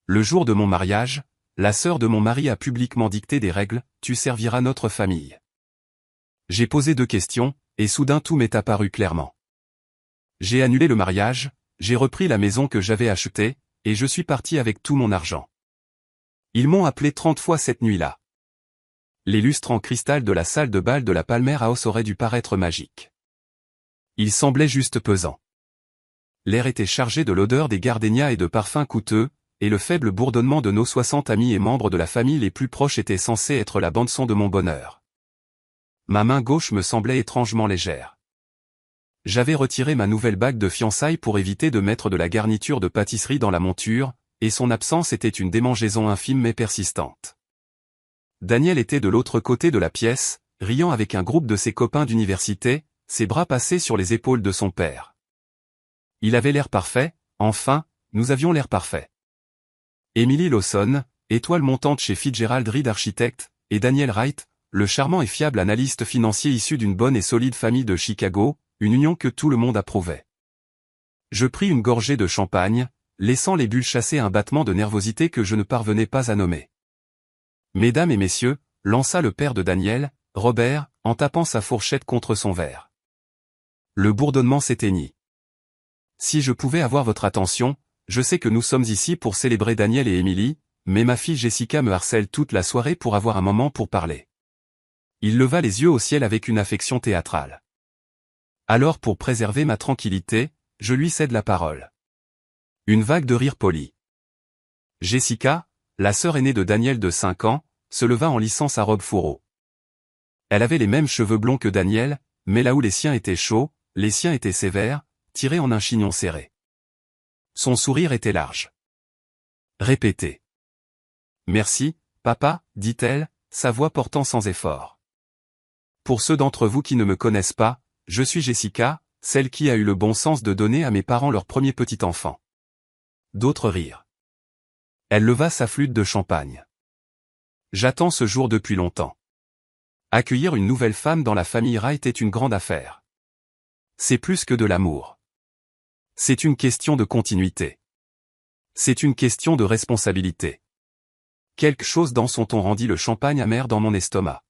Le jour de mon mariage, la sœur de mon mari a publiquement dicté des règles, tu serviras notre famille. J'ai posé 2 questions, et soudain tout m'est apparu clairement. J'ai annulé le mariage, j'ai repris la maison que j'avais achetée, et je suis parti avec tout mon argent. Ils m'ont appelé 30 fois cette nuit-là. Les lustres en cristal de la salle de bal de la Palmer House auraient dû paraître magiques. Ils semblaient juste pesants. L'air était chargé de l'odeur des gardénias et de parfums coûteux, et le faible bourdonnement de nos 60 amis et membres de la famille les plus proches était censé être la bande-son de mon bonheur. Ma main gauche me semblait étrangement légère. J'avais retiré ma nouvelle bague de fiançailles pour éviter de mettre de la garniture de pâtisserie dans la monture, et son absence était une démangeaison infime mais persistante. Daniel était de l'autre côté de la pièce, riant avec un groupe de ses copains d'université, ses bras passés sur les épaules de son père. Il avait l'air parfait, enfin, nous avions l'air parfait. Emily Lawson, étoile montante chez Fitzgerald Reed Architects, et Daniel Wright, le charmant et fiable analyste financier issu d'une bonne et solide famille de Chicago, une union que tout le monde approuvait. Je pris une gorgée de champagne, laissant les bulles chasser un battement de nervosité que je ne parvenais pas à nommer. Mesdames et messieurs, lança le père de Daniel, Robert, en tapant sa fourchette contre son verre. Le bourdonnement s'éteignit. Si je pouvais avoir votre attention, je sais que nous sommes ici pour célébrer Daniel et Emily, mais ma fille Jessica me harcèle toute la soirée pour avoir un moment pour parler. Il leva les yeux au ciel avec une affection théâtrale. Alors pour préserver ma tranquillité, je lui cède la parole. Une vague de rire poli. Jessica, la sœur aînée de Daniel de 5 ans, se leva en lissant sa robe fourreau. Elle avait les mêmes cheveux blonds que Daniel, mais là où les siens étaient chauds, les siens étaient sévères, tirés en un chignon serré. Son sourire était large. Répétez. Merci, papa, dit-elle, sa voix portant sans effort. Pour ceux d'entre vous qui ne me connaissent pas, je suis Jessica, celle qui a eu le bon sens de donner à mes parents leur premier petit enfant. D'autres rirent. Elle leva sa flûte de champagne. J'attends ce jour depuis longtemps. Accueillir une nouvelle femme dans la famille Wright est une grande affaire. C'est plus que de l'amour. C'est une question de continuité. C'est une question de responsabilité. Quelque chose dans son ton rendit le champagne amer dans mon estomac.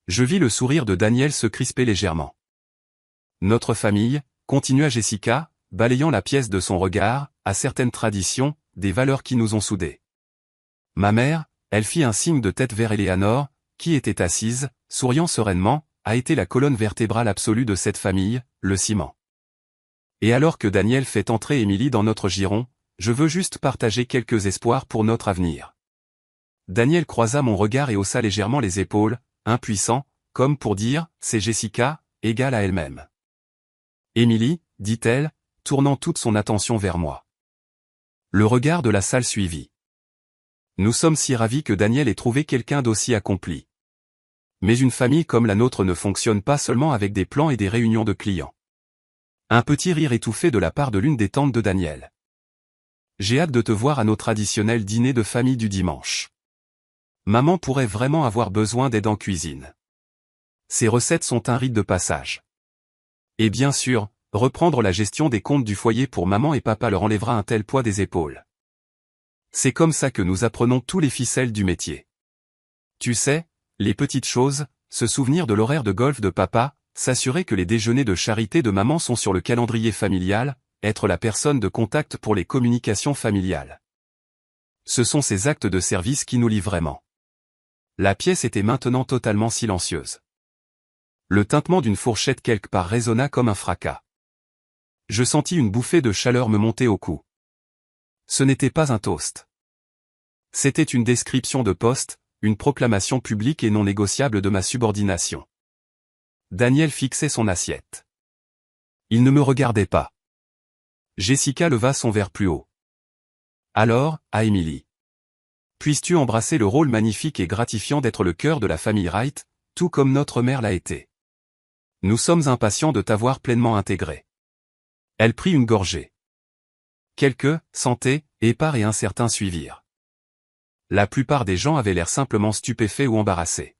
Je vis le sourire de Daniel se crisper légèrement. Notre famille, continua Jessica, balayant la pièce de son regard, a certaines traditions, des valeurs qui nous ont soudés. Ma mère, elle fit un signe de tête vers Eleanor, qui était assise, souriant sereinement, a été la colonne vertébrale absolue de cette famille, le ciment. Et alors que Daniel fait entrer Emily dans notre giron, je veux juste partager quelques espoirs pour notre avenir. Daniel croisa mon regard et haussa légèrement les épaules, impuissant, comme pour dire, c'est Jessica, égale à elle-même. Emily, dit-elle, tournant toute son attention vers moi. Le regard de la salle suivit. Nous sommes si ravis que Daniel ait trouvé quelqu'un d'aussi accompli. Mais une famille comme la nôtre ne fonctionne pas seulement avec des plans et des réunions de clients. Un petit rire étouffé de la part de l'une des tantes de Daniel. J'ai hâte de te voir à nos traditionnels dîners de famille du dimanche. Maman pourrait vraiment avoir besoin d'aide en cuisine. Ces recettes sont un rite de passage. Et bien sûr, reprendre la gestion des comptes du foyer pour maman et papa leur enlèvera un tel poids des épaules. C'est comme ça que nous apprenons tous les ficelles du métier. Tu sais, les petites choses, se souvenir de l'horaire de golf de papa, s'assurer que les déjeuners de charité de maman sont sur le calendrier familial, être la personne de contact pour les communications familiales. Ce sont ces actes de service qui nous lient vraiment. La pièce était maintenant totalement silencieuse. Le tintement d'une fourchette quelque part résonna comme un fracas. Je sentis une bouffée de chaleur me monter au cou. Ce n'était pas un toast. C'était une description de poste, une proclamation publique et non négociable de ma subordination. Daniel fixait son assiette. Il ne me regardait pas. Jessica leva son verre plus haut. Alors, à Emily. Puisses-tu embrasser le rôle magnifique et gratifiant d'être le cœur de la famille Wright, tout comme notre mère l'a été. Nous sommes impatients de t'avoir pleinement intégré. Elle prit une gorgée. Quelques, santé, épars et incertains suivirent. La plupart des gens avaient l'air simplement stupéfaits ou embarrassés.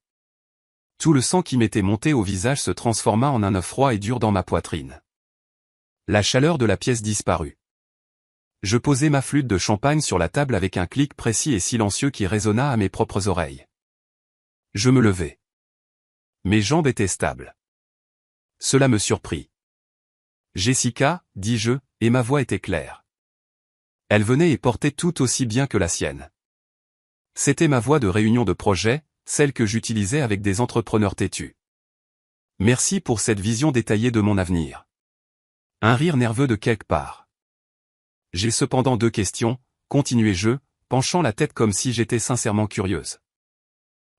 Tout le sang qui m'était monté au visage se transforma en un œuf froid et dur dans ma poitrine. La chaleur de la pièce disparut. Je posai ma flûte de champagne sur la table avec un clic précis et silencieux qui résonna à mes propres oreilles. Je me levai. Mes jambes étaient stables. Cela me surprit. Jessica, dis-je, et ma voix était claire. Elle venait et portait tout aussi bien que la sienne. C'était ma voix de réunion de projet, celle que j'utilisais avec des entrepreneurs têtus. Merci pour cette vision détaillée de mon avenir. Un rire nerveux de quelque part. J'ai cependant 2 questions, continuai-je, penchant la tête comme si j'étais sincèrement curieuse.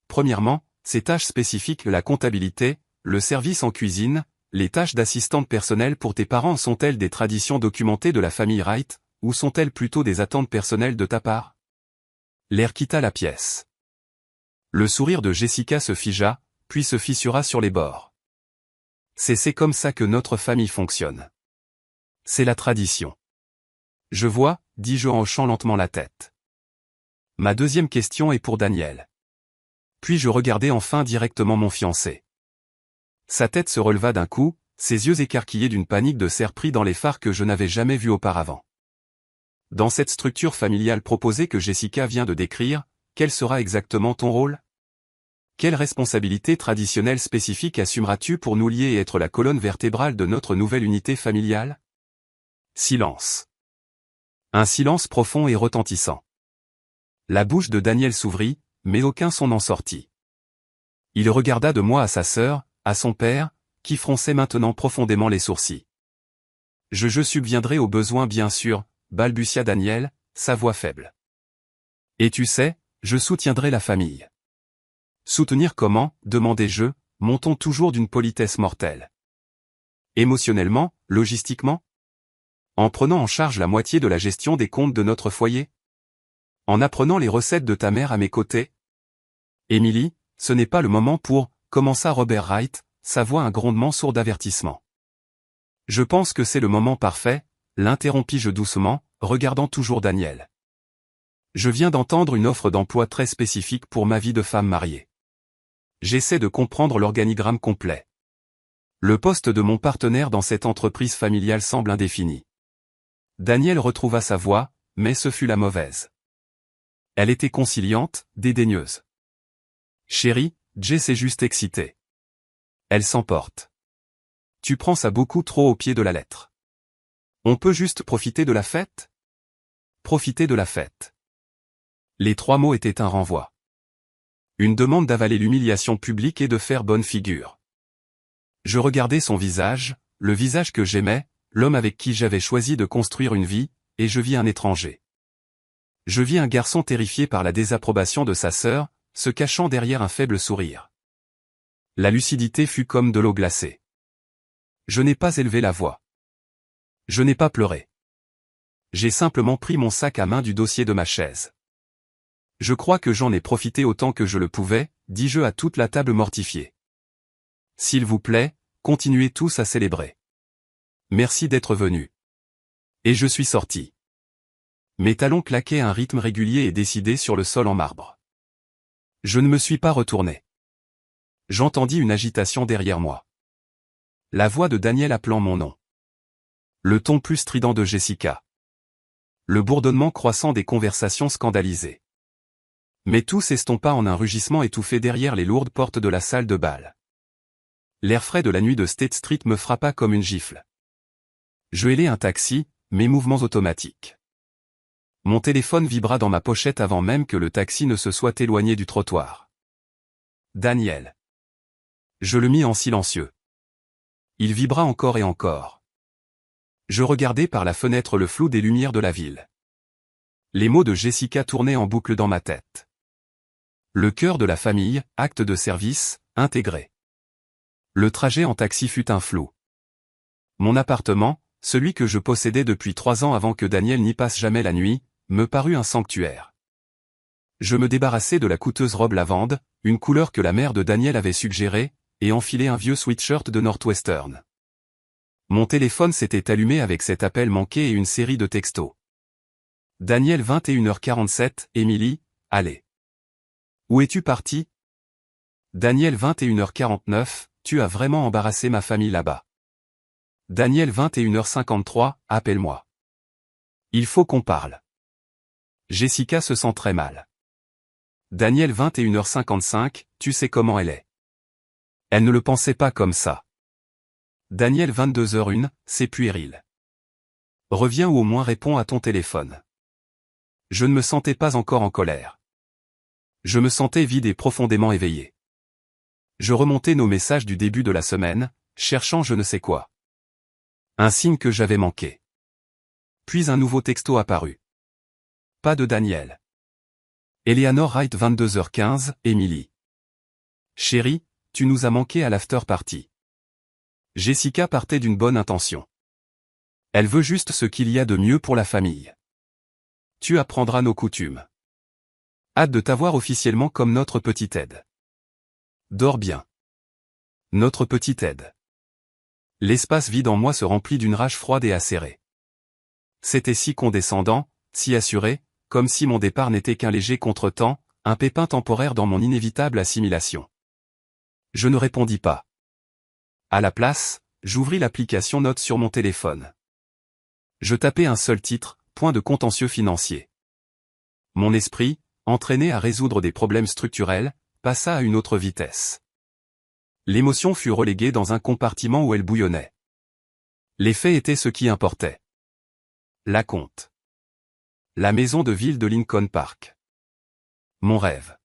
Premièrement, ces tâches spécifiques, la comptabilité, le service en cuisine, les tâches d'assistante personnelle pour tes parents sont-elles des traditions documentées de la famille Wright, ou sont-elles plutôt des attentes personnelles de ta part? L'air quitta la pièce. Le sourire de Jessica se figea, puis se fissura sur les bords. C'est comme ça que notre famille fonctionne. C'est la tradition. Je vois, dis-je en hochant lentement la tête. Ma deuxième question est pour Daniel. Puis je regardai enfin directement mon fiancé. Sa tête se releva d'un coup, ses yeux écarquillés d'une panique de cerf pris dans les phares que je n'avais jamais vus auparavant. Dans cette structure familiale proposée que Jessica vient de décrire, quel sera exactement ton rôle? Quelle responsabilité traditionnelle spécifique assumeras-tu pour nous lier et être la colonne vertébrale de notre nouvelle unité familiale? Silence. Un silence profond et retentissant. La bouche de Daniel s'ouvrit, mais aucun son n'en sortit. Il regarda de moi à sa sœur, à son père, qui fronçait maintenant profondément les sourcils. Je subviendrai aux besoins bien sûr, balbutia Daniel, sa voix faible. Et tu sais, je soutiendrai la famille. Soutenir comment, demandai-je, mon ton toujours d'une politesse mortelle. Émotionnellement, logistiquement? En prenant en charge la moitié de la gestion des comptes de notre foyer? En apprenant les recettes de ta mère à mes côtés? Émilie, ce n'est pas le moment pour, commença Robert Wright, sa voix un grondement sourd d'avertissement. Je pense que c'est le moment parfait, l'interrompis-je doucement, regardant toujours Daniel. Je viens d'entendre une offre d'emploi très spécifique pour ma vie de femme mariée. J'essaie de comprendre l'organigramme complet. Le poste de mon partenaire dans cette entreprise familiale semble indéfini. Daniel retrouva sa voix, mais ce fut la mauvaise. Elle était conciliante, dédaigneuse. Chérie, Jess est juste excitée. Elle s'emporte. Tu prends ça beaucoup trop au pied de la lettre. On peut juste profiter de la fête? Profiter de la fête. Les 3 mots étaient un renvoi. Une demande d'avaler l'humiliation publique et de faire bonne figure. Je regardais son visage, le visage que j'aimais, l'homme avec qui j'avais choisi de construire une vie, et je vis un étranger. Je vis un garçon terrifié par la désapprobation de sa sœur, se cachant derrière un faible sourire. La lucidité fut comme de l'eau glacée. Je n'ai pas élevé la voix. Je n'ai pas pleuré. J'ai simplement pris mon sac à main du dossier de ma chaise. Je crois que j'en ai profité autant que je le pouvais, dis-je à toute la table mortifiée. S'il vous plaît, continuez tous à célébrer. Merci d'être venus. Et je suis sorti. Mes talons claquaient à un rythme régulier et décidé sur le sol en marbre. Je ne me suis pas retourné. J'entendis une agitation derrière moi. La voix de Daniel appelant mon nom. Le ton plus strident de Jessica. Le bourdonnement croissant des conversations scandalisées. Mais tout s'estompa en un rugissement étouffé derrière les lourdes portes de la salle de bal. L'air frais de la nuit de State Street me frappa comme une gifle. Je hélai un taxi, mes mouvements automatiques. Mon téléphone vibra dans ma pochette avant même que le taxi ne se soit éloigné du trottoir. Daniel. Je le mis en silencieux. Il vibra encore et encore. Je regardais par la fenêtre le flou des lumières de la ville. Les mots de Jessica tournaient en boucle dans ma tête. Le cœur de la famille, acte de service, intégré. Le trajet en taxi fut un flou. Mon appartement, celui que je possédais depuis 3 ans avant que Daniel n'y passe jamais la nuit, me parut un sanctuaire. Je me débarrassai de la coûteuse robe lavande, une couleur que la mère de Daniel avait suggérée, et enfilai un vieux sweatshirt de Northwestern. Mon téléphone s'était allumé avec cet appel manqué et une série de textos. Daniel 21h47, Émilie, allez. Où es-tu parti? Daniel 21h49, tu as vraiment embarrassé ma famille là-bas. Daniel 21h53, appelle-moi. Il faut qu'on parle. Jessica se sent très mal. Daniel 21h55, tu sais comment elle est. Elle ne le pensait pas comme ça. Daniel 22h01, c'est puéril. Reviens ou au moins réponds à ton téléphone. Je ne me sentais pas encore en colère. Je me sentais vide et profondément éveillé. Je remontais nos messages du début de la semaine, cherchant je ne sais quoi. Un signe que j'avais manqué. Puis un nouveau texto apparut. Pas de Daniel. Eleanor Wright 22h15, Emily. Chérie, tu nous as manqué à l'after party. Jessica partait d'une bonne intention. Elle veut juste ce qu'il y a de mieux pour la famille. Tu apprendras nos coutumes. Hâte de t'avoir officiellement comme notre petite aide. Dors bien. Notre petite aide. L'espace vide en moi se remplit d'une rage froide et acérée. C'était si condescendant, si assuré, comme si mon départ n'était qu'un léger contretemps, un pépin temporaire dans mon inévitable assimilation. Je ne répondis pas. À la place, j'ouvris l'application Notes sur mon téléphone. Je tapais un seul titre, point de contentieux financier. Mon esprit, entraîné à résoudre des problèmes structurels, passa à une autre vitesse. L'émotion fut reléguée dans un compartiment où elle bouillonnait. Les faits étaient ce qui importait. La compte. La maison de ville de Lincoln Park. Mon rêve.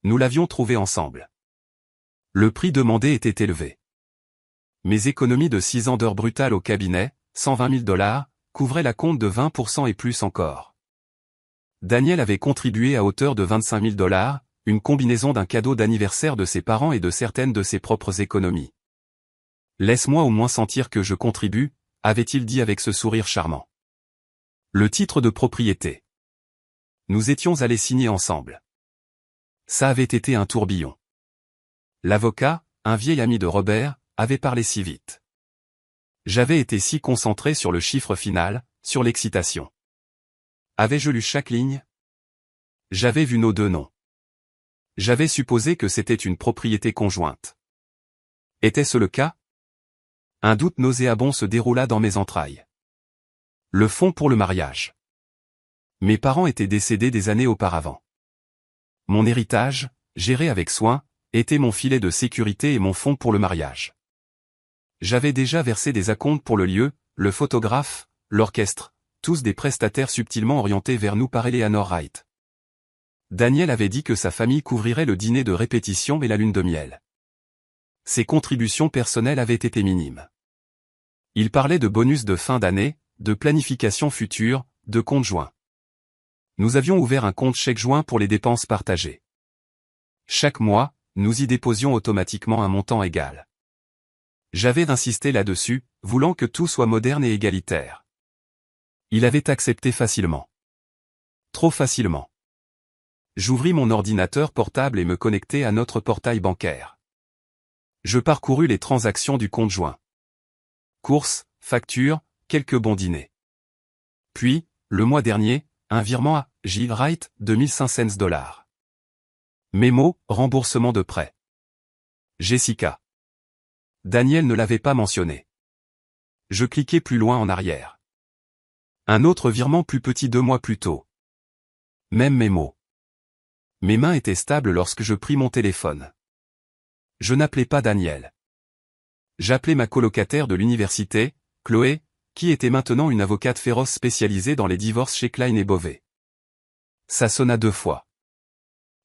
Nous l'avions trouvé ensemble. Le prix demandé était élevé. Mes économies de 6 ans d'heures brutales au cabinet, $120 000, couvraient la compte de 20% et plus encore. Daniel avait contribué à hauteur de $25 000, une combinaison d'un cadeau d'anniversaire de ses parents et de certaines de ses propres économies. Laisse-moi au moins sentir que je contribue, avait-il dit avec ce sourire charmant. Le titre de propriété. Nous étions allés signer ensemble. Ça avait été un tourbillon. L'avocat, un vieil ami de Robert, avait parlé si vite. J'avais été si concentré sur le chiffre final, sur l'excitation. Avais-je lu chaque ligne? J'avais vu nos deux noms. J'avais supposé que c'était une propriété conjointe. Était-ce le cas? Un doute nauséabond se déroula dans mes entrailles. Le fonds pour le mariage. Mes parents étaient décédés des années auparavant. Mon héritage, géré avec soin, était mon filet de sécurité et mon fonds pour le mariage. J'avais déjà versé des acomptes pour le lieu, le photographe, l'orchestre, tous des prestataires subtilement orientés vers nous par Eleanor Wright. Daniel avait dit que sa famille couvrirait le dîner de répétition et la lune de miel. Ses contributions personnelles avaient été minimes. Il parlait de bonus de fin d'année, de planification future, de compte joint. Nous avions ouvert un compte chèque joint pour les dépenses partagées. Chaque mois, nous y déposions automatiquement un montant égal. J'avais insisté là-dessus, voulant que tout soit moderne et égalitaire. Il avait accepté facilement. Trop facilement. J'ouvris mon ordinateur portable et me connectai à notre portail bancaire. Je parcourus les transactions du compte joint. Courses, factures, quelques bons dîners. Puis, le mois dernier, un virement à J. Wright de $1500. Mémo, remboursement de prêt. Jessica. Daniel ne l'avait pas mentionné. Je cliquai plus loin en arrière. Un autre virement plus petit 2 mois plus tôt. Même mémo. Mes mains étaient stables lorsque je pris mon téléphone. Je n'appelais pas Daniel. J'appelais ma colocataire de l'université, Chloé, qui était maintenant une avocate féroce spécialisée dans les divorces chez Klein et Bovet. Ça sonna 2 fois.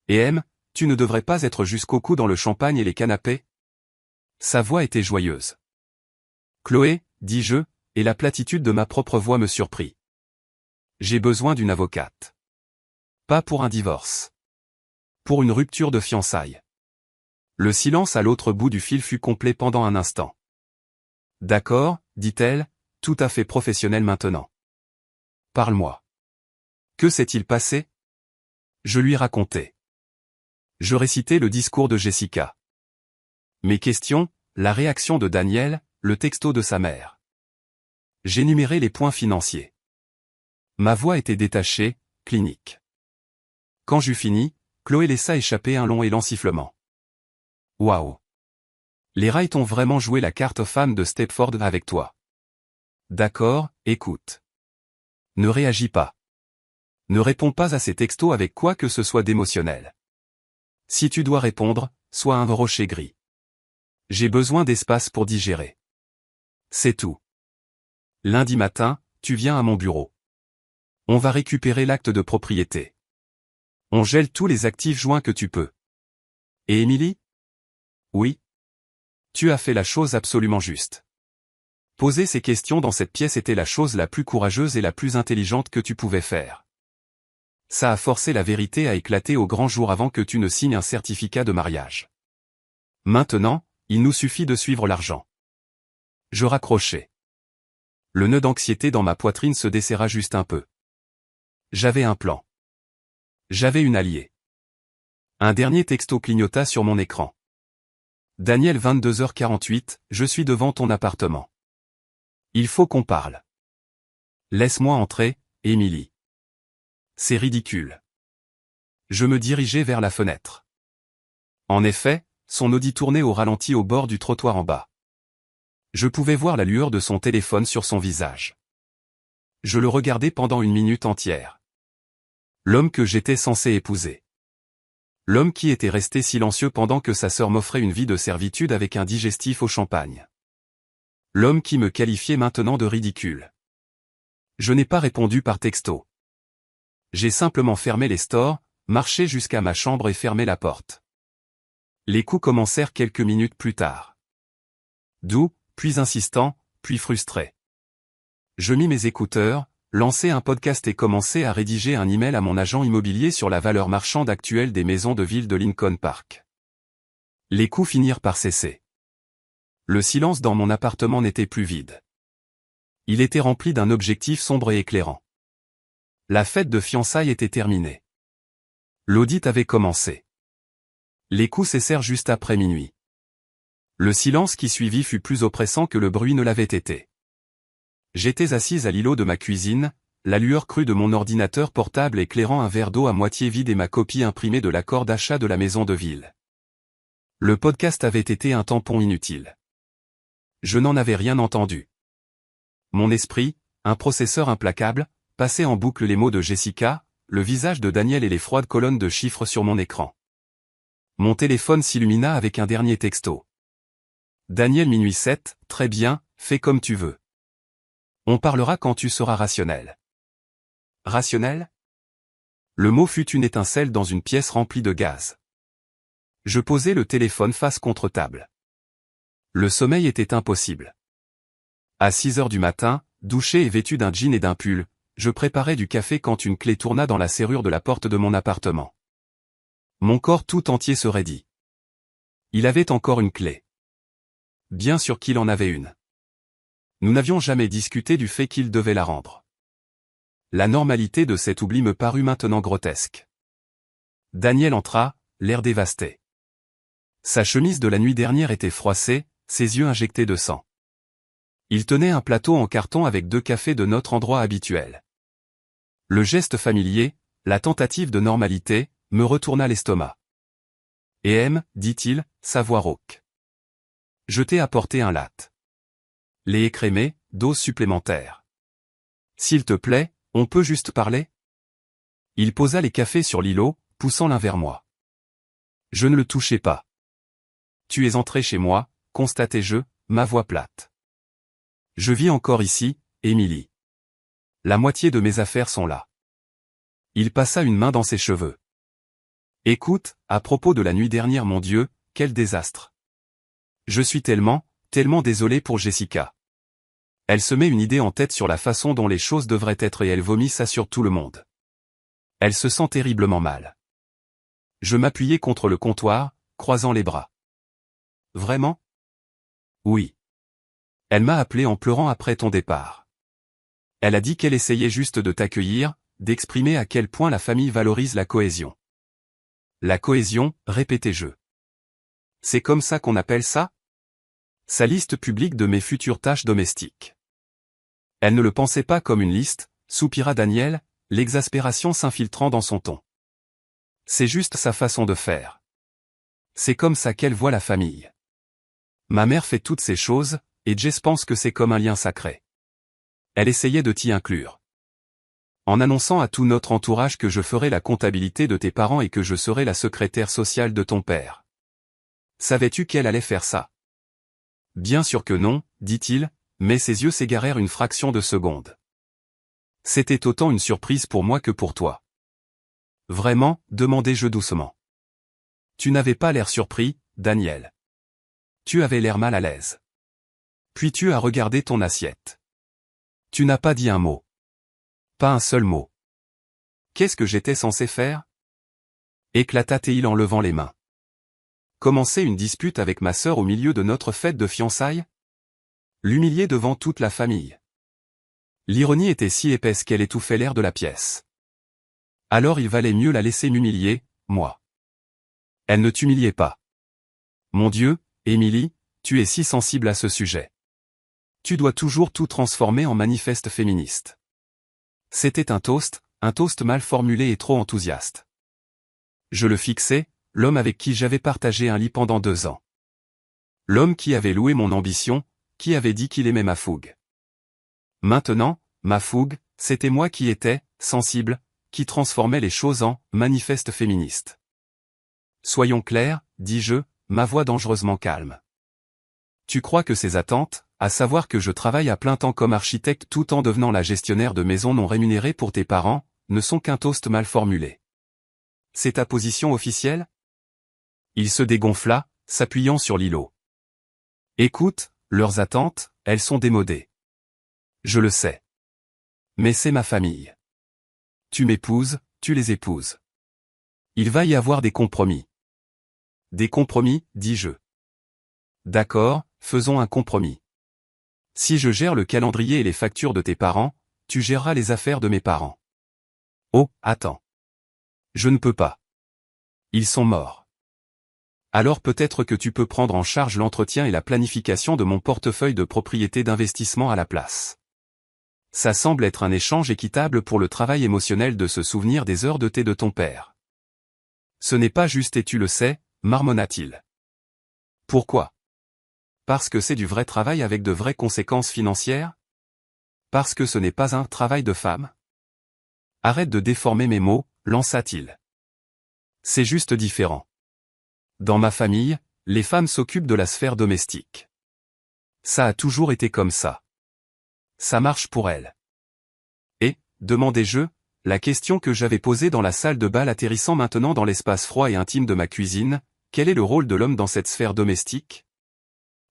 Et M, tu ne devrais pas être jusqu'au cou dans le champagne et les canapés? Sa voix était joyeuse. Chloé, dis-je, et la platitude de ma propre voix me surprit. J'ai besoin d'une avocate. Pas pour un divorce. Pour une rupture de fiançailles. Le silence à l'autre bout du fil fut complet pendant un instant. D'accord, dit-elle, tout à fait professionnelle maintenant. Parle-moi. Que s'est-il passé? Je lui racontai. Je récitai le discours de Jessica. Mes questions, la réaction de Daniel, le texto de sa mère. J'énumérai les points financiers. Ma voix était détachée, clinique. Quand j'eus fini, Chloé laissa échapper un long élan sifflement. Waouh! Les Wright ont vraiment joué la carte femme de Stepford avec toi. D'accord, écoute. Ne réagis pas. Ne réponds pas à ces textos avec quoi que ce soit d'émotionnel. Si tu dois répondre, sois un rocher gris. J'ai besoin d'espace pour digérer. C'est tout. Lundi matin, tu viens à mon bureau. On va récupérer l'acte de propriété. On gèle tous les actifs joints que tu peux. Et Émilie? Oui. Tu as fait la chose absolument juste. Poser ces questions dans cette pièce était la chose la plus courageuse et la plus intelligente que tu pouvais faire. Ça a forcé la vérité à éclater au grand jour avant que tu ne signes un certificat de mariage. Maintenant, il nous suffit de suivre l'argent. Je raccrochai. Le nœud d'anxiété dans ma poitrine se desserra juste un peu. J'avais un plan. J'avais une alliée. Un dernier texto clignota sur mon écran. Daniel 22h48, je suis devant ton appartement. Il faut qu'on parle. Laisse-moi entrer, Émilie. C'est ridicule. Je me dirigeai vers la fenêtre. En effet, son Audi tournait au ralenti au bord du trottoir en bas. Je pouvais voir la lueur de son téléphone sur son visage. Je le regardais pendant une minute entière. L'homme que j'étais censé épouser. L'homme qui était resté silencieux pendant que sa sœur m'offrait une vie de servitude avec un digestif au champagne. L'homme qui me qualifiait maintenant de ridicule. Je n'ai pas répondu par texto. J'ai simplement fermé les stores, marché jusqu'à ma chambre et fermé la porte. Les coups commencèrent quelques minutes plus tard. Doux, puis insistant, puis frustré. Je mis mes écouteurs, lançai un podcast et commençai à rédiger un email à mon agent immobilier sur la valeur marchande actuelle des maisons de ville de Lincoln Park. Les coups finirent par cesser. Le silence dans mon appartement n'était plus vide. Il était rempli d'un objectif sombre et éclairant. La fête de fiançailles était terminée. L'audit avait commencé. Les coups cessèrent juste après minuit. Le silence qui suivit fut plus oppressant que le bruit ne l'avait été. J'étais assise à l'îlot de ma cuisine, la lueur crue de mon ordinateur portable éclairant un verre d'eau à moitié vide et ma copie imprimée de l'accord d'achat de la maison de ville. Le podcast avait été un tampon inutile. Je n'en avais rien entendu. Mon esprit, un processeur implacable, passait en boucle les mots de Jessica, le visage de Daniel et les froides colonnes de chiffres sur mon écran. Mon téléphone s'illumina avec un dernier texto. Daniel minuit 7, très bien, fais comme tu veux. On parlera quand tu seras rationnel. Rationnel? Le mot fut une étincelle dans une pièce remplie de gaz. Je posai le téléphone face contre table. Le sommeil était impossible. À 6 heures du matin, douché et vêtu d'un jean et d'un pull, je préparais du café quand une clé tourna dans la serrure de la porte de mon appartement. Mon corps tout entier se raidit. Il avait encore une clé. Bien sûr qu'il en avait une. Nous n'avions jamais discuté du fait qu'il devait la rendre. La normalité de cet oubli me parut maintenant grotesque. Daniel entra, l'air dévasté. Sa chemise de la nuit dernière était froissée, ses yeux injectés de sang. Il tenait un plateau en carton avec 2 cafés de notre endroit habituel. Le geste familier, la tentative de normalité, me retourna l'estomac. « Et dit-il, sa voix rauque. Je t'ai apporté un latte. Lait écrémé, dose supplémentaire. S'il te plaît, on peut juste parler? » Il posa les cafés sur l'îlot, poussant l'un vers moi. Je ne le touchai pas. « Tu es entré chez moi, constatai-je, ma voix plate. Je vis encore ici, Émilie. La moitié de mes affaires sont là. » Il passa une main dans ses cheveux. « Écoute, à propos de la nuit dernière, mon Dieu, quel désastre. Je suis tellement désolé pour Jessica. Elle se met une idée en tête sur la façon dont les choses devraient être et elle vomit ça sur tout le monde. Elle se sent terriblement mal. » Je m'appuyai contre le comptoir, croisant les bras. « Vraiment? » « Oui. Elle m'a appelé en pleurant après ton départ. Elle a dit qu'elle essayait juste de t'accueillir, d'exprimer à quel point la famille valorise la cohésion. » La cohésion, répétai-je. C'est comme ça qu'on appelle ça? Sa liste publique de mes futures tâches domestiques. Elle ne le pensait pas comme une liste, soupira Daniel, l'exaspération s'infiltrant dans son ton. C'est juste sa façon de faire. C'est comme ça qu'elle voit la famille. Ma mère fait toutes ces choses, et Jess pense que c'est comme un lien sacré. Elle essayait de t'y inclure. en annonçant à tout notre entourage que je ferais la comptabilité de tes parents et que je serais la secrétaire sociale de ton père. Savais-tu qu'elle allait faire ça? Bien sûr que non, dit-il, mais ses yeux s'égarèrent une fraction de seconde. C'était autant une surprise pour moi que pour toi. Vraiment, demandai-je doucement. Tu n'avais pas l'air surpris, Daniel. Tu avais l'air mal à l'aise. Puis tu as regardé ton assiette. Tu n'as pas dit un mot. Pas un seul mot. Qu'est-ce que j'étais censé faire? Éclata-t-il en levant les mains. Commencer une dispute avec ma sœur au milieu de notre fête de fiançailles? L'humilier devant toute la famille. L'ironie était si épaisse qu'elle étouffait l'air de la pièce. Alors il valait mieux la laisser m'humilier, moi. Elle ne t'humiliait pas. Mon Dieu, Émilie, tu es si sensible à ce sujet. Tu dois toujours tout transformer en manifeste féministe. C'était un toast mal formulé et trop enthousiaste. Je le fixais, l'homme avec qui j'avais partagé un lit pendant 2 ans. L'homme qui avait loué mon ambition, qui avait dit qu'il aimait ma fougue. Maintenant, ma fougue, c'était moi qui étais, sensible, qui transformait les choses en manifeste féministe. Soyons clairs, dis-je, ma voix dangereusement calme. Tu crois que ces attentes, à savoir que je travaille à plein temps comme architecte tout en devenant la gestionnaire de maison non rémunérée pour tes parents, ne sont qu'un toast mal formulé. C'est ta position officielle? Il se dégonfla, s'appuyant sur l'îlot. Écoute, leurs attentes, elles sont démodées. Je le sais. Mais c'est ma famille. Tu m'épouses, tu les épouses. Il va y avoir des compromis. Des compromis, dis-je. D'accord, faisons un compromis. Si je gère le calendrier et les factures de tes parents, tu géreras les affaires de mes parents. Oh, attends. Je ne peux pas. Ils sont morts. Alors peut-être que tu peux prendre en charge l'entretien et la planification de mon portefeuille de propriété d'investissement à la place. Ça semble être un échange équitable pour le travail émotionnel de se souvenir des heures de thé de ton père. Ce n'est pas juste et tu le sais, marmonna-t-il. Pourquoi? Parce que c'est du vrai travail avec de vraies conséquences financières? Parce que ce n'est pas un travail de femme? Arrête de déformer mes mots, lança-t-il. C'est juste différent. Dans ma famille, les femmes s'occupent de la sphère domestique. Ça a toujours été comme ça. Ça marche pour elles. Et, demandai-je, la question que j'avais posée dans la salle de bal atterrissant maintenant dans l'espace froid et intime de ma cuisine, quel est le rôle de l'homme dans cette sphère domestique?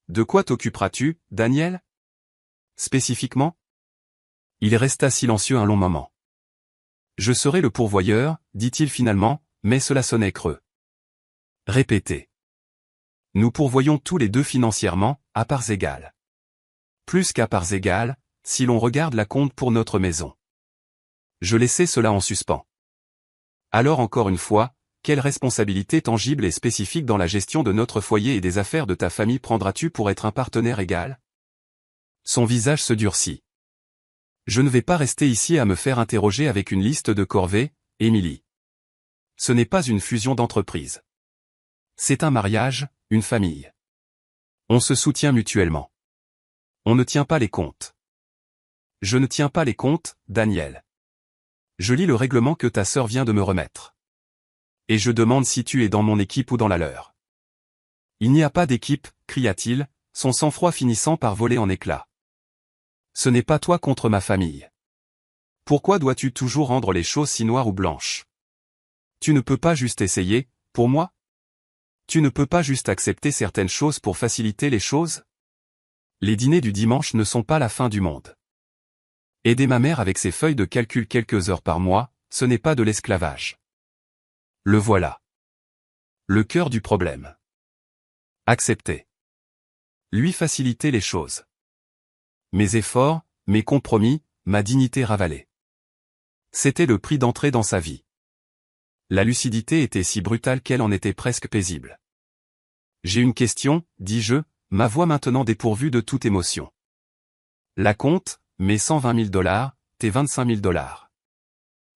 De quoi t'occuperas-tu, Daniel? Spécifiquement? Il resta silencieux un long moment. Je serai le pourvoyeur, dit-il finalement, mais cela sonnait creux. Répétez. Nous pourvoyons tous les deux financièrement, à parts égales. Plus qu'à parts égales, si l'on regarde la compte pour notre maison. Je laissai cela en suspens. Alors encore une fois, quelle responsabilité tangible et spécifique dans la gestion de notre foyer et des affaires de ta famille prendras-tu pour être un partenaire égal? Son visage se durcit. Je ne vais pas rester ici à me faire interroger avec une liste de corvées, Émilie. Ce n'est pas une fusion d'entreprises. C'est un mariage, une famille. On se soutient mutuellement. On ne tient pas les comptes. Je ne tiens pas les comptes, Daniel. Je lis le règlement que ta sœur vient de me remettre. Et je demande si tu es dans mon équipe ou dans la leur. Il n'y a pas d'équipe, cria-t-il, son sang-froid finissant par voler en éclats. Ce n'est pas toi contre ma famille. Pourquoi dois-tu toujours rendre les choses si noires ou blanches? Tu ne peux pas juste essayer, pour moi? Tu ne peux pas juste accepter certaines choses pour faciliter les choses? Les dîners du dimanche ne sont pas la fin du monde. Aider ma mère avec ses feuilles de calcul quelques heures par mois, ce n'est pas de l'esclavage. Le voilà. Le cœur du problème. Accepter. Lui faciliter les choses. Mes efforts, mes compromis, ma dignité ravalée. C'était le prix d'entrée dans sa vie. La lucidité était si brutale qu'elle en était presque paisible. J'ai une question, dis-je, ma voix maintenant dépourvue de toute émotion. La compte, mes $120 000, tes $25 000.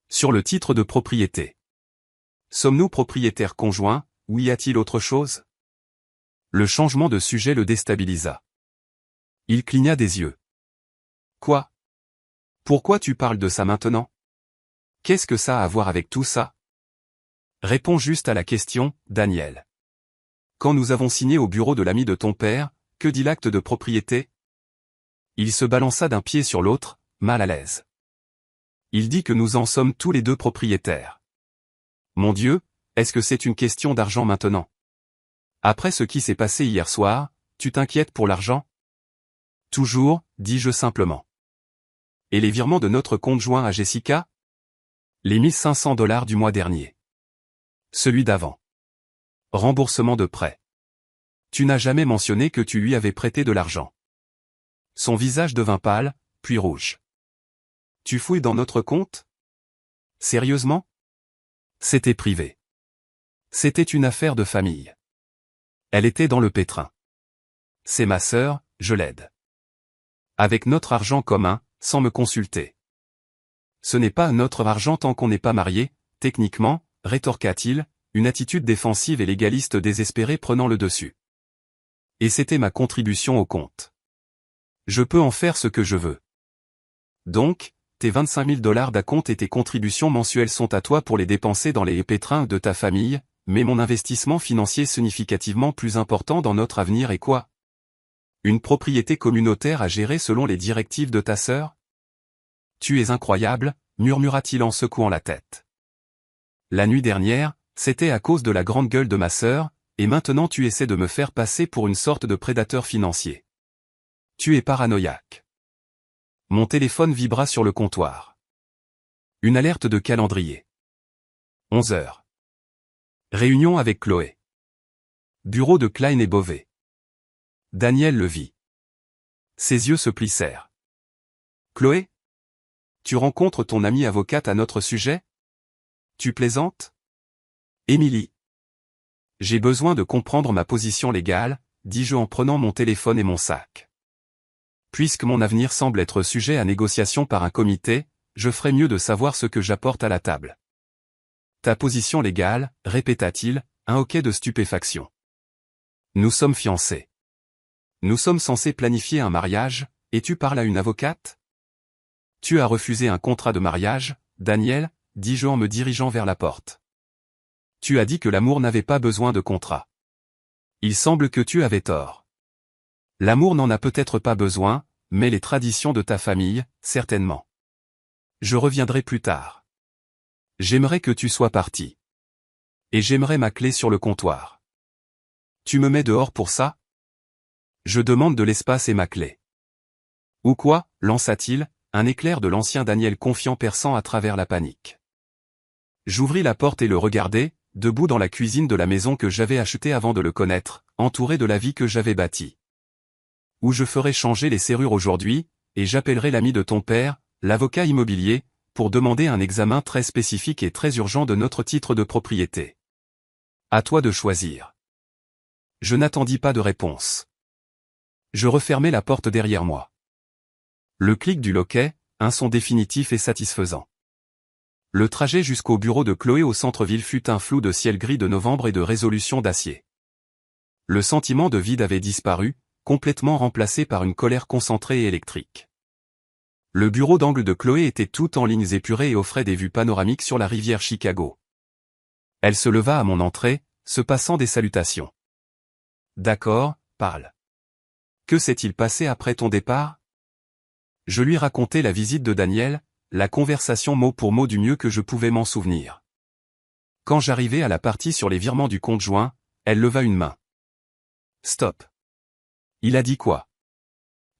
Sur le titre de propriété. Sommes-nous propriétaires conjoints, ou y a-t-il autre chose? Le changement de sujet le déstabilisa. Il cligna des yeux. Quoi? Pourquoi tu parles de ça maintenant? Qu'est-ce que ça a à voir avec tout ça? Réponds juste à la question, Daniel. Quand nous avons signé au bureau de l'ami de ton père, que dit l'acte de propriété? Il se balança d'un pied sur l'autre, mal à l'aise. Il dit que nous en sommes tous les deux propriétaires. Mon Dieu, est-ce que c'est une question d'argent maintenant? Après ce qui s'est passé hier soir, tu t'inquiètes pour l'argent? Toujours, dis-je simplement. Et les virements de notre compte joint à Jessica? Les $1 500 du mois dernier. Celui d'avant. Remboursement de prêt. Tu n'as jamais mentionné que tu lui avais prêté de l'argent. Son visage devint pâle, puis rouge. Tu fouilles dans notre compte? Sérieusement? C'était privé. C'était une affaire de famille. Elle était dans le pétrin. C'est ma sœur, je l'aide. Avec notre argent commun, sans me consulter. Ce n'est pas notre argent tant qu'on n'est pas marié, techniquement, rétorqua-t-il, une attitude défensive et légaliste désespérée prenant le dessus. Et c'était ma contribution au compte. Je peux en faire ce que je veux. Donc, tes $25 000 d'acompte et tes contributions mensuelles sont à toi pour les dépenser dans les pétrins de ta famille, mais mon investissement financier significativement plus important dans notre avenir est quoi? Une propriété communautaire à gérer selon les directives de ta sœur? Tu es incroyable, murmura-t-il en secouant la tête. La nuit dernière, c'était à cause de la grande gueule de ma sœur, et maintenant tu essaies de me faire passer pour une sorte de prédateur financier. Tu es paranoïaque. Mon téléphone vibra sur le comptoir. Une alerte de calendrier. 11 heures. Réunion avec Chloé. Bureau de Klein et Beauvais. Daniel le vit. Ses yeux se plissèrent. Chloé? Tu rencontres ton amie avocate à notre sujet? Tu plaisantes? Émilie. J'ai besoin de comprendre ma position légale, dis-je en prenant mon téléphone et mon sac. Puisque mon avenir semble être sujet à négociation par un comité, je ferais mieux de savoir ce que j'apporte à la table. Ta position légale, répéta-t-il, un hoquet de stupéfaction. Nous sommes fiancés. Nous sommes censés planifier un mariage, et tu parles à une avocate? Tu as refusé un contrat de mariage, Daniel, dis-je en me dirigeant vers la porte. Tu as dit que l'amour n'avait pas besoin de contrat. Il semble que tu avais tort. L'amour n'en a peut-être pas besoin, mais les traditions de ta famille, certainement. Je reviendrai plus tard. J'aimerais que tu sois parti. Et j'aimerais ma clé sur le comptoir. Tu me mets dehors pour ça? Je demande de l'espace et ma clé. Ou quoi, lança-t-il, un éclair de l'ancien Daniel confiant perçant à travers la panique. J'ouvris la porte et le regardai, debout dans la cuisine de la maison que j'avais achetée avant de le connaître, entouré de la vie que j'avais bâtie. Où je ferai changer les serrures aujourd'hui, et j'appellerai l'ami de ton père, l'avocat immobilier, pour demander un examen très spécifique et très urgent de notre titre de propriété. À toi de choisir. Je n'attendis pas de réponse. Je refermai la porte derrière moi. Le clic du loquet, un son définitif et satisfaisant. Le trajet jusqu'au bureau de Chloé au centre-ville fut un flou de ciel gris de novembre et de résolution d'acier. Le sentiment de vide avait disparu, complètement remplacé par une colère concentrée et électrique. Le bureau d'angle de Chloé était tout en lignes épurées et offrait des vues panoramiques sur la rivière Chicago. Elle se leva à mon entrée, se passant des salutations. D'accord, parle. Que s'est-il passé après ton départ? Je lui racontai la visite de Daniel, la conversation mot pour mot du mieux que je pouvais m'en souvenir. Quand j'arrivai à la partie sur les virements du compte joint, elle leva une main. Stop. Il a dit quoi?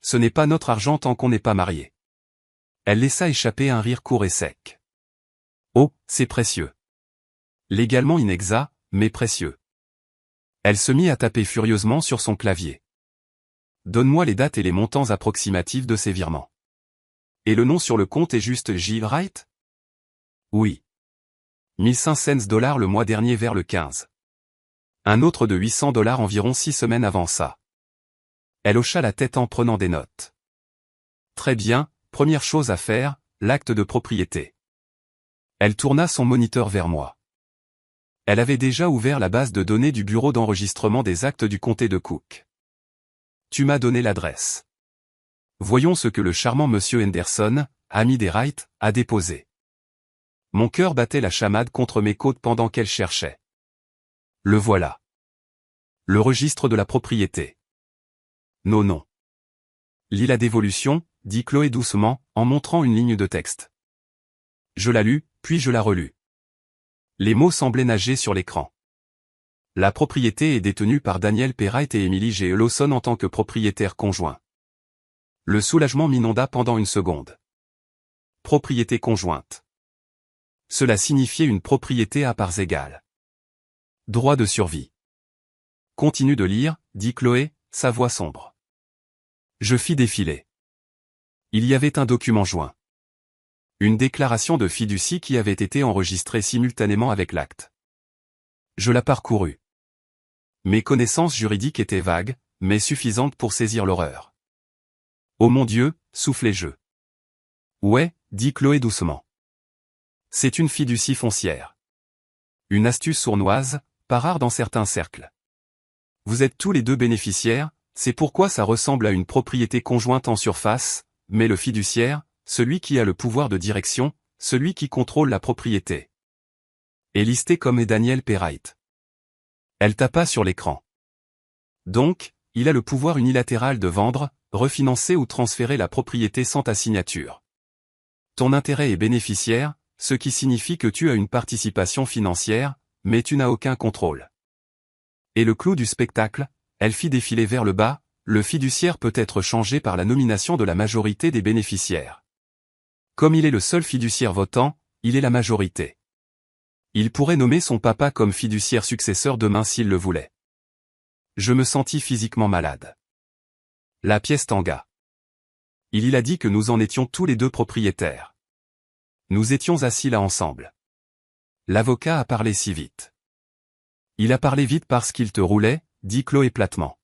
Ce n'est pas notre argent tant qu'on n'est pas mariés. Elle laissa échapper un rire court et sec. Oh, c'est précieux. Légalement inexact, mais précieux. Elle se mit à taper furieusement sur son clavier. Donne-moi les dates et les montants approximatifs de ces virements. Et le nom sur le compte est juste J. Wright? Oui. $1 500 le mois dernier vers le 15. Un autre de $800 environ 6 semaines avant ça. Elle hocha la tête en prenant des notes. Très bien, première chose à faire, l'acte de propriété. Elle tourna son moniteur vers moi. Elle avait déjà ouvert la base de données du bureau d'enregistrement des actes du comté de Cook. Tu m'as donné l'adresse. Voyons ce que le charmant monsieur Henderson, ami des Wright, a déposé. Mon cœur battait la chamade contre mes côtes pendant qu'elle cherchait. Le voilà. Le registre de la propriété. Non. Lis la dévolution, dit Chloé doucement, en montrant une ligne de texte. Je la lus, puis je la relus. Les mots semblaient nager sur l'écran. La propriété est détenue par Daniel Perrite et Emily G. Lawson en tant que propriétaires conjoints. Le soulagement m'inonda pendant une seconde. Propriété conjointe. Cela signifiait une propriété à parts égales. Droit de survie. Continue de lire, dit Chloé, sa voix sombre. Je fis défiler. Il y avait un document joint. Une déclaration de fiducie qui avait été enregistrée simultanément avec l'acte. Je la parcourus. Mes connaissances juridiques étaient vagues, mais suffisantes pour saisir l'horreur. Oh mon Dieu, soufflai-je. Ouais, dit Chloé doucement. C'est une fiducie foncière. Une astuce sournoise, pas rare dans certains cercles. Vous êtes tous les deux bénéficiaires, c'est pourquoi ça ressemble à une propriété conjointe en surface, mais le fiduciaire, celui qui a le pouvoir de direction, celui qui contrôle la propriété, est listé comme est Daniel Perrite. Elle tapa sur l'écran. Donc, il a le pouvoir unilatéral de vendre, refinancer ou transférer la propriété sans ta signature. Ton intérêt est bénéficiaire, ce qui signifie que tu as une participation financière, mais tu n'as aucun contrôle. Et le clou du spectacle, elle fit défiler vers le bas, le fiduciaire peut être changé par la nomination de la majorité des bénéficiaires. Comme il est le seul fiduciaire votant, il est la majorité. Il pourrait nommer son papa comme fiduciaire successeur demain s'il le voulait. Je me sentis physiquement malade. La pièce tangua. Il a dit que nous en étions tous les deux propriétaires. Nous étions assis là ensemble. L'avocat a parlé si vite. Il a parlé vite parce qu'il te roulait, dit Chloé platement.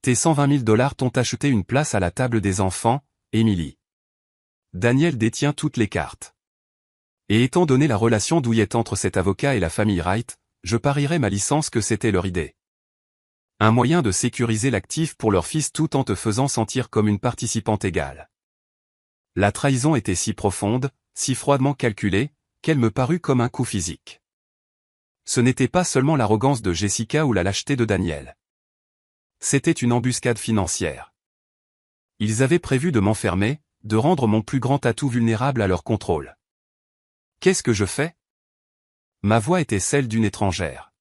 Tes 120 000 $ t'ont acheté une place à la table des enfants, Emily. Daniel détient toutes les cartes. Et étant donné la relation douillette entre cet avocat et la famille Wright, je parierais ma licence que c'était leur idée. Un moyen de sécuriser l'actif pour leur fils tout en te faisant sentir comme une participante égale. La trahison était si profonde, si froidement calculée, qu'elle me parut comme un coup physique. Ce n'était pas seulement l'arrogance de Jessica ou la lâcheté de Daniel. C'était une embuscade financière. Ils avaient prévu de m'enfermer, de rendre mon plus grand atout vulnérable à leur contrôle. Qu'est-ce que je fais? Ma voix était celle d'une étrangère.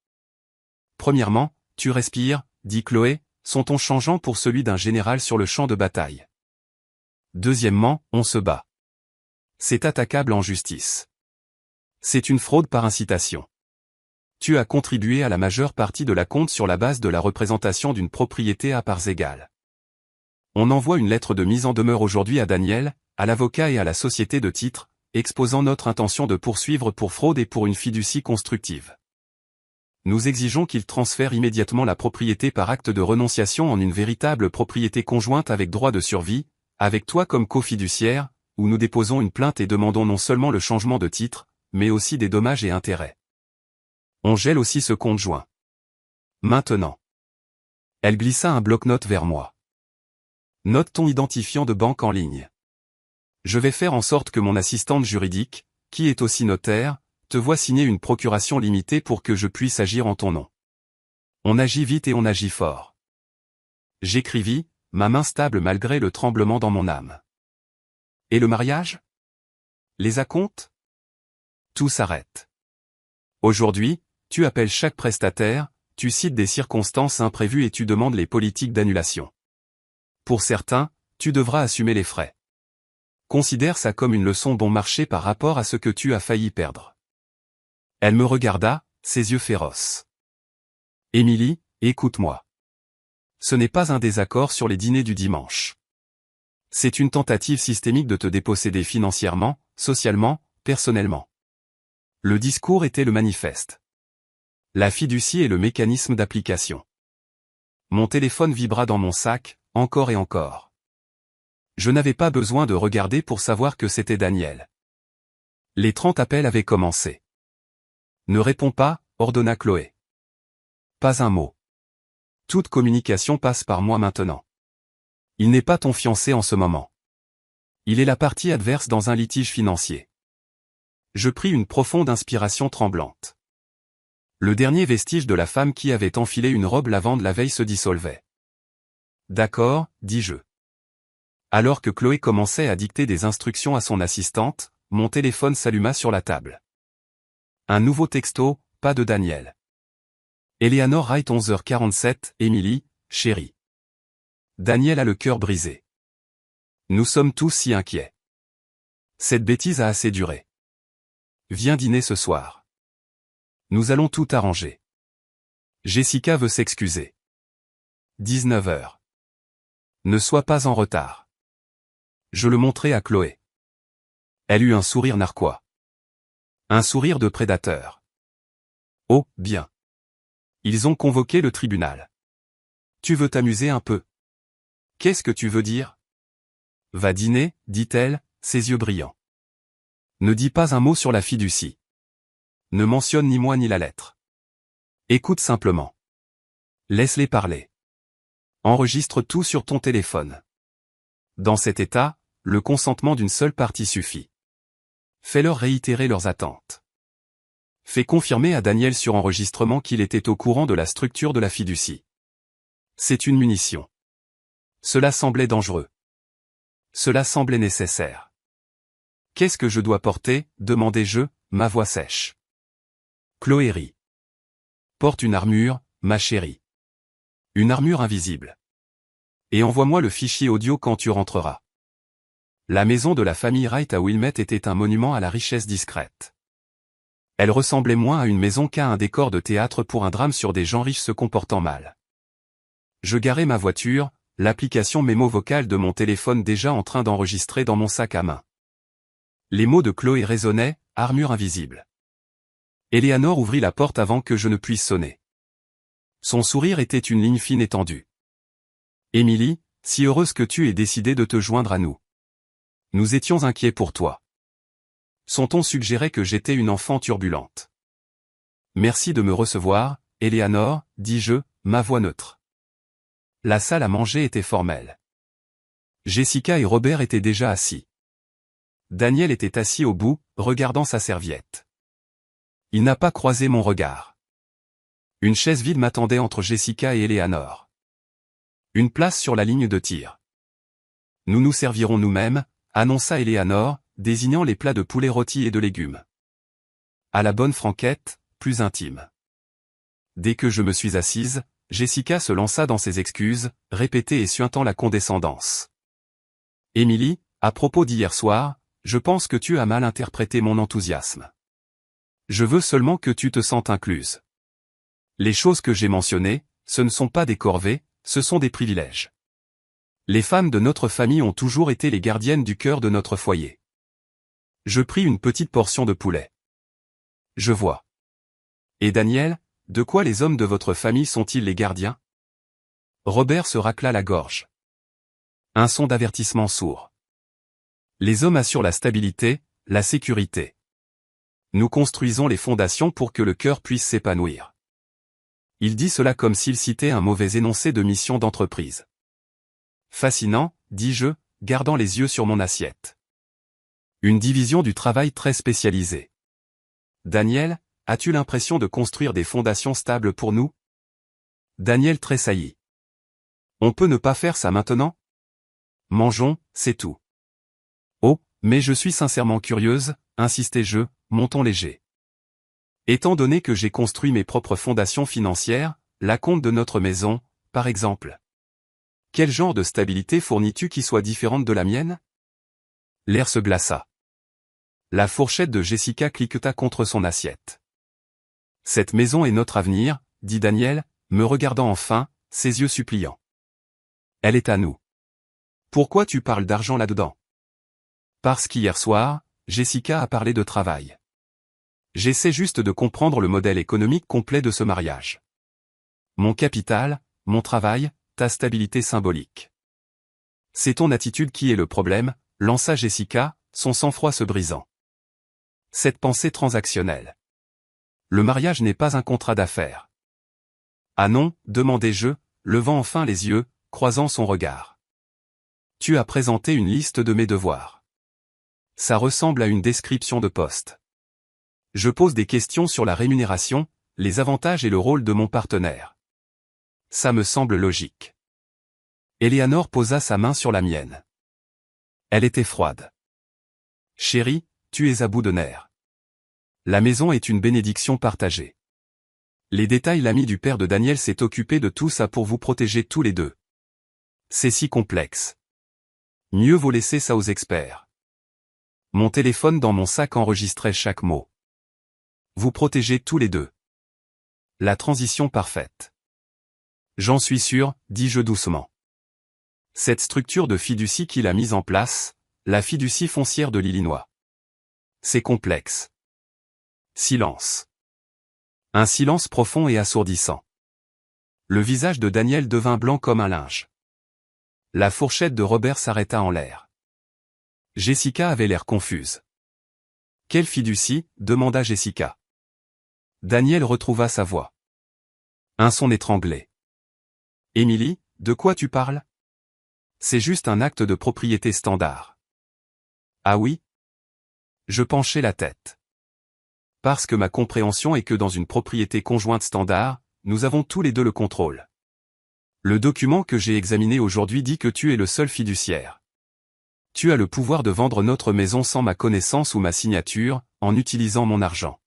Premièrement, tu respires, dit Chloé, son ton changeant pour celui d'un général sur le champ de bataille. Deuxièmement, on se bat. C'est attaquable en justice. C'est une fraude par incitation. Tu as contribué à la majeure partie de l'acompte sur la base de la représentation d'une propriété à parts égales. On envoie une lettre de mise en demeure aujourd'hui à Daniel, à l'avocat et à la société de titres, exposant notre intention de poursuivre pour fraude et pour une fiducie constructive. Nous exigeons qu'il transfère immédiatement la propriété par acte de renonciation en une véritable propriété conjointe avec droit de survie, avec toi comme cofiduciaire, où nous déposons une plainte et demandons non seulement le changement de titre, mais aussi des dommages et intérêts. On gèle aussi ce compte joint. Maintenant. Elle glissa un bloc-notes vers moi. Note ton identifiant de banque en ligne. Je vais faire en sorte que mon assistante juridique, qui est aussi notaire, te voie signer une procuration limitée pour que je puisse agir en ton nom. On agit vite et on agit fort. J'écrivis, ma main stable malgré le tremblement dans mon âme. Et le mariage? Les acomptes? Tout s'arrête. Aujourd'hui, tu appelles chaque prestataire, tu cites des circonstances imprévues et tu demandes les politiques d'annulation. Pour certains, tu devras assumer les frais. Considère ça comme une leçon bon marché par rapport à ce que tu as failli perdre. Elle me regarda, ses yeux féroces. Emily, écoute-moi. Ce n'est pas un désaccord sur les dîners du dimanche. C'est une tentative systémique de te déposséder financièrement, socialement, personnellement. Le discours était le manifeste. La fiducie est le mécanisme d'application. Mon téléphone vibra dans mon sac, encore et encore. Je n'avais pas besoin de regarder pour savoir que c'était Daniel. Les 30 appels avaient commencé. Ne réponds pas, ordonna Chloé. Pas un mot. Toute communication passe par moi maintenant. Il n'est pas ton fiancé en ce moment. Il est la partie adverse dans un litige financier. Je pris une profonde inspiration tremblante. Le dernier vestige de la femme qui avait enfilé une robe lavande la veille se dissolvait. D'accord, dis-je. Alors que Chloé commençait à dicter des instructions à son assistante, mon téléphone s'alluma sur la table. Un nouveau texto, pas de Daniel. Eleanor Wright 11h47, Emily, chérie. Daniel a le cœur brisé. Nous sommes tous si inquiets. Cette bêtise a assez duré. Viens dîner ce soir. Nous allons tout arranger. Jessica veut s'excuser. 19h. Ne sois pas en retard. Je le montrai à Chloé. Elle eut un sourire narquois. Un sourire de prédateur. Oh, bien. Ils ont convoqué le tribunal. Tu veux t'amuser un peu? Qu'est-ce que tu veux dire? Va dîner, dit-elle, ses yeux brillants. Ne dis pas un mot sur la fiducie. Ne mentionne ni moi ni la lettre. Écoute simplement. Laisse-les parler. Enregistre tout sur ton téléphone. Dans cet état, le consentement d'une seule partie suffit. Fais-leur réitérer leurs attentes. Fais confirmer à Daniel sur enregistrement qu'il était au courant de la structure de la fiducie. C'est une munition. Cela semblait dangereux. Cela semblait nécessaire. Qu'est-ce que je dois porter, demandai-je, ma voix sèche. Chloé rit. Porte une armure, ma chérie. Une armure invisible. Et envoie-moi le fichier audio quand tu rentreras. La maison de la famille Wright à Wilmette était un monument à la richesse discrète. Elle ressemblait moins à une maison qu'à un décor de théâtre pour un drame sur des gens riches se comportant mal. Je garai ma voiture, l'application mémo vocale de mon téléphone déjà en train d'enregistrer dans mon sac à main. Les mots de Chloé résonnaient, armure invisible. Eleanor ouvrit la porte avant que je ne puisse sonner. Son sourire était une ligne fine étendue. Emily, si heureuse que tu aies décidé de te joindre à nous. Nous étions inquiets pour toi. Son ton suggérait que j'étais une enfant turbulente. Merci de me recevoir, Eleanor, dis-je, ma voix neutre. La salle à manger était formelle. Jessica et Robert étaient déjà assis. Daniel était assis au bout, regardant sa serviette. Il n'a pas croisé mon regard. Une chaise vide m'attendait entre Jessica et Eleanor. Une place sur la ligne de tir. Nous nous servirons nous-mêmes, annonça Eleanor, désignant les plats de poulet rôti et de légumes. À la bonne franquette, plus intime. Dès que je me suis assise, Jessica se lança dans ses excuses, répétées et suintant la condescendance. Emily, à propos d'hier soir, je pense que tu as mal interprété mon enthousiasme. Je veux seulement que tu te sentes incluse. Les choses que j'ai mentionnées, ce ne sont pas des corvées, ce sont des privilèges. Les femmes de notre famille ont toujours été les gardiennes du cœur de notre foyer. Je pris une petite portion de poulet. Je vois. Et Daniel, de quoi les hommes de votre famille sont-ils les gardiens? Robert se racla la gorge. Un son d'avertissement sourd. Les hommes assurent la stabilité, la sécurité. Nous construisons les fondations pour que le cœur puisse s'épanouir. Il dit cela comme s'il citait un mauvais énoncé de mission d'entreprise. Fascinant, dis-je, gardant les yeux sur mon assiette. Une division du travail très spécialisée. Daniel, as-tu l'impression de construire des fondations stables pour nous? Daniel tressaillit. On peut ne pas faire ça maintenant? Mangeons, c'est tout. Oh, mais je suis sincèrement curieuse, insistai-je, mon ton léger. Étant donné que j'ai construit mes propres fondations financières, la compte de notre maison, par exemple. Quel genre de stabilité fournis-tu qui soit différente de la mienne? L'air se glaça. La fourchette de Jessica cliqueta contre son assiette. Cette maison est notre avenir, dit Daniel, me regardant enfin, ses yeux suppliants. Elle est à nous. Pourquoi tu parles d'argent là-dedans? Parce qu'hier soir, Jessica a parlé de travail. J'essaie juste de comprendre le modèle économique complet de ce mariage. Mon capital, mon travail, ta stabilité symbolique. C'est ton attitude qui est le problème, lança Jessica, son sang-froid se brisant. Cette pensée transactionnelle. Le mariage n'est pas un contrat d'affaires. Ah non, demandai-je, levant enfin les yeux, croisant son regard. Tu as présenté une liste de mes devoirs. Ça ressemble à une description de poste. Je pose des questions sur la rémunération, les avantages et le rôle de mon partenaire. Ça me semble logique. Eleanor posa sa main sur la mienne. Elle était froide. Chérie, tu es à bout de nerfs. La maison est une bénédiction partagée. Les détails. L'ami du père de Daniel s'est occupé de tout ça pour vous protéger tous les deux. C'est si complexe. Mieux vaut laisser ça aux experts. Mon téléphone dans mon sac enregistrait chaque mot. Vous protégez tous les deux. La transition parfaite. J'en suis sûr, dis-je doucement. Cette structure de fiducie qu'il a mise en place, la fiducie foncière de l'Illinois. C'est complexe. Silence. Un silence profond et assourdissant. Le visage de Daniel devint blanc comme un linge. La fourchette de Robert s'arrêta en l'air. Jessica avait l'air confuse. Quelle fiducie, demanda Jessica. Daniel retrouva sa voix. Un son étranglé. Émilie, de quoi tu parles? C'est juste un acte de propriété standard. Ah oui? Je penchai la tête. Parce que ma compréhension est que dans une propriété conjointe standard, nous avons tous les deux le contrôle. Le document que j'ai examiné aujourd'hui dit que tu es le seul fiduciaire. Tu as le pouvoir de vendre notre maison sans ma connaissance ou ma signature, en utilisant mon argent.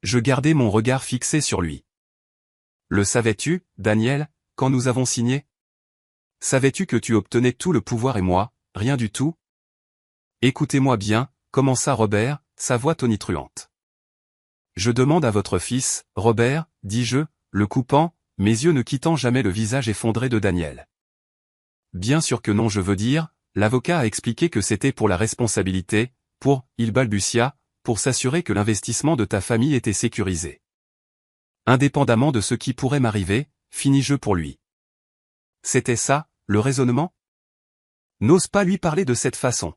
Je gardai mon regard fixé sur lui. Le savais-tu, Daniel, quand nous avons signé? Savais-tu que tu obtenais tout le pouvoir et moi, rien du tout? Écoutez-moi bien, commença Robert, sa voix tonitruante. Je demande à votre fils, Robert, dis-je, le coupant, mes yeux ne quittant jamais le visage effondré de Daniel. Bien sûr que non, je veux dire, l'avocat a expliqué que c'était pour la responsabilité, il balbutia, pour s'assurer que l'investissement de ta famille était sécurisé. Indépendamment de ce qui pourrait m'arriver, finis-je pour lui. C'était ça, le raisonnement? N'ose pas lui parler de cette façon.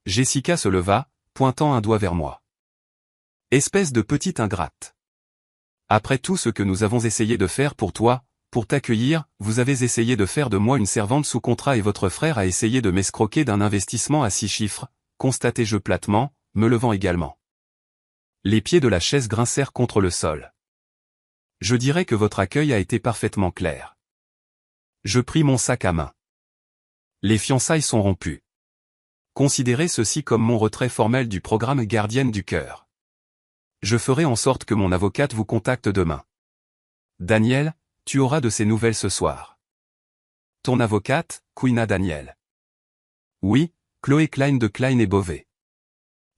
Jessica se leva, pointant un doigt vers moi. Espèce de petite ingrate. Après tout ce que nous avons essayé de faire pour toi, pour t'accueillir, vous avez essayé de faire de moi une servante sous contrat et votre frère a essayé de m'escroquer d'un investissement à 6 chiffres, constatai-je platement, me levant également. Les pieds de la chaise grincèrent contre le sol. Je dirais que votre accueil a été parfaitement clair. Je pris mon sac à main. Les fiançailles sont rompues. Considérez ceci comme mon retrait formel du programme Gardienne du cœur. Je ferai en sorte que mon avocate vous contacte demain. Daniel, tu auras de ses nouvelles ce soir. Ton avocate, couina Daniel. Oui, Chloé Klein de Klein et Beauvais.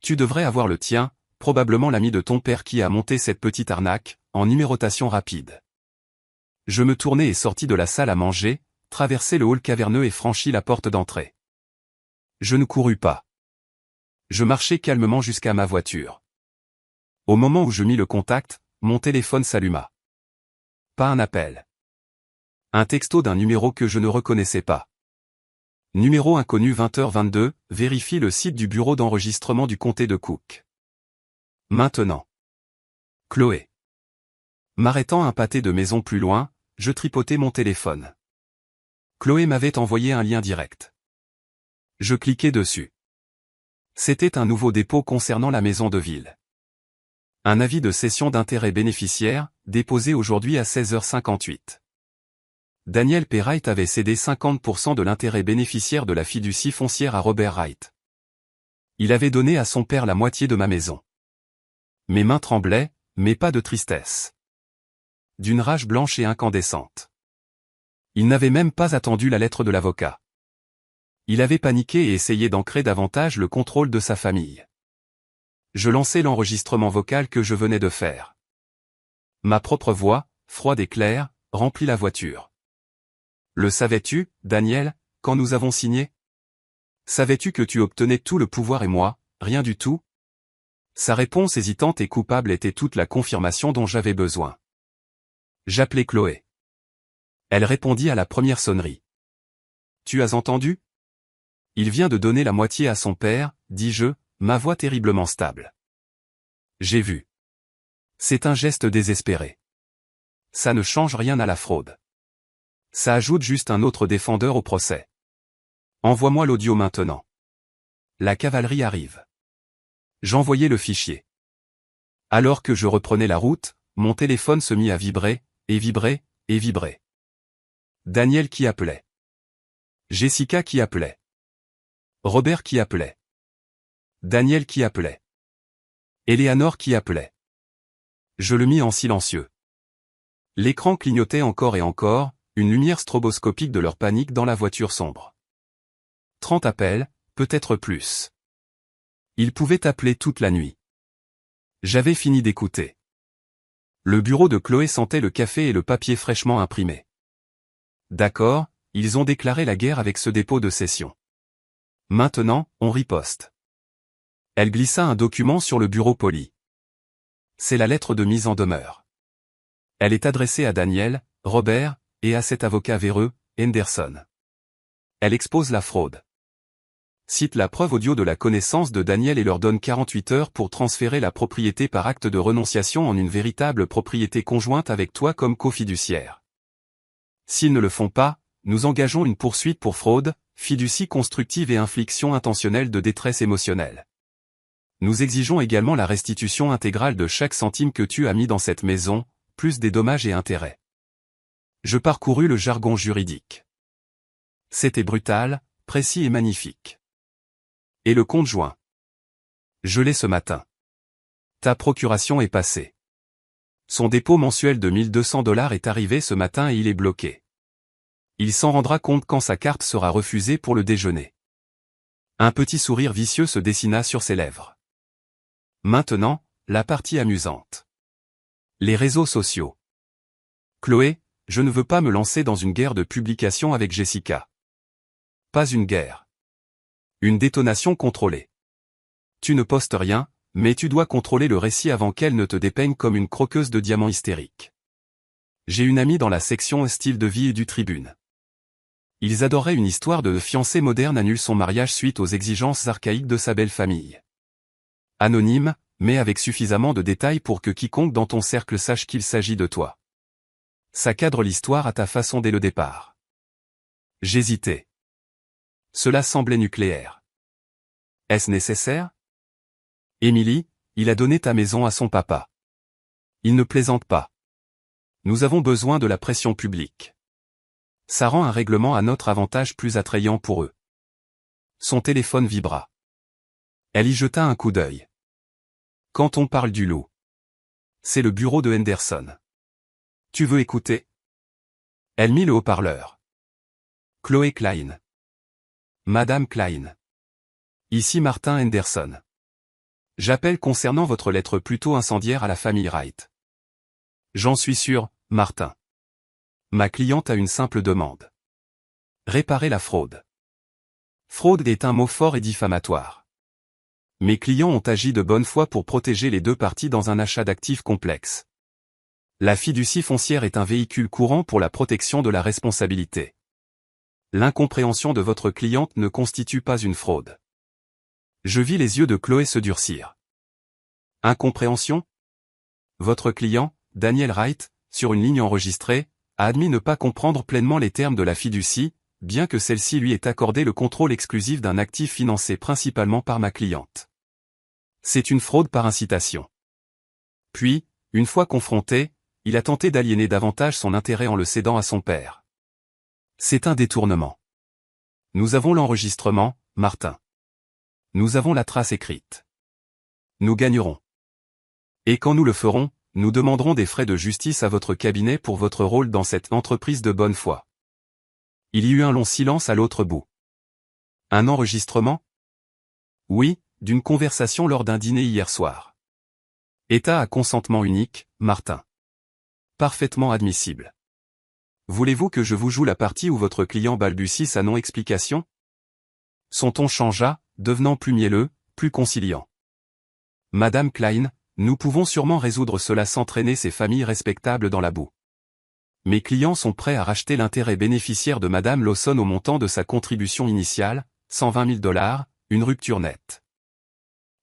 Tu devrais avoir le tien, probablement l'ami de ton père qui a monté cette petite arnaque, en numérotation rapide. Je me tournai et sortis de la salle à manger, traversai le hall caverneux et franchis la porte d'entrée. Je ne courus pas. Je marchai calmement jusqu'à ma voiture. Au moment où je mis le contact, mon téléphone s'alluma. Pas un appel. Un texto d'un numéro que je ne reconnaissais pas. Numéro inconnu 20h22, vérifie le site du bureau d'enregistrement du comté de Cook. Maintenant. Chloé. M'arrêtant un pâté de maison plus loin, je tripotais mon téléphone. Chloé m'avait envoyé un lien direct. Je cliquai dessus. C'était un nouveau dépôt concernant la maison de ville. Un avis de cession d'intérêt bénéficiaire, déposé aujourd'hui à 16h58. Daniel P. Wright avait cédé 50% de l'intérêt bénéficiaire de la fiducie foncière à Robert Wright. Il avait donné à son père la moitié de ma maison. Mes mains tremblaient, mais pas de tristesse. D'une rage blanche et incandescente. Il n'avait même pas attendu la lettre de l'avocat. Il avait paniqué et essayé d'ancrer davantage le contrôle de sa famille. Je lançai l'enregistrement vocal que je venais de faire. Ma propre voix, froide et claire, remplit la voiture. Le savais-tu, Daniel, quand nous avons signé? Savais-tu que tu obtenais tout le pouvoir et moi, rien du tout? Sa réponse hésitante et coupable était toute la confirmation dont j'avais besoin. J'appelai Chloé. Elle répondit à la première sonnerie. Tu as entendu? Il vient de donner la moitié à son père, dis-je, ma voix terriblement stable. J'ai vu. C'est un geste désespéré. Ça ne change rien à la fraude. Ça ajoute juste un autre défendeur au procès. Envoie-moi l'audio maintenant. La cavalerie arrive. J'envoyai le fichier. Alors que je reprenais la route, mon téléphone se mit à vibrer, et vibrer, et vibrer. Daniel qui appelait. Jessica qui appelait. Robert qui appelait. Daniel qui appelait. Eleanor qui appelait. Je le mis en silencieux. L'écran clignotait encore et encore, une lumière stroboscopique de leur panique dans la voiture sombre. 30 appels, peut-être plus. Ils pouvaient appeler toute la nuit. J'avais fini d'écouter. Le bureau de Chloé sentait le café et le papier fraîchement imprimé. D'accord, ils ont déclaré la guerre avec ce dépôt de session. Maintenant, on riposte. Elle glissa un document sur le bureau poli. C'est la lettre de mise en demeure. Elle est adressée à Daniel, Robert, et à cet avocat véreux, Henderson. Elle expose la fraude. Cite la preuve audio de la connaissance de Daniel et leur donne 48 heures pour transférer la propriété par acte de renonciation en une véritable propriété conjointe avec toi comme cofiduciaire. S'ils ne le font pas, nous engageons une poursuite pour fraude, fiducie constructive et infliction intentionnelle de détresse émotionnelle. Nous exigeons également la restitution intégrale de chaque centime que tu as mis dans cette maison, plus des dommages et intérêts. Je parcourus le jargon juridique. C'était brutal, précis et magnifique. Et le compte joint. Je l'ai ce matin. Ta procuration est passée. Son dépôt mensuel de 1200 $ est arrivé ce matin et il est bloqué. Il s'en rendra compte quand sa carte sera refusée pour le déjeuner. Un petit sourire vicieux se dessina sur ses lèvres. Maintenant, la partie amusante. Les réseaux sociaux. Chloé, je ne veux pas me lancer dans une guerre de publication avec Jessica. Pas une guerre. Une détonation contrôlée. Tu ne postes rien, mais tu dois contrôler le récit avant qu'elle ne te dépeigne comme une croqueuse de diamants hystérique. J'ai une amie dans la section style de vie et du Tribune. Ils adoraient une histoire de fiancée moderne annule son mariage suite aux exigences archaïques de sa belle famille. Anonyme, mais avec suffisamment de détails pour que quiconque dans ton cercle sache qu'il s'agit de toi. Ça cadre l'histoire à ta façon dès le départ. J'hésitais. Cela semblait nucléaire. Est-ce nécessaire? Émilie, il a donné ta maison à son papa. Il ne plaisante pas. Nous avons besoin de la pression publique. Ça rend un règlement à notre avantage plus attrayant pour eux. Son téléphone vibra. Elle y jeta un coup d'œil. Quand on parle du loup. C'est le bureau de Henderson. Tu veux écouter? Elle mit le haut-parleur. Chloé Klein. Madame Klein. Ici Martin Henderson. J'appelle concernant votre lettre plutôt incendiaire à la famille Wright. J'en suis sûr, Martin. Ma cliente a une simple demande. Réparer la fraude. Fraude est un mot fort et diffamatoire. Mes clients ont agi de bonne foi pour protéger les deux parties dans un achat d'actifs complexe. La fiducie foncière est un véhicule courant pour la protection de la responsabilité. L'incompréhension de votre cliente ne constitue pas une fraude. Je vis les yeux de Chloé se durcir. Incompréhension? Votre client, Daniel Wright, sur une ligne enregistrée, a admis ne pas comprendre pleinement les termes de la fiducie, bien que celle-ci lui ait accordé le contrôle exclusif d'un actif financé principalement par ma cliente. C'est une fraude par incitation. Puis, une fois confronté, il a tenté d'aliéner davantage son intérêt en le cédant à son père. C'est un détournement. Nous avons l'enregistrement, Martin. Nous avons la trace écrite. Nous gagnerons. Et quand nous le ferons, nous demanderons des frais de justice à votre cabinet pour votre rôle dans cette entreprise de bonne foi. Il y eut un long silence à l'autre bout. Un enregistrement? Oui, d'une conversation lors d'un dîner hier soir. État à consentement unique, Martin. Parfaitement admissible. Voulez-vous que je vous joue la partie où votre client balbutie sa non-explication? Son ton changea, devenant plus mielleux, plus conciliant. Madame Klein, nous pouvons sûrement résoudre cela sans traîner ces familles respectables dans la boue. Mes clients sont prêts à racheter l'intérêt bénéficiaire de Madame Lawson au montant de sa contribution initiale, 120 000 $, une rupture nette.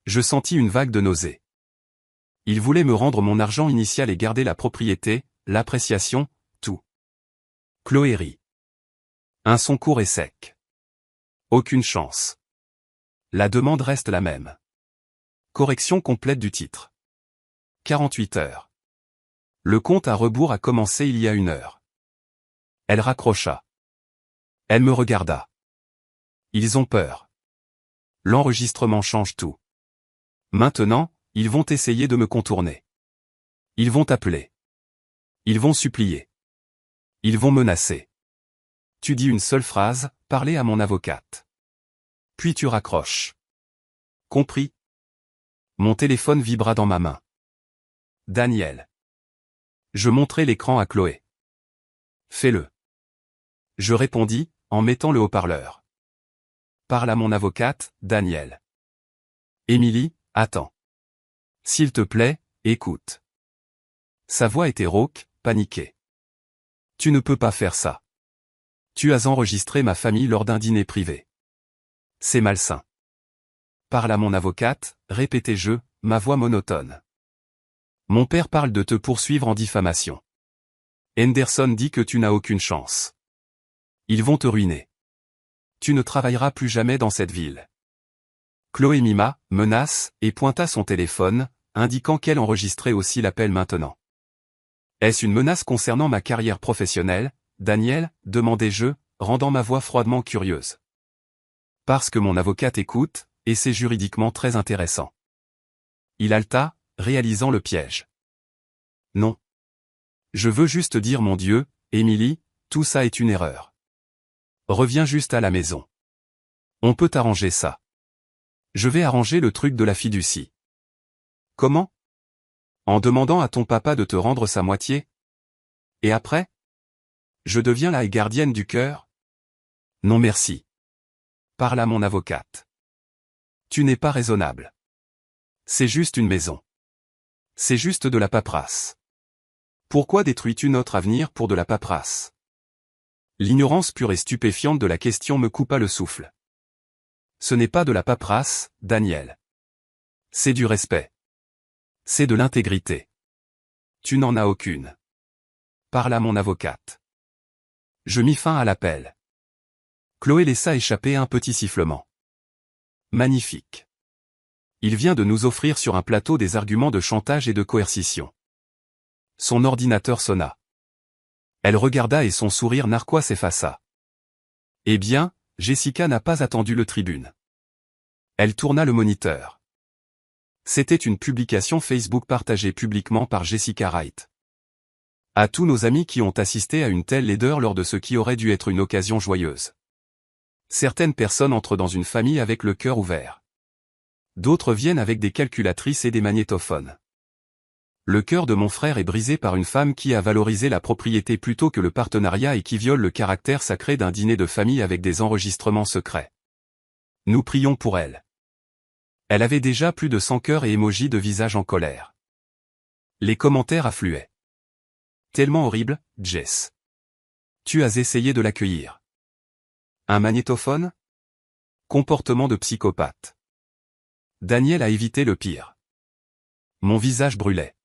Je sentis une vague de nausée. Ils voulaient me rendre mon argent initial et garder la propriété, l'appréciation, tout. Chloé rit. Un son court et sec. Aucune chance. La demande reste la même. Correction complète du titre. 48 heures. Le compte à rebours a commencé il y a 1 heure. Elle raccrocha. Elle me regarda. Ils ont peur. L'enregistrement change tout. Maintenant, ils vont essayer de me contourner. Ils vont appeler. Ils vont supplier. Ils vont menacer. Tu dis une seule phrase, parler à mon avocate. Puis tu raccroches. Compris? Mon téléphone vibra dans ma main. Daniel. Je montrai l'écran à Chloé. Fais-le. Je répondis, en mettant le haut-parleur. Parle à mon avocate, Daniel. Émilie, attends. S'il te plaît, écoute. Sa voix était rauque, paniquée. Tu ne peux pas faire ça. Tu as enregistré ma famille lors d'un dîner privé. C'est malsain. Parle à mon avocate, répétai-je, ma voix monotone. Mon père parle de te poursuivre en diffamation. Henderson dit que tu n'as aucune chance. Ils vont te ruiner. Tu ne travailleras plus jamais dans cette ville. Chloé mima, menace, et pointa son téléphone, indiquant qu'elle enregistrait aussi l'appel maintenant. Est-ce une menace concernant ma carrière professionnelle, Daniel, demandai-je, rendant ma voix froidement curieuse. Parce que mon avocate écoute, et c'est juridiquement très intéressant. Il haleta, réalisant le piège. Non. Je veux juste dire mon Dieu, Émilie, tout ça est une erreur. Reviens juste à la maison. On peut arranger ça. Je vais arranger le truc de la fiducie. Comment? En demandant à ton papa de te rendre sa moitié? Et après? Je deviens la gardienne du cœur? Non merci. Parle à mon avocate. Tu n'es pas raisonnable. C'est juste une maison. C'est juste de la paperasse. Pourquoi détruis-tu notre avenir pour de la paperasse? L'ignorance pure et stupéfiante de la question me coupa le souffle. Ce n'est pas de la paperasse, Daniel. C'est du respect. C'est de l'intégrité. Tu n'en as aucune. Parle à mon avocate. Je mis fin à l'appel. Chloé laissa échapper un petit sifflement. Magnifique. Il vient de nous offrir sur un plateau des arguments de chantage et de coercition. Son ordinateur sonna. Elle regarda et son sourire narquois s'effaça. Eh bien, Jessica n'a pas attendu le tribune. Elle tourna le moniteur. C'était une publication Facebook partagée publiquement par Jessica Wright. À tous nos amis qui ont assisté à une telle laideur lors de ce qui aurait dû être une occasion joyeuse. Certaines personnes entrent dans une famille avec le cœur ouvert. D'autres viennent avec des calculatrices et des magnétophones. Le cœur de mon frère est brisé par une femme qui a valorisé la propriété plutôt que le partenariat et qui viole le caractère sacré d'un dîner de famille avec des enregistrements secrets. Nous prions pour elle. Elle avait déjà plus de 100 cœurs et émojis de visage en colère. Les commentaires affluaient. Tellement horrible, Jess. Tu as essayé de l'accueillir. Un magnétophone? Comportement de psychopathe. Daniel a évité le pire. Mon visage brûlait.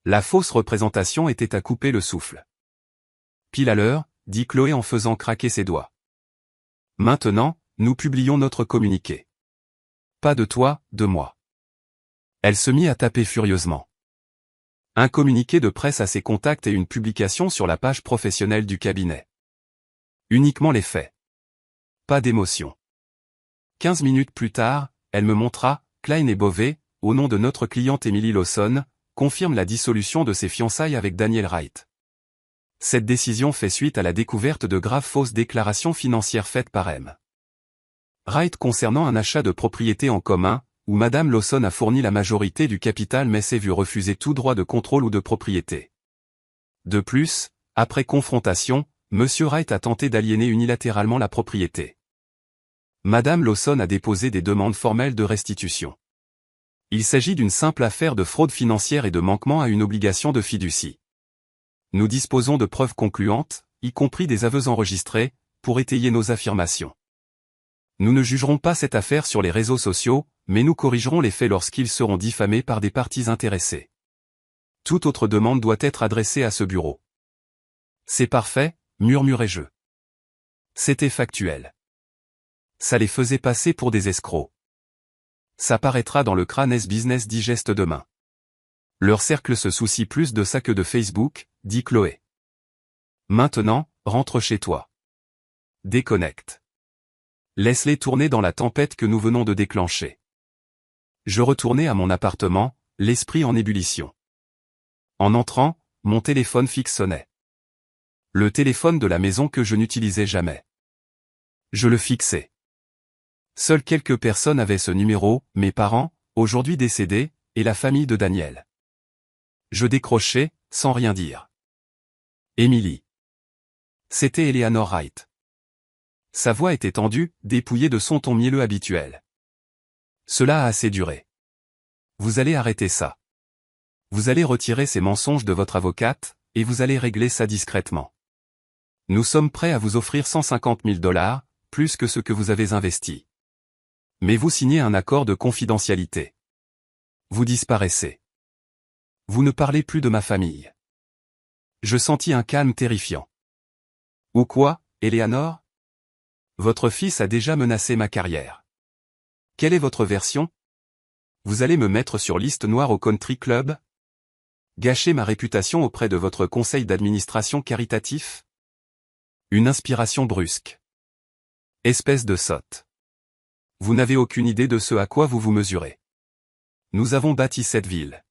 La fausse représentation était à couper le souffle. Pile à l'heure, dit Chloé en faisant craquer ses doigts. Maintenant, nous publions notre communiqué. Pas de toi, de moi. Elle se mit à taper furieusement. Un communiqué de presse à ses contacts et une publication sur la page professionnelle du cabinet. Uniquement les faits. Pas d'émotion. 15 minutes plus tard, elle me montra, Klein et Beauvais, au nom de notre cliente Emily Lawson, confirme la dissolution de ses fiançailles avec Daniel Wright. Cette décision fait suite à la découverte de graves fausses déclarations financières faites par M. Wright concernant un achat de propriété en commun, où Madame Lawson a fourni la majorité du capital mais s'est vu refuser tout droit de contrôle ou de propriété. De plus, après confrontation, Monsieur Wright a tenté d'aliéner unilatéralement la propriété. Madame Lawson a déposé des demandes formelles de restitution. Il s'agit d'une simple affaire de fraude financière et de manquement à une obligation de fiducie. Nous disposons de preuves concluantes, y compris des aveux enregistrés, pour étayer nos affirmations. Nous ne jugerons pas cette affaire sur les réseaux sociaux, mais nous corrigerons les faits lorsqu'ils seront diffamés par des parties intéressées. Toute autre demande doit être adressée à ce bureau. C'est parfait, murmurai-je. C'était factuel. Ça les faisait passer pour des escrocs. Ça paraîtra dans le Crânes Business Digest demain. Leur cercle se soucie plus de ça que de Facebook, dit Chloé. Maintenant, rentre chez toi. Déconnecte. Laisse-les tourner dans la tempête que nous venons de déclencher. Je retournai à mon appartement, l'esprit en ébullition. En entrant, mon téléphone fixe sonnait. Le téléphone de la maison que je n'utilisais jamais. Je le fixai. Seules quelques personnes avaient ce numéro, mes parents, aujourd'hui décédés, et la famille de Daniel. Je décrochai, sans rien dire. Émilie. C'était Eleanor Wright. Sa voix était tendue, dépouillée de son ton mielleux habituel. Cela a assez duré. Vous allez arrêter ça. Vous allez retirer ces mensonges de votre avocate, et vous allez régler ça discrètement. Nous sommes prêts à vous offrir 150 000 $, plus que ce que vous avez investi. Mais vous signez un accord de confidentialité. Vous disparaissez. Vous ne parlez plus de ma famille. Je sentis un calme terrifiant. Ou quoi, Eleanor? Votre fils a déjà menacé ma carrière. Quelle est votre version? Vous allez me mettre sur liste noire au country club? Gâcher ma réputation auprès de votre conseil d'administration caritatif? Une inspiration brusque. Espèce de sotte. Vous n'avez aucune idée de ce à quoi vous vous mesurez. Nous avons bâti cette ville.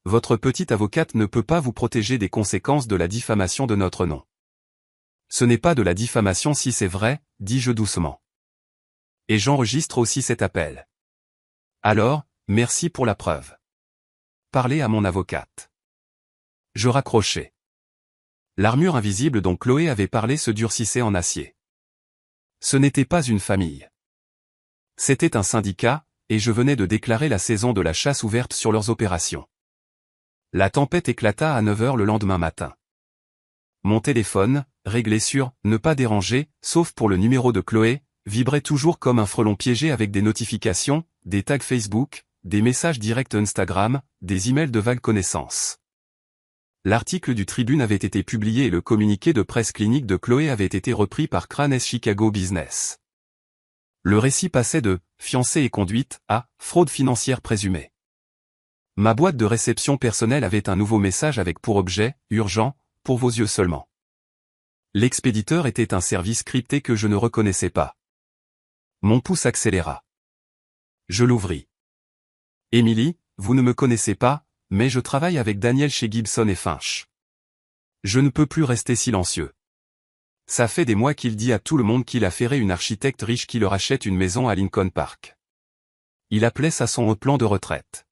Votre petite avocate ne peut pas vous protéger des conséquences de la diffamation de notre nom. Ce n'est pas de la diffamation si c'est vrai, dis-je doucement. Et j'enregistre aussi cet appel. Alors, merci pour la preuve. Parlez à mon avocate. Je raccrochai. L'armure invisible dont Chloé avait parlé se durcissait en acier. Ce n'était pas une famille. C'était un syndicat, et je venais de déclarer la saison de la chasse ouverte sur leurs opérations. La tempête éclata à 9 h le lendemain matin. Mon téléphone, réglé sur « Ne pas déranger », sauf pour le numéro de Chloé, vibrait toujours comme un frelon piégé avec des notifications, des tags Facebook, des messages directs Instagram, des emails de vagues connaissances. L'article du Tribune avait été publié et le communiqué de presse clinique de Chloé avait été repris par Cranes Chicago Business. Le récit passait de « fiancée et conduite » à « fraude financière présumée ». Ma boîte de réception personnelle avait un nouveau message avec pour objet « urgent », pour vos yeux seulement. L'expéditeur était un service crypté que je ne reconnaissais pas. Mon pouce accéléra. Je l'ouvris. Émilie, vous ne me connaissez pas, mais je travaille avec Daniel chez Gibson et Finch. Je ne peux plus rester silencieux. Ça fait des mois qu'il dit à tout le monde qu'il a ferré une architecte riche qui leur achète une maison à Lincoln Park. Il appelait ça son plan de retraite.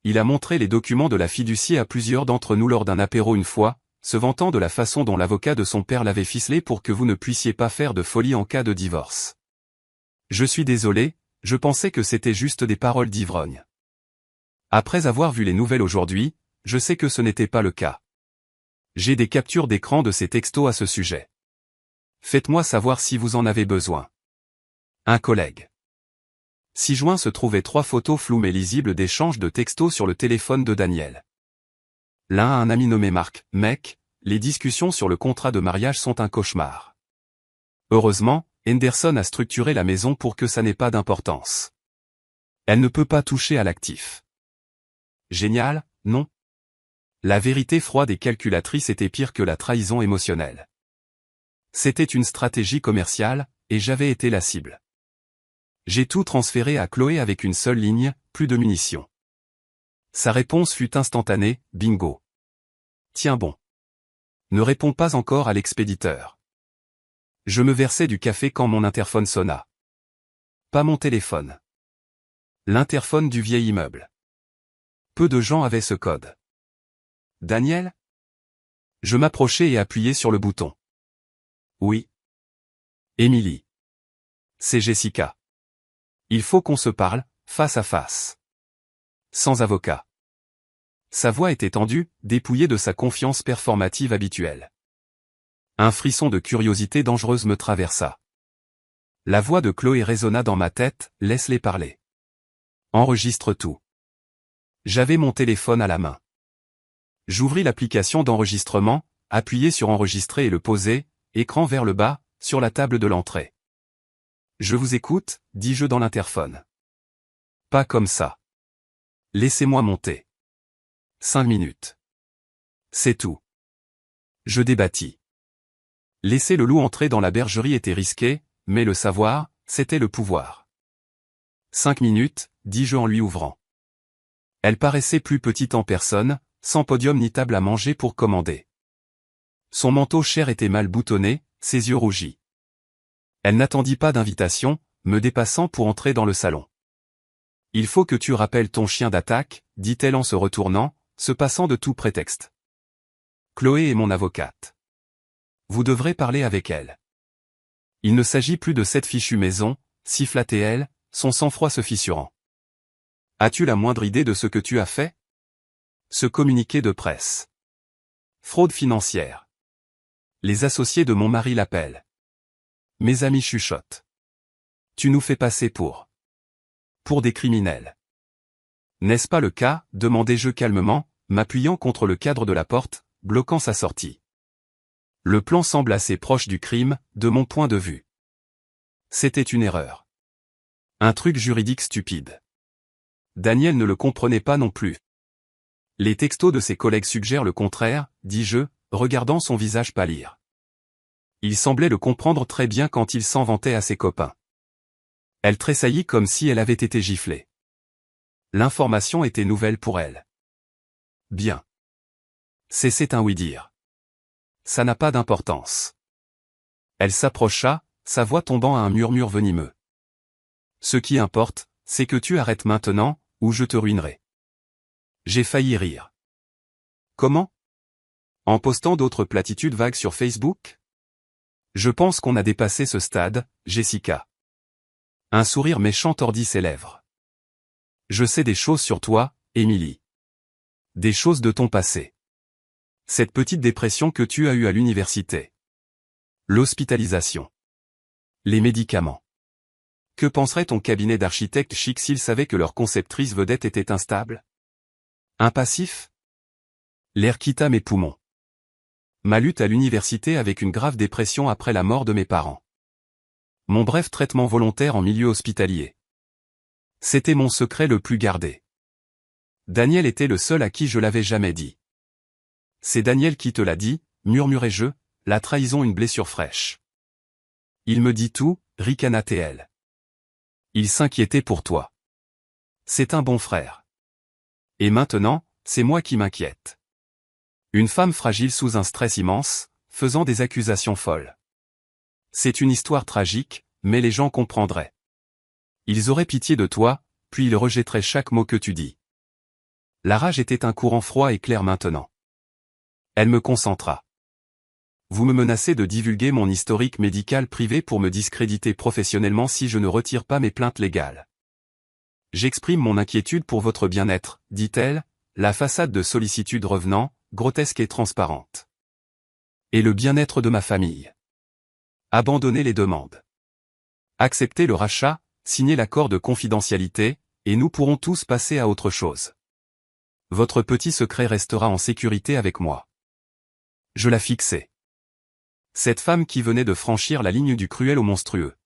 Il a montré les documents de la fiducie à plusieurs d'entre nous lors d'un apéro une fois, se vantant de la façon dont l'avocat de son père l'avait ficelé pour que vous ne puissiez pas faire de folie en cas de divorce. Je suis désolé, je pensais que c'était juste des paroles d'ivrogne. Après avoir vu les nouvelles aujourd'hui, je sais que ce n'était pas le cas. J'ai des captures d'écran de ces textos à ce sujet. Faites-moi savoir si vous en avez besoin. Un collègue. 6 juin se trouvaient 3 photos floues mais lisibles d'échanges de textos sur le téléphone de Daniel. L'un a un ami nommé Marc, mec, les discussions sur le contrat de mariage sont un cauchemar. Heureusement, Henderson a structuré la maison pour que ça n'ait pas d'importance. Elle ne peut pas toucher à l'actif. Génial, non? La vérité froide et calculatrice était pire que la trahison émotionnelle. C'était une stratégie commerciale, et j'avais été la cible. J'ai tout transféré à Chloé avec une seule ligne, plus de munitions. Sa réponse fut instantanée, bingo. Tiens bon. Ne réponds pas encore à l'expéditeur. Je me versais du café quand mon interphone sonna. Pas mon téléphone. L'interphone du vieil immeuble. Peu de gens avaient ce code. Daniel? Je m'approchai et appuyai sur le bouton. Oui. Émilie. C'est Jessica. Il faut qu'on se parle, face à face. Sans avocat. Sa voix était tendue, dépouillée de sa confiance performative habituelle. Un frisson de curiosité dangereuse me traversa. La voix de Chloé résonna dans ma tête, laisse-les parler. Enregistre tout. J'avais mon téléphone à la main. J'ouvris l'application d'enregistrement, appuyai sur enregistrer et le posai, écran vers le bas, sur la table de l'entrée. Je vous écoute, dis-je dans l'interphone. Pas comme ça. Laissez-moi monter. 5 minutes. C'est tout. Je débattis. Laisser le loup entrer dans la bergerie était risqué, mais le savoir, c'était le pouvoir. 5 minutes, dis-je en lui ouvrant. Elle paraissait plus petite en personne, sans podium ni table à manger pour commander. Son manteau cher était mal boutonné, ses yeux rougis. Elle n'attendit pas d'invitation, me dépassant pour entrer dans le salon. « Il faut que tu rappelles ton chien d'attaque », dit-elle en se retournant, se passant de tout prétexte. « Chloé est mon avocate. Vous devrez parler avec elle. » Il ne s'agit plus de cette fichue maison, sifflait-elle, son sang-froid se fissurant. « As-tu la moindre idée de ce que tu as fait ? » Ce communiqué de presse. Fraude financière. Les associés de mon mari l'appellent. Mes amis chuchotent. Tu nous fais passer pour des criminels. N'est-ce pas le cas, demandai-je calmement, m'appuyant contre le cadre de la porte, bloquant sa sortie. Le plan semble assez proche du crime, de mon point de vue. C'était une erreur. Un truc juridique stupide. Daniel ne le comprenait pas non plus. Les textos de ses collègues suggèrent le contraire, dis-je, regardant son visage pâlir. Il semblait le comprendre très bien quand il s'en vantait à ses copains. Elle tressaillit comme si elle avait été giflée. L'information était nouvelle pour elle. Bien. C'est un oui-dire. Ça n'a pas d'importance. Elle s'approcha, sa voix tombant à un murmure venimeux. Ce qui importe, c'est que tu arrêtes maintenant, ou je te ruinerai. J'ai failli rire. Comment ? En postant d'autres platitudes vagues sur Facebook ? Je pense qu'on a dépassé ce stade, Jessica. Un sourire méchant tordit ses lèvres. Je sais des choses sur toi, Émilie. Des choses de ton passé. Cette petite dépression que tu as eue à l'université. L'hospitalisation. Les médicaments. Que penserait ton cabinet d'architecte chic s'il savait que leur conceptrice vedette était instable ? Un passif ? L'air quitta mes poumons. Ma lutte à l'université avec une grave dépression après la mort de mes parents. Mon bref traitement volontaire en milieu hospitalier. C'était mon secret le plus gardé. Daniel était le seul à qui je l'avais jamais dit. C'est Daniel qui te l'a dit, murmurai-je, la trahison une blessure fraîche. Il me dit tout, ricana-t-elle. Il s'inquiétait pour toi. C'est un bon frère. Et maintenant, c'est moi qui m'inquiète. Une femme fragile sous un stress immense, faisant des accusations folles. C'est une histoire tragique, mais les gens comprendraient. Ils auraient pitié de toi, puis ils rejetteraient chaque mot que tu dis. La rage était un courant froid et clair maintenant. Elle me concentra. Vous me menacez de divulguer mon historique médical privé pour me discréditer professionnellement si je ne retire pas mes plaintes légales. J'exprime mon inquiétude pour votre bien-être, dit-elle, la façade de sollicitude revenant, grotesque et transparente. Et le bien-être de ma famille. Abandonnez les demandes. Acceptez le rachat, signez l'accord de confidentialité, et nous pourrons tous passer à autre chose. Votre petit secret restera en sécurité avec moi. Je la fixai. Cette femme qui venait de franchir la ligne du cruel au monstrueux.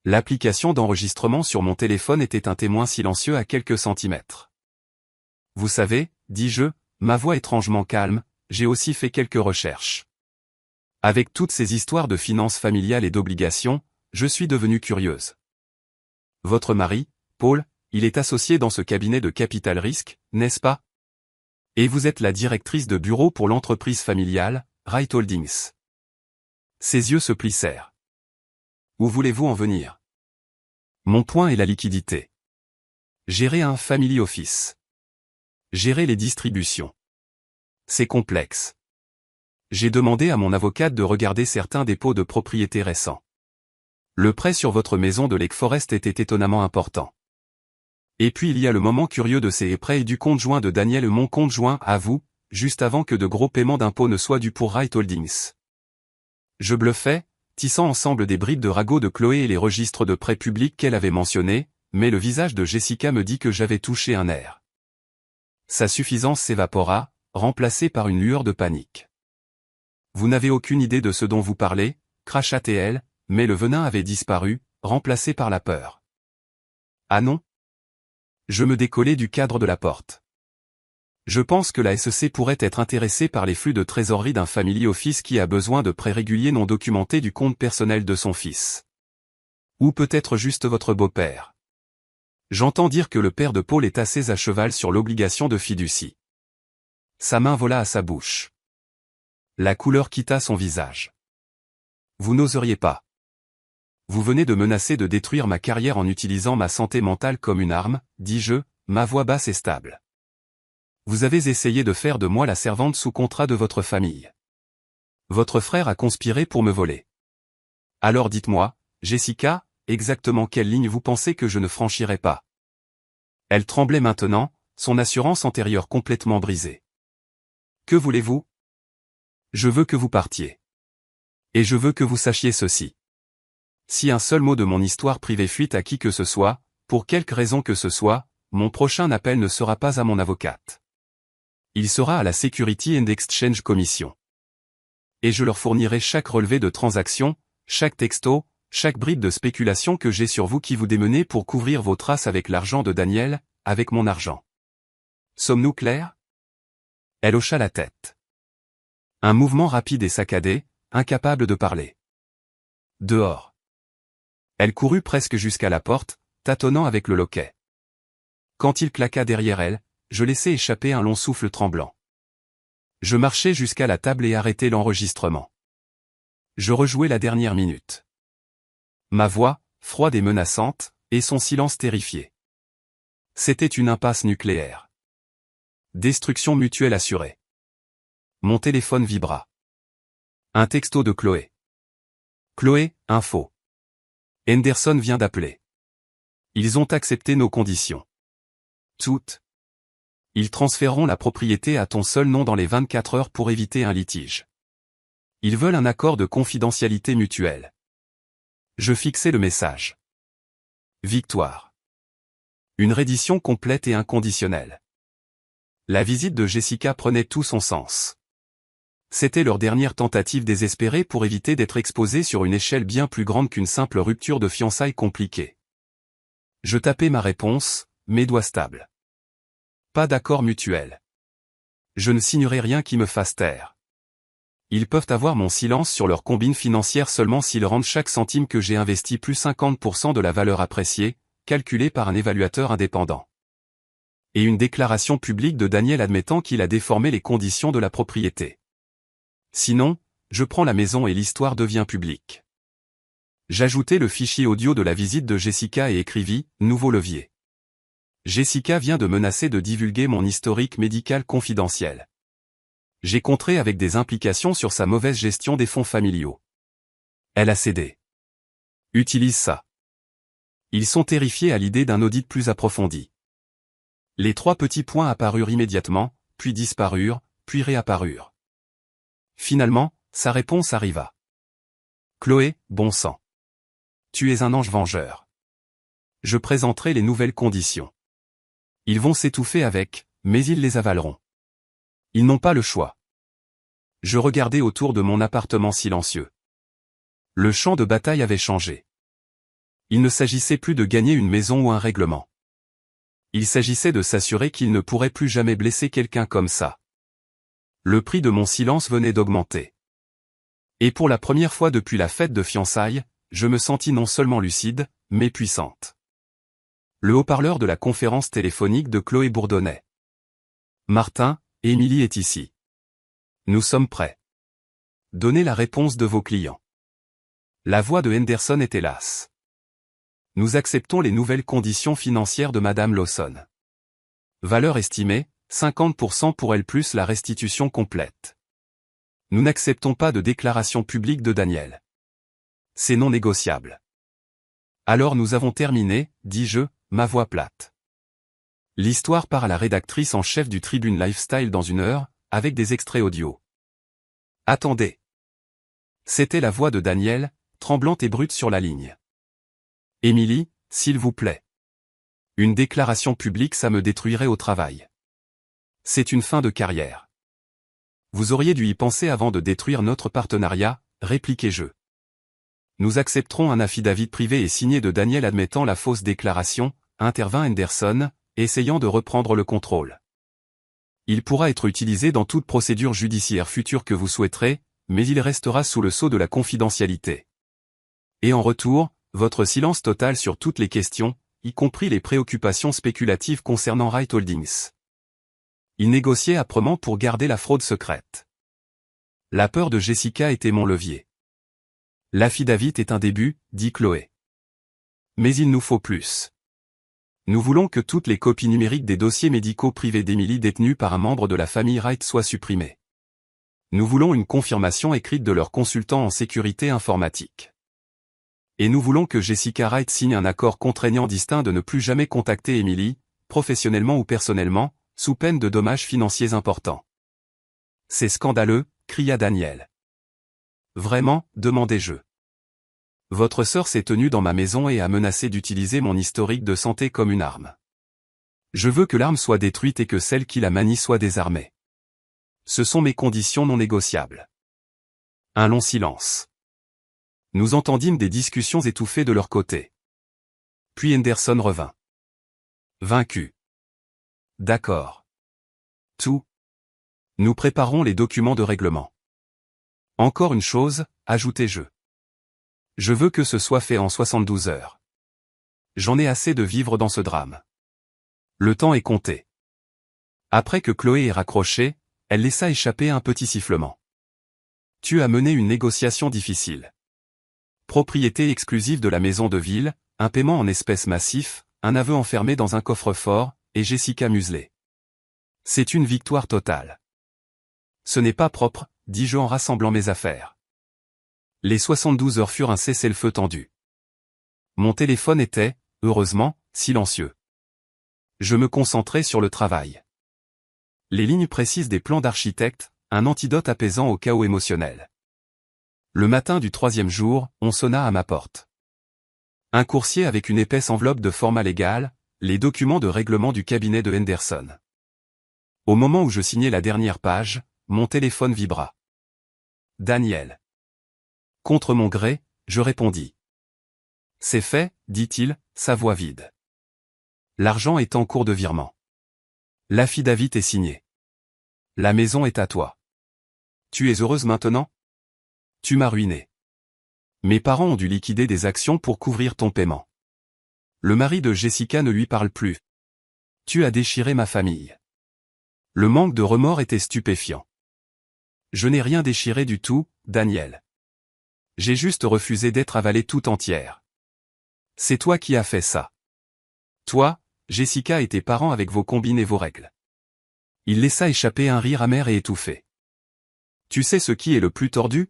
L'application d'enregistrement sur mon téléphone était un témoin silencieux à quelques centimètres. Vous savez, dis-je, ma voix étrangement calme, j'ai aussi fait quelques recherches. Avec toutes ces histoires de finances familiales et d'obligations, je suis devenue curieuse. Votre mari, Paul, il est associé dans ce cabinet de capital risque, n'est-ce pas ? Et vous êtes la directrice de bureau pour l'entreprise familiale, Wright Holdings. Ses yeux se plissèrent. Où voulez-vous en venir ? Mon point est la liquidité. Gérer un family office. Gérer les distributions. C'est complexe. J'ai demandé à mon avocate de regarder certains dépôts de propriété récents. Le prêt sur votre maison de Lake Forest était étonnamment important. Et puis il y a le moment curieux de ces prêts et du compte joint de Daniel, mon compte joint à vous, juste avant que de gros paiements d'impôts ne soient dus pour Wright Holdings. Je bluffais, tissant ensemble des bribes de ragots de Chloé et les registres de prêts publics qu'elle avait mentionnés, mais le visage de Jessica me dit que j'avais touché un nerf. Sa suffisance s'évapora, remplacée par une lueur de panique. Vous n'avez aucune idée de ce dont vous parlez, cracha-t-elle, mais le venin avait disparu, remplacé par la peur. Ah non ? Je me décollai du cadre de la porte. Je pense que la SEC pourrait être intéressée par les flux de trésorerie d'un family office qui a besoin de prêts réguliers non documentés du compte personnel de son fils. Ou peut-être juste votre beau-père. J'entends dire que le père de Paul est assez à cheval sur l'obligation de fiducie. Sa main vola à sa bouche. La couleur quitta son visage. Vous n'oseriez pas. Vous venez de menacer de détruire ma carrière en utilisant ma santé mentale comme une arme, dis-je, ma voix basse et stable. Vous avez essayé de faire de moi la servante sous contrat de votre famille. Votre frère a conspiré pour me voler. Alors dites-moi, Jessica, exactement quelle ligne vous pensez que je ne franchirai pas? Elle tremblait maintenant, son assurance antérieure complètement brisée. Que voulez-vous? Je veux que vous partiez. Et je veux que vous sachiez ceci. Si un seul mot de mon histoire privée fuite à qui que ce soit, pour quelque raison que ce soit, mon prochain appel ne sera pas à mon avocate. Il sera à la Security and Exchange Commission. Et je leur fournirai chaque relevé de transaction, chaque texto, chaque bride de spéculation que j'ai sur vous qui vous démenez pour couvrir vos traces avec l'argent de Daniel, avec mon argent. Sommes-nous clairs? Elle hocha la tête. Un mouvement rapide et saccadé, incapable de parler. Dehors. Elle courut presque jusqu'à la porte, tâtonnant avec le loquet. Quand il claqua derrière elle, je laissai échapper un long souffle tremblant. Je marchai jusqu'à la table et arrêtai l'enregistrement. Je rejouai la dernière minute. Ma voix, froide et menaçante, et son silence terrifié. C'était une impasse nucléaire. Destruction mutuelle assurée. Mon téléphone vibra. Un texto de Chloé. Chloé, info. Henderson vient d'appeler. Ils ont accepté nos conditions. Toutes. Ils transféreront la propriété à ton seul nom dans les 24 heures pour éviter un litige. Ils veulent un accord de confidentialité mutuelle. Je fixai le message. Victoire. Une reddition complète et inconditionnelle. La visite de Jessica prenait tout son sens. C'était leur dernière tentative désespérée pour éviter d'être exposés sur une échelle bien plus grande qu'une simple rupture de fiançailles compliquée. Je tapai ma réponse, mes doigts stables. Pas d'accord mutuel. Je ne signerai rien qui me fasse taire. Ils peuvent avoir mon silence sur leur combine financière seulement s'ils rendent chaque centime que j'ai investi plus 50% de la valeur appréciée, calculée par un évaluateur indépendant. Et une déclaration publique de Daniel admettant qu'il a déformé les conditions de la propriété. Sinon, je prends la maison et l'histoire devient publique. J'ajoutai le fichier audio de la visite de Jessica et écrivis « Nouveau levier ». Jessica vient de menacer de divulguer mon historique médical confidentiel. J'ai contré avec des implications sur sa mauvaise gestion des fonds familiaux. Elle a cédé. Utilise ça. Ils sont terrifiés à l'idée d'un audit plus approfondi. Les 3 petits points apparurent immédiatement, puis disparurent, puis réapparurent. Finalement, sa réponse arriva. Chloé, bon sang. Tu es un ange vengeur. Je présenterai les nouvelles conditions. Ils vont s'étouffer avec, mais ils les avaleront. Ils n'ont pas le choix. Je regardai autour de mon appartement silencieux. Le champ de bataille avait changé. Il ne s'agissait plus de gagner une maison ou un règlement. Il s'agissait de s'assurer qu'il ne pourrait plus jamais blesser quelqu'un comme ça. Le prix de mon silence venait d'augmenter. Et pour la première fois depuis la fête de fiançailles, je me sentis non seulement lucide, mais puissante. Le haut-parleur de la conférence téléphonique de Chloé bourdonnait. Martin, Émilie est ici. Nous sommes prêts. Donnez la réponse de vos clients. La voix de Henderson était lasse. Nous acceptons les nouvelles conditions financières de Madame Lawson. Valeur estimée, 50% pour elle plus la restitution complète. Nous n'acceptons pas de déclaration publique de Daniel. C'est non négociable. Alors nous avons terminé, dis-je, ma voix plate. L'histoire part à la rédactrice en chef du Tribune Lifestyle dans 1 heure, avec des extraits audio. Attendez. C'était la voix de Daniel, tremblante et brute sur la ligne. Émilie, s'il vous plaît. Une déclaration publique ça me détruirait au travail. C'est une fin de carrière. Vous auriez dû y penser avant de détruire notre partenariat, répliquai-je. Nous accepterons un affidavit privé et signé de Daniel admettant la fausse déclaration, intervint Henderson, essayant de reprendre le contrôle. Il pourra être utilisé dans toute procédure judiciaire future que vous souhaiterez, mais il restera sous le sceau de la confidentialité. Et en retour, votre silence total sur toutes les questions, y compris les préoccupations spéculatives concernant Wright Holdings. Il négociait âprement pour garder la fraude secrète. La peur de Jessica était mon levier. L'affidavit est un début, dit Chloé. Mais il nous faut plus. Nous voulons que toutes les copies numériques des dossiers médicaux privés d'Emily détenus par un membre de la famille Wright soient supprimées. Nous voulons une confirmation écrite de leur consultant en sécurité informatique. Et nous voulons que Jessica Wright signe un accord contraignant distinct de ne plus jamais contacter Emily, professionnellement ou personnellement, sous peine de dommages financiers importants. C'est scandaleux, cria Daniel. Vraiment, demandai-je. Votre sœur s'est tenue dans ma maison et a menacé d'utiliser mon historique de santé comme une arme. Je veux que l'arme soit détruite et que celle qui la manie soit désarmée. Ce sont mes conditions non négociables. Un long silence. Nous entendîmes des discussions étouffées de leur côté. Puis Henderson revint. Vaincu. D'accord. Tout. Nous préparons les documents de règlement. Encore une chose, ajoutai-je. Je veux que ce soit fait en 72 heures. J'en ai assez de vivre dans ce drame. Le temps est compté. Après que Chloé ait raccroché, elle laissa échapper un petit sifflement. Tu as mené une négociation difficile. Propriété exclusive de la maison de ville, un paiement en espèces massif, un aveu enfermé dans un coffre-fort, et Jessica muselée. C'est une victoire totale. Ce n'est pas propre, dis-je en rassemblant mes affaires. Les 72 heures furent un cessez-le-feu tendu. Mon téléphone était, heureusement, silencieux. Je me concentrais sur le travail. Les lignes précises des plans d'architecte, un antidote apaisant au chaos émotionnel. Le matin du 3e jour, on sonna à ma porte. Un coursier avec une épaisse enveloppe de format légal, les documents de règlement du cabinet de Henderson. Au moment où je signais la dernière page, mon téléphone vibra. Daniel. Contre mon gré, je répondis. C'est fait, dit-il, sa voix vide. L'argent est en cours de virement. L'affidavit est signé. La maison est à toi. Tu es heureuse maintenant? Tu m'as ruiné. Mes parents ont dû liquider des actions pour couvrir ton paiement. Le mari de Jessica ne lui parle plus. Tu as déchiré ma famille. Le manque de remords était stupéfiant. Je n'ai rien déchiré du tout, Daniel. J'ai juste refusé d'être avalée tout entière. C'est toi qui as fait ça. Toi, Jessica et tes parents avec vos combines et vos règles. Il laissa échapper un rire amer et étouffé. Tu sais ce qui est le plus tordu?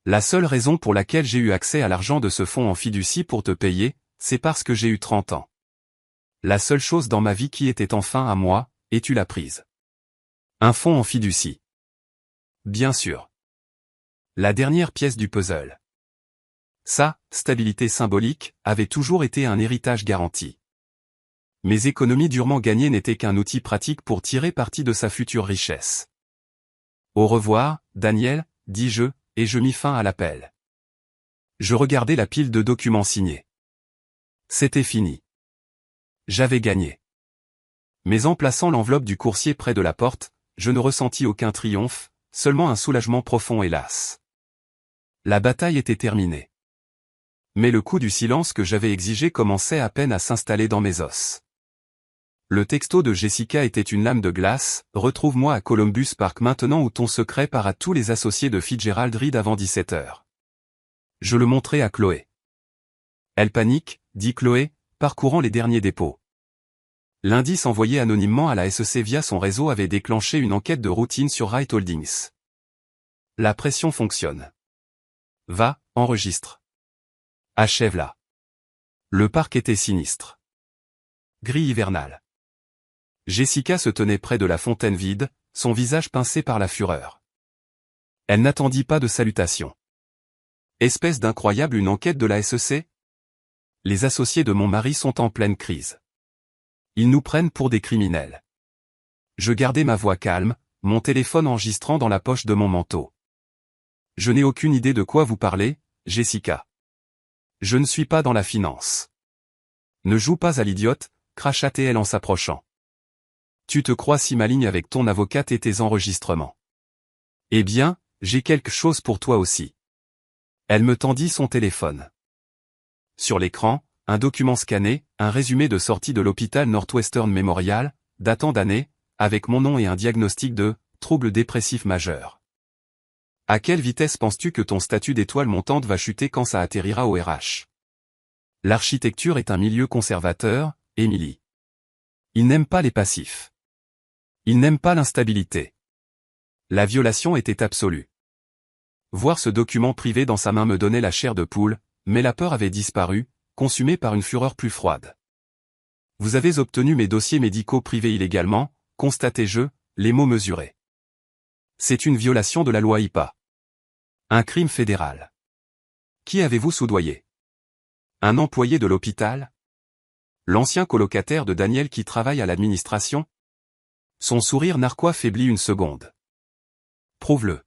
La seule raison pour laquelle j'ai eu accès à l'argent de ce fonds en fiducie pour te payer, c'est parce que j'ai eu 30 ans. La seule chose dans ma vie qui était enfin à moi, et tu l'as prise. Un fonds en fiducie. Bien sûr. La dernière pièce du puzzle. Ça, stabilité symbolique, avait toujours été un héritage garanti. Mes économies durement gagnées n'étaient qu'un outil pratique pour tirer parti de sa future richesse. Au revoir, Daniel, dis-je, et je mis fin à l'appel. Je regardais la pile de documents signés. C'était fini. J'avais gagné. Mais en plaçant l'enveloppe du coursier près de la porte, je ne ressentis aucun triomphe, seulement un soulagement profond hélas. La bataille était terminée. Mais le coup du silence que j'avais exigé commençait à peine à s'installer dans mes os. Le texto de Jessica était une lame de glace, retrouve-moi à Columbus Park maintenant où ton secret part à tous les associés de Fitzgerald Reed avant 17 heures. Je le montrai à Chloé. Elle panique, dit Chloé, parcourant les derniers dépôts. L'indice envoyé anonymement à la SEC via son réseau avait déclenché une enquête de routine sur Wright Holdings. La pression fonctionne. Va, enregistre. Achève-la. Le parc était sinistre. Gris hivernal. Jessica se tenait près de la fontaine vide, son visage pincé par la fureur. Elle n'attendit pas de salutation. Espèce d'incroyable une enquête de la SEC? Les associés de mon mari sont en pleine crise. Ils nous prennent pour des criminels. Je gardai ma voix calme, mon téléphone enregistrant dans la poche de mon manteau. Je n'ai aucune idée de quoi vous parlez, Jessica. Je ne suis pas dans la finance. Ne joue pas à l'idiote, cracha-t-elle en s'approchant. Tu te crois si maligne avec ton avocate et tes enregistrements. Eh bien, j'ai quelque chose pour toi aussi. Elle me tendit son téléphone. Sur l'écran, un document scanné, un résumé de sortie de l'hôpital Northwestern Memorial, datant d'année, avec mon nom et un diagnostic de trouble dépressif majeur. À quelle vitesse penses-tu que ton statut d'étoile montante va chuter quand ça atterrira au RH? L'architecture est un milieu conservateur, Émilie. Il n'aime pas les passifs. Il n'aime pas l'instabilité. La violation était absolue. Voir ce document privé dans sa main me donnait la chair de poule, mais la peur avait disparu, consumée par une fureur plus froide. Vous avez obtenu mes dossiers médicaux privés illégalement, constatai-je, les mots mesurés. C'est une violation de la loi HIPAA. Un crime fédéral. Qui avez-vous soudoyé? Un employé de l'hôpital? L'ancien colocataire de Daniel qui travaille à l'administration? Son sourire narquois faiblit une seconde. Prouve-le.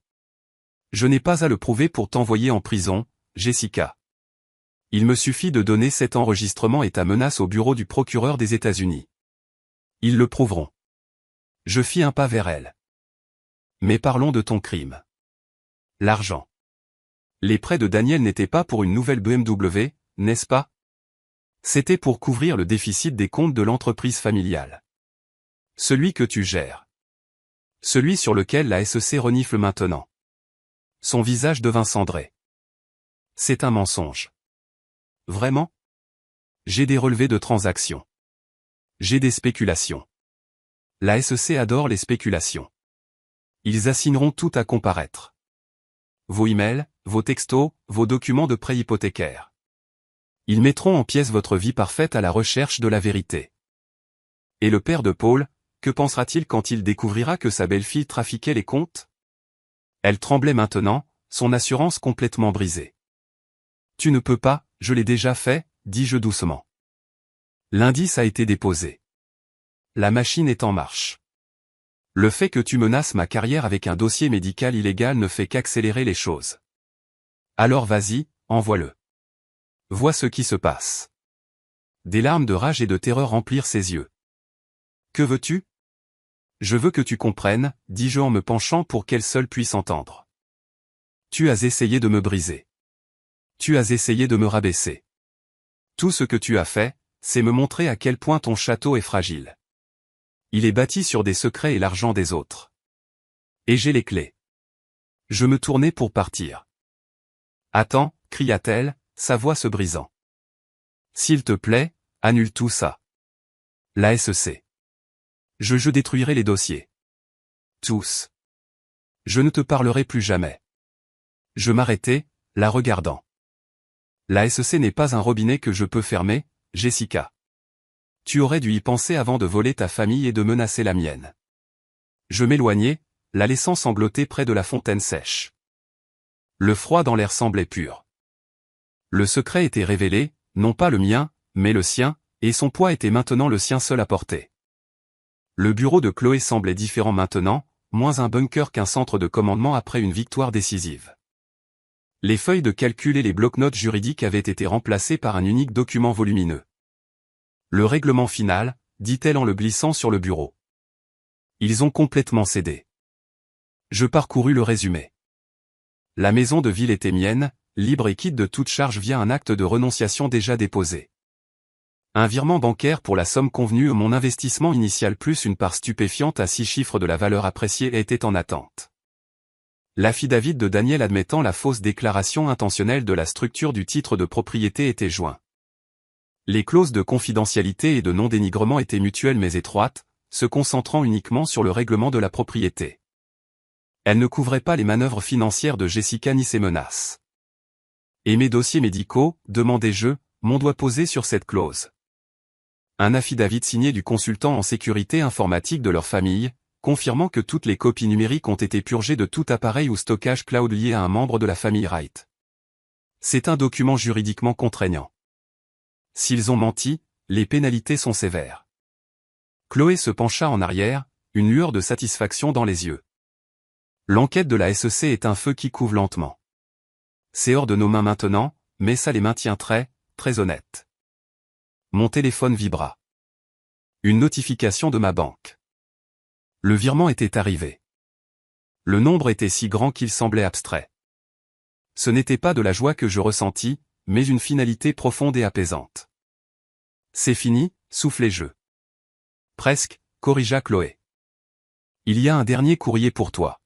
Je n'ai pas à le prouver pour t'envoyer en prison, Jessica. Il me suffit de donner cet enregistrement et ta menace au bureau du procureur des États-Unis. Ils le prouveront. Je fis un pas vers elle. Mais parlons de ton crime. L'argent. Les prêts de Daniel n'étaient pas pour une nouvelle BMW, n'est-ce pas? C'était pour couvrir le déficit des comptes de l'entreprise familiale. Celui que tu gères. Celui sur lequel la SEC renifle maintenant. Son visage devint cendré. C'est un mensonge. Vraiment? J'ai des relevés de transactions. J'ai des spéculations. La SEC adore les spéculations. Ils assigneront tout à comparaître. Vos emails, vos textos, vos documents de prêt hypothécaire. Ils mettront en pièces votre vie parfaite à la recherche de la vérité. Et le père de Paul, que pensera-t-il quand il découvrira que sa belle-fille trafiquait les comptes? Elle tremblait maintenant, son assurance complètement brisée. Tu ne peux pas, je l'ai déjà fait, dis-je doucement. L'indice a été déposé. La machine est en marche. Le fait que tu menaces ma carrière avec un dossier médical illégal ne fait qu'accélérer les choses. Alors vas-y, envoie-le. Vois ce qui se passe. Des larmes de rage et de terreur remplirent ses yeux. Que veux-tu? Je veux que tu comprennes, dis-je en me penchant pour qu'elle seule puisse entendre. Tu as essayé de me briser. Tu as essayé de me rabaisser. Tout ce que tu as fait, c'est me montrer à quel point ton château est fragile. Il est bâti sur des secrets et l'argent des autres. Et j'ai les clés. Je me tournai pour partir. Attends, cria-t-elle, sa voix se brisant. S'il te plaît, annule tout ça. La SEC. Je détruirai les dossiers. Tous. Je ne te parlerai plus jamais. Je m'arrêtai, la regardant. La SEC n'est pas un robinet que je peux fermer, Jessica. Tu aurais dû y penser avant de voler ta famille et de menacer la mienne. Je m'éloignai, la laissant sangloter près de la fontaine sèche. Le froid dans l'air semblait pur. Le secret était révélé, non pas le mien, mais le sien, et son poids était maintenant le sien seul à porter. Le bureau de Chloé semblait différent maintenant, moins un bunker qu'un centre de commandement après une victoire décisive. Les feuilles de calcul et les bloc-notes juridiques avaient été remplacés par un unique document volumineux. Le règlement final, dit-elle en le glissant sur le bureau. Ils ont complètement cédé. Je parcourus le résumé. La maison de ville était mienne, libre et quitte de toute charge via un acte de renonciation déjà déposé. Un virement bancaire pour la somme convenue, mon investissement initial plus une part stupéfiante à 6 chiffres de la valeur appréciée était en attente. L'affidavit de Daniel admettant la fausse déclaration intentionnelle de la structure du titre de propriété était joint. Les clauses de confidentialité et de non-dénigrement étaient mutuelles mais étroites, se concentrant uniquement sur le règlement de la propriété. Elles ne couvraient pas les manœuvres financières de Jessica ni ses menaces. Et mes dossiers médicaux, demandai-je, mon doigt posé sur cette clause. Un affidavit signé du consultant en sécurité informatique de leur famille, confirmant que toutes les copies numériques ont été purgées de tout appareil ou stockage cloud lié à un membre de la famille Wright. C'est un document juridiquement contraignant. S'ils ont menti, les pénalités sont sévères. Chloé se pencha en arrière, une lueur de satisfaction dans les yeux. L'enquête de la SEC est un feu qui couve lentement. C'est hors de nos mains maintenant, mais ça les maintient très honnêtes. Mon téléphone vibra. Une notification de ma banque. Le virement était arrivé. Le nombre était si grand qu'il semblait abstrait. Ce n'était pas de la joie que je ressentis, mais une finalité profonde et apaisante. C'est fini, soufflai-je. Presque, corrigea Chloé. Il y a un dernier courrier pour toi.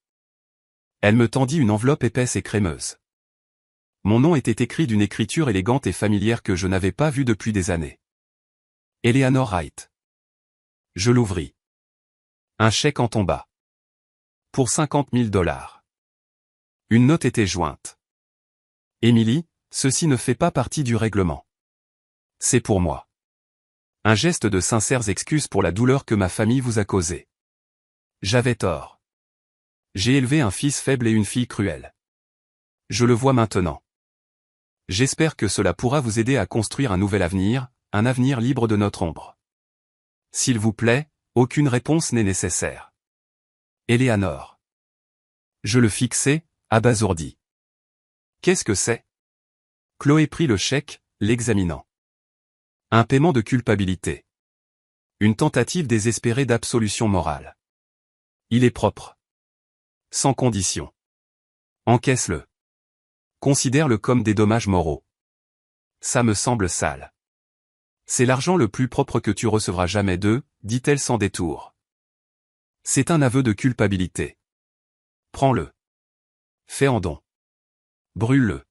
Elle me tendit une enveloppe épaisse et crémeuse. Mon nom était écrit d'une écriture élégante et familière que je n'avais pas vue depuis des années. Eleanor Wright. Je l'ouvris. Un chèque en tomba. Pour 50 000 $. Une note était jointe. Émilie, ceci ne fait pas partie du règlement. C'est pour moi. Un geste de sincères excuses pour la douleur que ma famille vous a causée. J'avais tort. J'ai élevé un fils faible et une fille cruelle. Je le vois maintenant. J'espère que cela pourra vous aider à construire un nouvel avenir, un avenir libre de notre ombre. S'il vous plaît, aucune réponse n'est nécessaire. Eleanor. Je le fixai, abasourdi. Qu'est-ce que c'est? Chloé prit le chèque, l'examinant. Un paiement de culpabilité. Une tentative désespérée d'absolution morale. Il est propre. Sans condition. Encaisse-le. Considère-le comme des dommages moraux. Ça me semble sale. C'est l'argent le plus propre que tu recevras jamais d'eux, dit-elle sans détour. C'est un aveu de culpabilité. Prends-le. Fais en don. Brûle-le.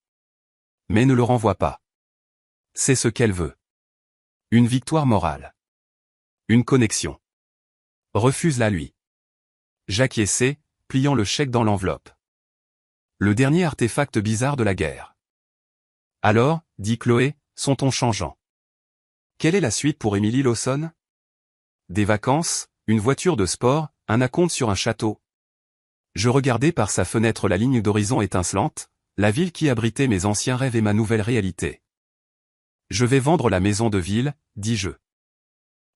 Mais ne le renvoie pas. C'est ce qu'elle veut. Une victoire morale. Une connexion. Refuse-la lui. J'acquiesçai, pliant le chèque dans l'enveloppe. Le dernier artefact bizarre de la guerre. Alors, dit Chloé, son ton changeant. Quelle est la suite pour Emily Lawson? Des vacances, une voiture de sport, un acompte sur un château. Je regardais par sa fenêtre la ligne d'horizon étincelante, la ville qui abritait mes anciens rêves et ma nouvelle réalité. Je vais vendre la maison de ville, dis-je.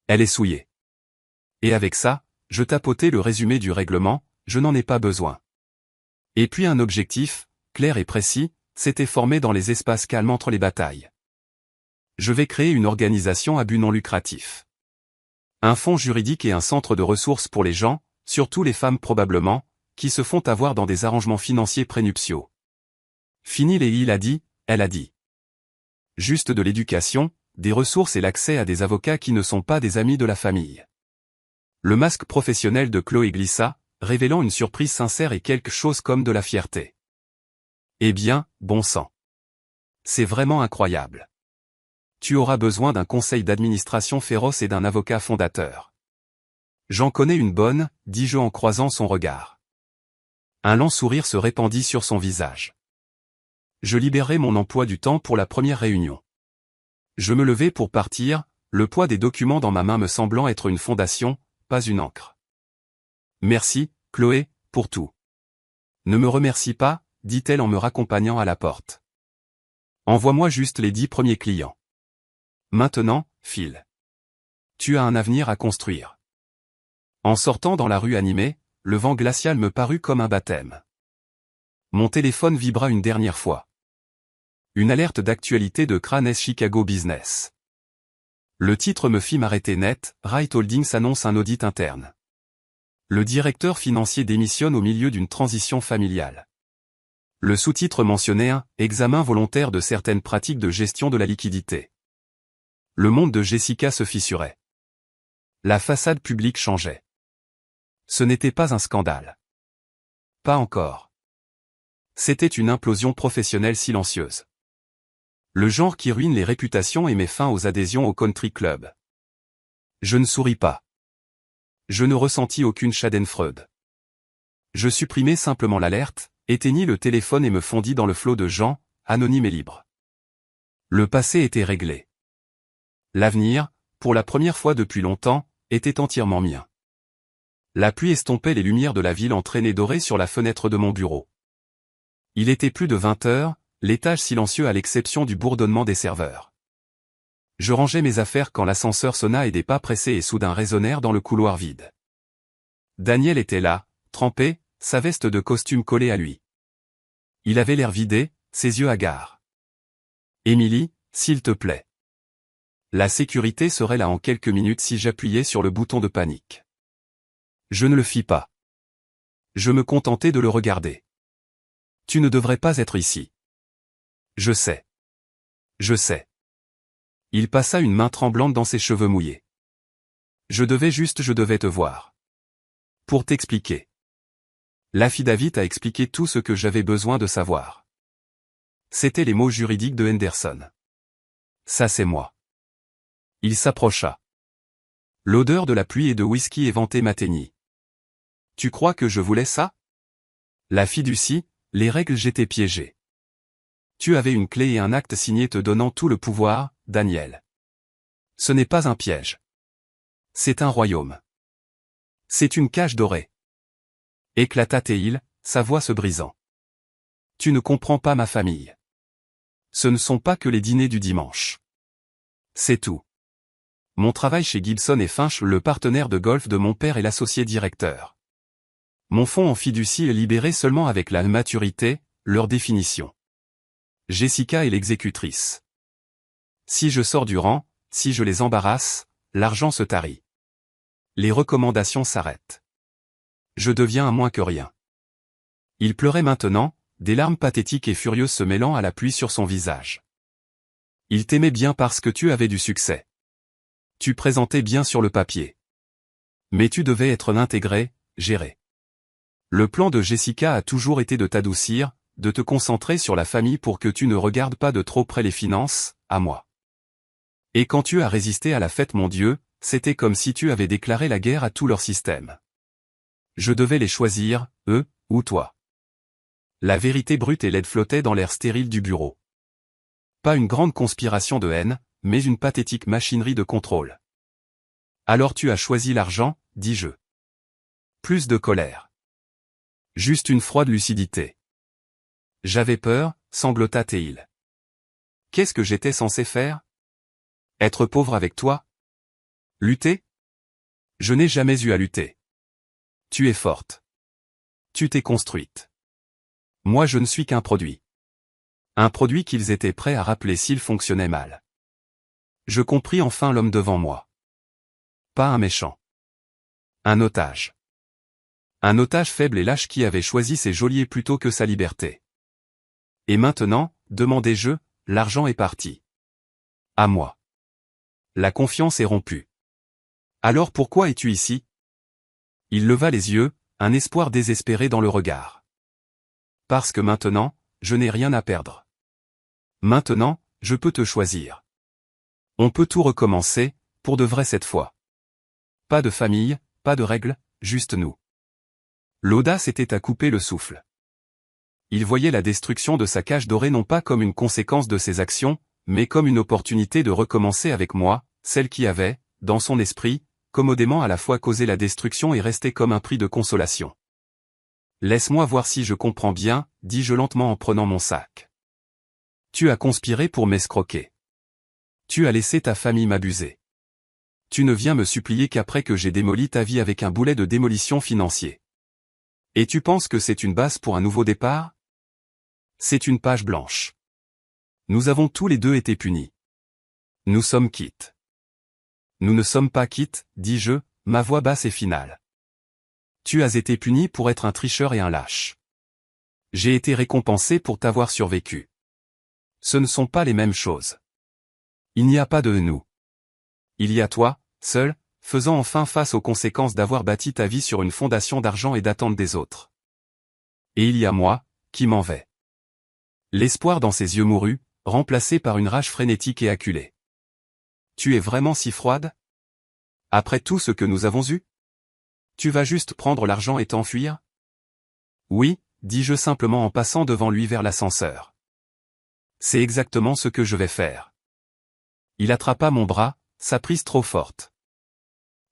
Elle est souillée. Et avec ça, je tapotai le résumé du règlement, je n'en ai pas besoin. Et puis un objectif, clair et précis, s'était formé dans les espaces calmes entre les batailles. Je vais créer une organisation à but non lucratif. Un fonds juridique et un centre de ressources pour les gens, surtout les femmes probablement, qui se font avoir dans des arrangements financiers prénuptiaux. Fini les il a dit, elle a dit. Juste de l'éducation, des ressources et l'accès à des avocats qui ne sont pas des amis de la famille. Le masque professionnel de Chloé glissa, révélant une surprise sincère et quelque chose comme de la fierté. Eh bien, bon sang. C'est vraiment incroyable. Tu auras besoin d'un conseil d'administration féroce et d'un avocat fondateur. J'en connais une bonne, dis-je en croisant son regard. Un lent sourire se répandit sur son visage. Je libérai mon emploi du temps pour la première réunion. Je me levai pour partir, le poids des documents dans ma main me semblant être une fondation, pas une encre. Merci, Chloé, pour tout. Ne me remercie pas, dit-elle en me raccompagnant à la porte. Envoie-moi juste les 10 premiers clients. Maintenant, file. Tu as un avenir à construire. En sortant dans la rue animée, le vent glacial me parut comme un baptême. Mon téléphone vibra une dernière fois. Une alerte d'actualité de Cranes Chicago Business. Le titre me fit m'arrêter net, Wright Holdings annonce un audit interne. Le directeur financier démissionne au milieu d'une transition familiale. Le sous-titre mentionnait un « examen volontaire de certaines pratiques de gestion de la liquidité ». Le monde de Jessica se fissurait. La façade publique changeait. Ce n'était pas un scandale. Pas encore. C'était une implosion professionnelle silencieuse. Le genre qui ruine les réputations et met fin aux adhésions au country club. Je ne souris pas. Je ne ressentis aucune schadenfreude. Je supprimai simplement l'alerte, éteignis le téléphone et me fondis dans le flot de gens, anonymes et libres. Le passé était réglé. L'avenir, pour la première fois depuis longtemps, était entièrement mien. La pluie estompait les lumières de la ville entraînées dorées sur la fenêtre de mon bureau. Il était plus de 20 heures, l'étage silencieux à l'exception du bourdonnement des serveurs. Je rangeais mes affaires quand l'ascenseur sonna et des pas pressés et soudain résonnèrent dans le couloir vide. Daniel était là, trempé, sa veste de costume collée à lui. Il avait l'air vidé, ses yeux hagards. « Émilie, s'il te plaît. » La sécurité serait là en quelques minutes si j'appuyais sur le bouton de panique. Je ne le fis pas. Je me contentais de le regarder. Tu ne devrais pas être ici. Je sais. Je sais. Il passa une main tremblante dans ses cheveux mouillés. Je devais te voir. Pour t'expliquer. L'affidavit a expliqué tout ce que j'avais besoin de savoir. C'étaient les mots juridiques de Henderson. Ça c'est moi. Il s'approcha. L'odeur de la pluie et de whisky éventé m'atteignit. Tu crois que je voulais ça? La fiducie, les règles, j'étais piégé. Tu avais une clé et un acte signé te donnant tout le pouvoir, Daniel. Ce n'est pas un piège. C'est un royaume. C'est une cage dorée. Éclata Théil, sa voix se brisant. Tu ne comprends pas ma famille. Ce ne sont pas que les dîners du dimanche. C'est tout. Mon travail chez Gibson et Finch, le partenaire de golf de mon père et l'associé directeur. Mon fonds en fiducie est libéré seulement avec la maturité, leur définition. Jessica est l'exécutrice. Si je sors du rang, si je les embarrasse, l'argent se tarit. Les recommandations s'arrêtent. Je deviens un moins que rien. Il pleurait maintenant, des larmes pathétiques et furieuses se mêlant à la pluie sur son visage. Il t'aimait bien parce que tu avais du succès. Tu présentais bien sur le papier. Mais tu devais être l'intégré, gérer. Le plan de Jessica a toujours été de t'adoucir, de te concentrer sur la famille pour que tu ne regardes pas de trop près les finances, à moi. Et quand tu as résisté à la fête, mon Dieu, c'était comme si tu avais déclaré la guerre à tout leur système. Je devais les choisir, eux, ou toi. La vérité brute et laide flottait dans l'air stérile du bureau. Pas une grande conspiration de haine, mais une pathétique machinerie de contrôle. Alors tu as choisi l'argent, dis-je. Plus de colère. Juste une froide lucidité. J'avais peur, sanglota Théil. Qu'est-ce que j'étais censé faire? Être pauvre avec toi? Lutter? Je n'ai jamais eu à lutter. Tu es forte. Tu t'es construite. Moi je ne suis qu'un produit. Un produit qu'ils étaient prêts à rappeler s'il fonctionnait mal. Je compris enfin l'homme devant moi. Pas un méchant. Un otage. Un otage faible et lâche qui avait choisi ses geôliers plutôt que sa liberté. Et maintenant, demandai-je, l'argent est parti. À moi. La confiance est rompue. Alors pourquoi es-tu ici? Il leva les yeux, un espoir désespéré dans le regard. Parce que maintenant, je n'ai rien à perdre. Maintenant, je peux te choisir. On peut tout recommencer, pour de vrai cette fois. Pas de famille, pas de règles, juste nous. L'audace était à couper le souffle. Il voyait la destruction de sa cage dorée non pas comme une conséquence de ses actions, mais comme une opportunité de recommencer avec moi, celle qui avait, dans son esprit, commodément à la fois causé la destruction et resté comme un prix de consolation. Laisse-moi voir si je comprends bien, dis-je lentement en prenant mon sac. Tu as conspiré pour m'escroquer. Tu as laissé ta famille m'abuser. Tu ne viens me supplier qu'après que j'ai démoli ta vie avec un boulet de démolition financier. Et tu penses que c'est une base pour un nouveau départ? C'est une page blanche. Nous avons tous les deux été punis. Nous sommes quittes. Nous ne sommes pas quittes, dis-je, ma voix basse et finale. Tu as été puni pour être un tricheur et un lâche. J'ai été récompensé pour t'avoir survécu. Ce ne sont pas les mêmes choses. Il n'y a pas de nous. Il y a toi, seul, faisant enfin face aux conséquences d'avoir bâti ta vie sur une fondation d'argent et d'attente des autres. Et il y a moi, qui m'en vais. L'espoir dans ses yeux mourus, remplacé par une rage frénétique et acculée. Tu es vraiment si froide? Après tout ce que nous avons eu? Tu vas juste prendre l'argent et t'enfuir? Oui, dis-je simplement en passant devant lui vers l'ascenseur. C'est exactement ce que je vais faire. Il attrapa mon bras, sa prise trop forte.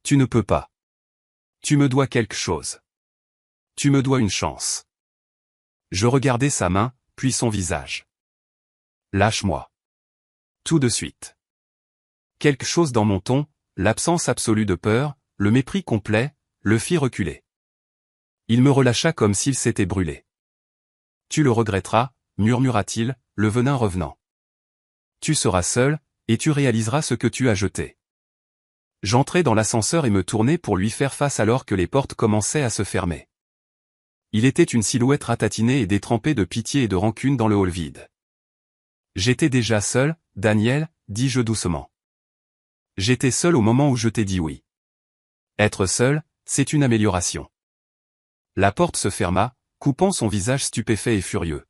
Tu ne peux pas. Tu me dois quelque chose. Tu me dois une chance. Je regardai sa main, puis son visage. Lâche-moi. Tout de suite. Quelque chose dans mon ton, l'absence absolue de peur, le mépris complet, le fit reculer. Il me relâcha comme s'il s'était brûlé. Tu le regretteras, murmura-t-il, le venin revenant. Tu seras seul, et tu réaliseras ce que tu as jeté. J'entrai dans l'ascenseur et me tournai pour lui faire face alors que les portes commençaient à se fermer. Il était une silhouette ratatinée et détrempée de pitié et de rancune dans le hall vide. J'étais déjà seul, Daniel, dis-je doucement. J'étais seul au moment où je t'ai dit oui. Être seul, c'est une amélioration. La porte se ferma, coupant son visage stupéfait et furieux.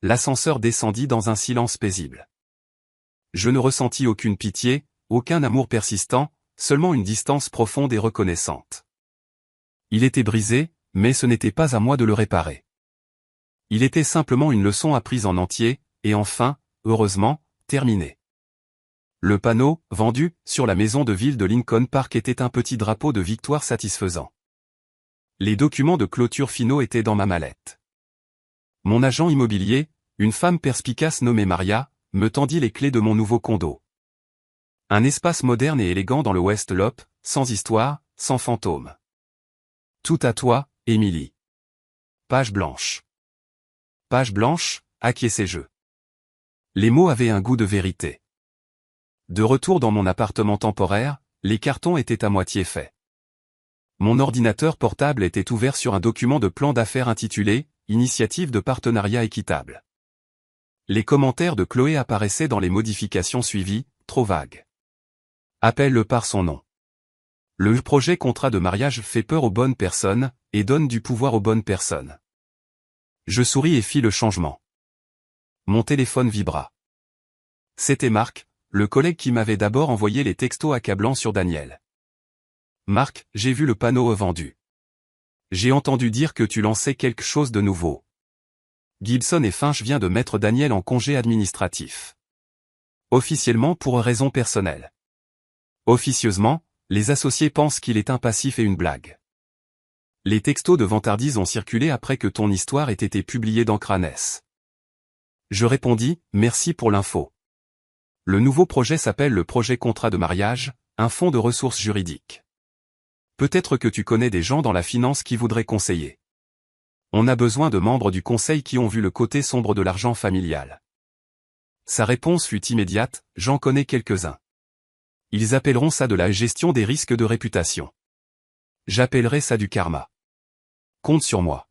L'ascenseur descendit dans un silence paisible. Je ne ressentis aucune pitié, aucun amour persistant, seulement une distance profonde et reconnaissante. Il était brisé, mais ce n'était pas à moi de le réparer. Il était simplement une leçon apprise en entier, et enfin, heureusement, terminée. Le panneau, vendu, sur la maison de ville de Lincoln Park était un petit drapeau de victoire satisfaisant. Les documents de clôture finaux étaient dans ma mallette. Mon agent immobilier, une femme perspicace nommée Maria, me tendit les clés de mon nouveau condo. Un espace moderne et élégant dans le West Loop, sans histoire, sans fantôme. Tout à toi, Émilie. Page blanche. Page blanche, acquiesçai-je. Les mots avaient un goût de vérité. De retour dans mon appartement temporaire, les cartons étaient à moitié faits. Mon ordinateur portable était ouvert sur un document de plan d'affaires intitulé « Initiative de partenariat équitable ». Les commentaires de Chloé apparaissaient dans les modifications suivies, trop vagues. Appelle-le par son nom. Le projet contrat de mariage fait peur aux bonnes personnes, et donne du pouvoir aux bonnes personnes. Je souris et fis le changement. Mon téléphone vibra. C'était Marc, le collègue qui m'avait d'abord envoyé les textos accablants sur Daniel. Marc, j'ai vu le panneau vendu. J'ai entendu dire que tu lançais quelque chose de nouveau. Gibson et Finch vient de mettre Daniel en congé administratif. Officiellement pour raison personnelle. Officieusement, les associés pensent qu'il est un passif et une blague. Les textos de vantardise ont circulé après que ton histoire ait été publiée dans Cranes. Je répondis, merci pour l'info. Le nouveau projet s'appelle le projet contrat de mariage, un fonds de ressources juridiques. Peut-être que tu connais des gens dans la finance qui voudraient conseiller. On a besoin de membres du conseil qui ont vu le côté sombre de l'argent familial. Sa réponse fut immédiate, j'en connais quelques-uns. Ils appelleront ça de la gestion des risques de réputation. J'appellerai ça du karma. Compte sur moi.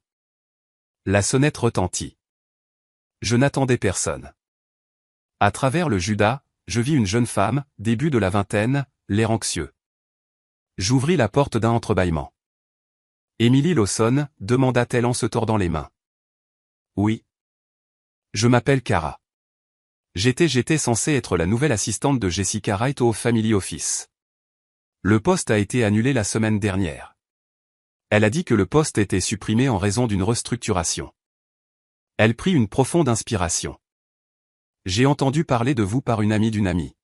La sonnette retentit. Je n'attendais personne. À travers le Judas, je vis une jeune femme, début de la vingtaine, l'air anxieux. J'ouvris la porte d'un entrebâillement. Émilie Lawson, demanda-t-elle en se tordant les mains. Oui. Je m'appelle Cara. J'étais censé être la nouvelle assistante de Jessica Wright au Family Office. Le poste a été annulé la semaine dernière. Elle a dit que le poste était supprimé en raison d'une restructuration. Elle prit une profonde inspiration. J'ai entendu parler de vous par une amie d'une amie.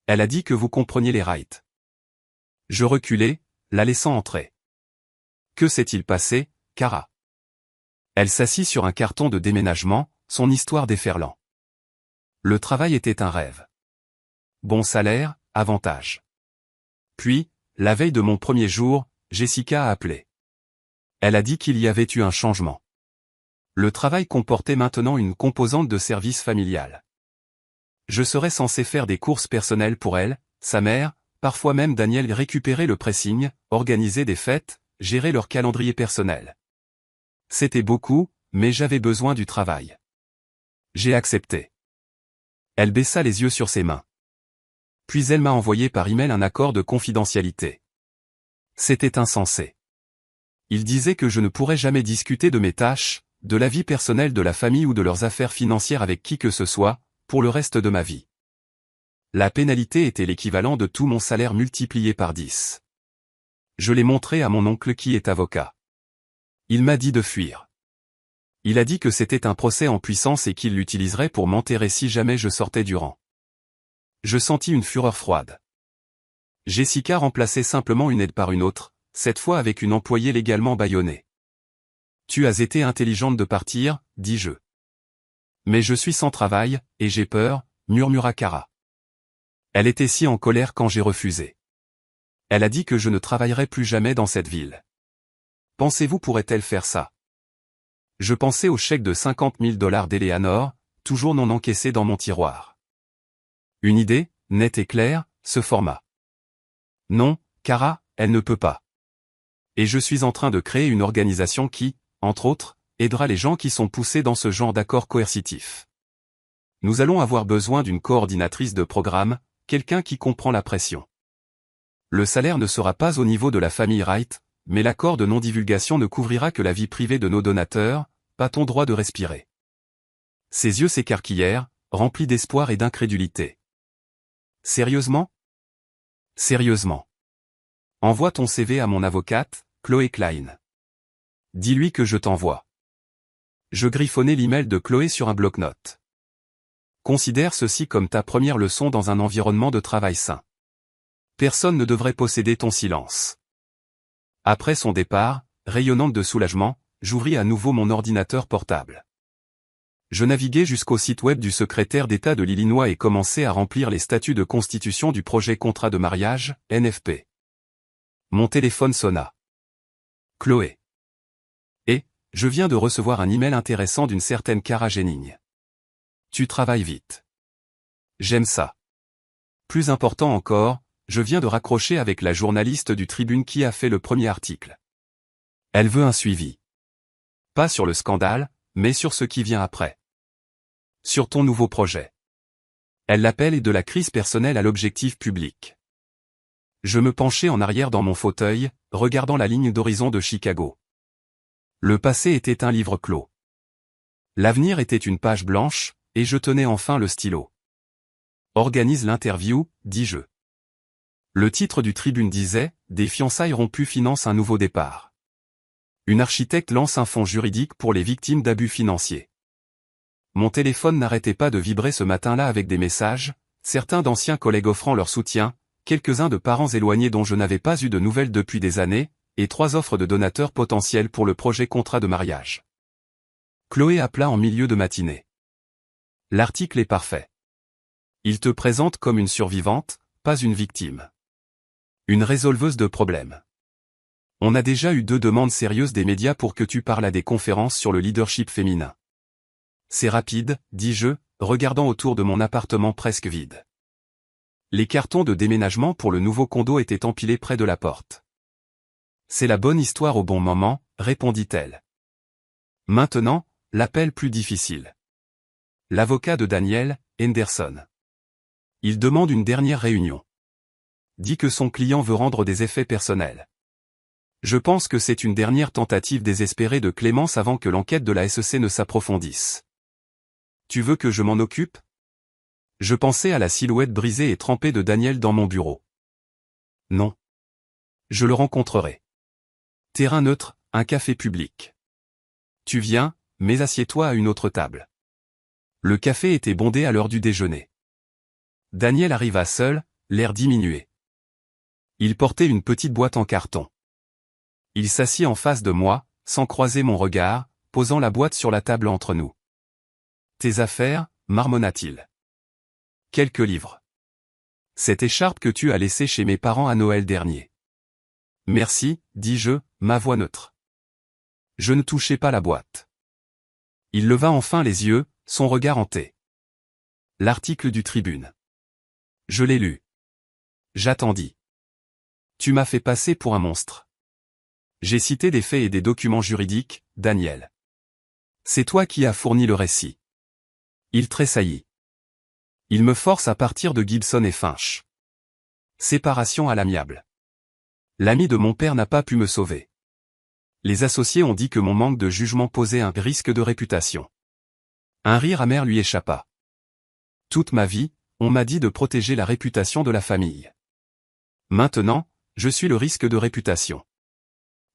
Elle a dit que vous compreniez les Wright. Je reculai, la laissant entrer. Que s'est-il passé, Cara? Elle s'assit sur un carton de déménagement, son histoire déferlant. Le travail était un rêve. Bon salaire, avantages. Puis, la veille de mon premier jour, Jessica a appelé. Elle a dit qu'il y avait eu un changement. Le travail comportait maintenant une composante de service familial. Je serais censé faire des courses personnelles pour elle, sa mère, parfois même Daniel récupérer le pressing, organiser des fêtes, gérer leur calendrier personnel. C'était beaucoup, mais j'avais besoin du travail. J'ai accepté. Elle baissa les yeux sur ses mains. Puis elle m'a envoyé par email un accord de confidentialité. C'était insensé. Il disait que je ne pourrais jamais discuter de mes tâches, de la vie personnelle de la famille ou de leurs affaires financières avec qui que ce soit, pour le reste de ma vie. La pénalité était l'équivalent de tout mon salaire multiplié par 10. Je l'ai montré à mon oncle qui est avocat. Il m'a dit de fuir. Il a dit que c'était un procès en puissance et qu'il l'utiliserait pour m'enterrer si jamais je sortais du rang. Je sentis une fureur froide. Jessica remplaçait simplement une aide par une autre, cette fois avec une employée légalement bâillonnée. Tu as été intelligente de partir, dis-je. Mais je suis sans travail, et j'ai peur, murmura Cara. Elle était si en colère quand j'ai refusé. Elle a dit que je ne travaillerais plus jamais dans cette ville. Pensez-vous pourrait-elle faire ça? Je pensais au chèque de 50 000 $ d'Eleanor, toujours non encaissé dans mon tiroir. Une idée, nette et claire, se forma. Non, Cara, elle ne peut pas. Et je suis en train de créer une organisation qui, entre autres, aidera les gens qui sont poussés dans ce genre d'accord coercitif. Nous allons avoir besoin d'une coordinatrice de programme, quelqu'un qui comprend la pression. Le salaire ne sera pas au niveau de la famille Wright, mais l'accord de non-divulgation ne couvrira que la vie privée de nos donateurs, pas ton droit de respirer. Ses yeux s'écarquillèrent, remplis d'espoir et d'incrédulité. Sérieusement? Sérieusement. Envoie ton CV à mon avocate, Chloé Klein. Dis-lui que je t'envoie. Je griffonnai l'email de Chloé sur un bloc-notes. Considère ceci comme ta première leçon dans un environnement de travail sain. Personne ne devrait posséder ton silence. Après son départ, rayonnante de soulagement, j'ouvris à nouveau mon ordinateur portable. Je naviguai jusqu'au site web du secrétaire d'État de l'Illinois et commençai à remplir les statuts de constitution du projet contrat de mariage, NFP. Mon téléphone sonna. Chloé. Et, je viens de recevoir un email intéressant d'une certaine Cara Jennings. Tu travailles vite. J'aime ça. Plus important encore, je viens de raccrocher avec la journaliste du Tribune qui a fait le premier article. Elle veut un suivi. Pas sur le scandale, mais sur ce qui vient après. Sur ton nouveau projet. Elle l'appelle et de la crise personnelle à l'objectif public. Je me penchai en arrière dans mon fauteuil, regardant la ligne d'horizon de Chicago. Le passé était un livre clos. L'avenir était une page blanche, et je tenais enfin le stylo. Organise l'interview, dis-je. Le titre du Tribune disait « Des fiançailles rompues financent un nouveau départ ». Une architecte lance un fonds juridique pour les victimes d'abus financiers. Mon téléphone n'arrêtait pas de vibrer ce matin-là avec des messages, certains d'anciens collègues offrant leur soutien, quelques-uns de parents éloignés dont je n'avais pas eu de nouvelles depuis des années, et 3 offres de donateurs potentiels pour le projet contrat de mariage. Chloé appela en milieu de matinée. L'article est parfait. Il te présente comme une survivante, pas une victime. Une résolveuse de problèmes. On a déjà eu 2 demandes sérieuses des médias pour que tu parles à des conférences sur le leadership féminin. C'est rapide, dis-je, regardant autour de mon appartement presque vide. Les cartons de déménagement pour le nouveau condo étaient empilés près de la porte. C'est la bonne histoire au bon moment, répondit-elle. Maintenant, l'appel plus difficile. L'avocat de Daniel, Henderson. Il demande une dernière réunion. Dit que son client veut rendre des effets personnels. Je pense que c'est une dernière tentative désespérée de clémence avant que l'enquête de la SEC ne s'approfondisse. Tu veux que je m'en occupe? Je pensais à la silhouette brisée et trempée de Daniel dans mon bureau. Non. Je le rencontrerai. Terrain neutre, un café public. Tu viens, mais assieds-toi à une autre table. Le café était bondé à l'heure du déjeuner. Daniel arriva seul, l'air diminué. Il portait une petite boîte en carton. Il s'assit en face de moi, sans croiser mon regard, posant la boîte sur la table entre nous. Tes affaires, marmonna-t-il. Quelques livres. Cette écharpe que tu as laissée chez mes parents à Noël dernier. Merci, dis-je, ma voix neutre. Je ne touchai pas la boîte. Il leva enfin les yeux, son regard hanté. L'article du Tribune. Je l'ai lu. J'attendis. Tu m'as fait passer pour un monstre. J'ai cité des faits et des documents juridiques, Daniel. C'est toi qui as fourni le récit. Il tressaillit. Il me force à partir de Gibson et Finch. Séparation à l'amiable. L'ami de mon père n'a pas pu me sauver. Les associés ont dit que mon manque de jugement posait un risque de réputation. Un rire amer lui échappa. Toute ma vie, on m'a dit de protéger la réputation de la famille. Maintenant, je suis le risque de réputation.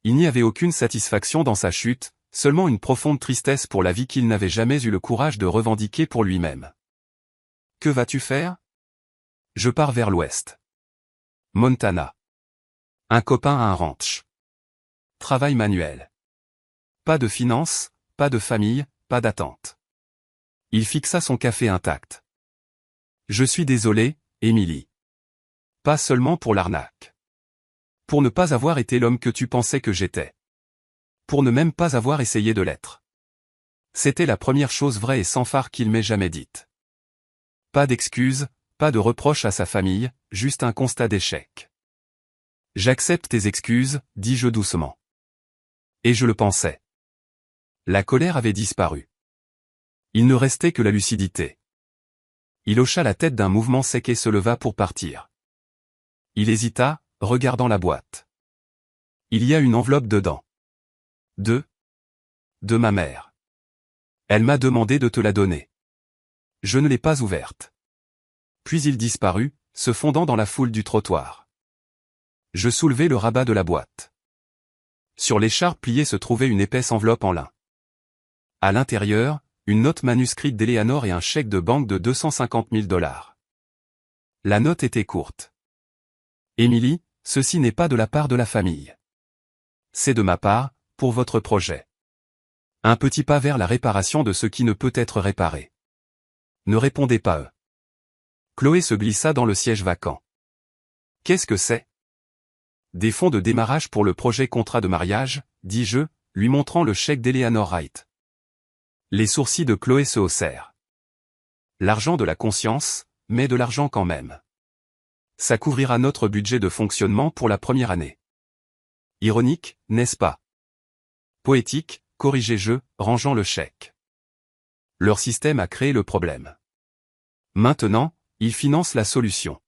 Il n'y avait aucune satisfaction dans sa chute, seulement une profonde tristesse pour la vie qu'il n'avait jamais eu le courage de revendiquer pour lui-même. Que vas-tu faire? Je pars vers l'ouest. Montana. Un copain a un ranch. Travail manuel. Pas de finances, pas de famille, pas d'attente. Il fixa son café intact. Je suis désolé, Émilie. Pas seulement pour l'arnaque. Pour ne pas avoir été l'homme que tu pensais que j'étais. Pour ne même pas avoir essayé de l'être. C'était la première chose vraie et sans phare qu'il m'ait jamais dite. Pas d'excuses, pas de reproches à sa famille, juste un constat d'échec. J'accepte tes excuses, dis-je doucement. Et je le pensais. La colère avait disparu. Il ne restait que la lucidité. Il hocha la tête d'un mouvement sec et se leva pour partir. Il hésita, regardant la boîte. Il y a une enveloppe dedans. De ma mère. Elle m'a demandé de te la donner. Je ne l'ai pas ouverte. Puis il disparut, se fondant dans la foule du trottoir. Je soulevai le rabat de la boîte. Sur l'écharpe pliée se trouvait une épaisse enveloppe en lin. À l'intérieur, une note manuscrite d'Eleanor et un chèque de banque de 250 000 $. La note était courte. Emily, ceci n'est pas de la part de la famille. C'est de ma part, pour votre projet. Un petit pas vers la réparation de ce qui ne peut être réparé. Ne répondez pas eux. Chloé se glissa dans le siège vacant. Qu'est-ce que c'est? Des fonds de démarrage pour le projet contrat de mariage, dis-je, lui montrant le chèque d'Eleanor Wright. Les sourcils de Chloé se haussèrent. L'argent de la conscience, mais de l'argent quand même. Ça couvrira notre budget de fonctionnement pour la première année. Ironique, n'est-ce pas? Poétique, corrigeai-je, rangeant le chèque. Leur système a créé le problème. Maintenant, ils financent la solution.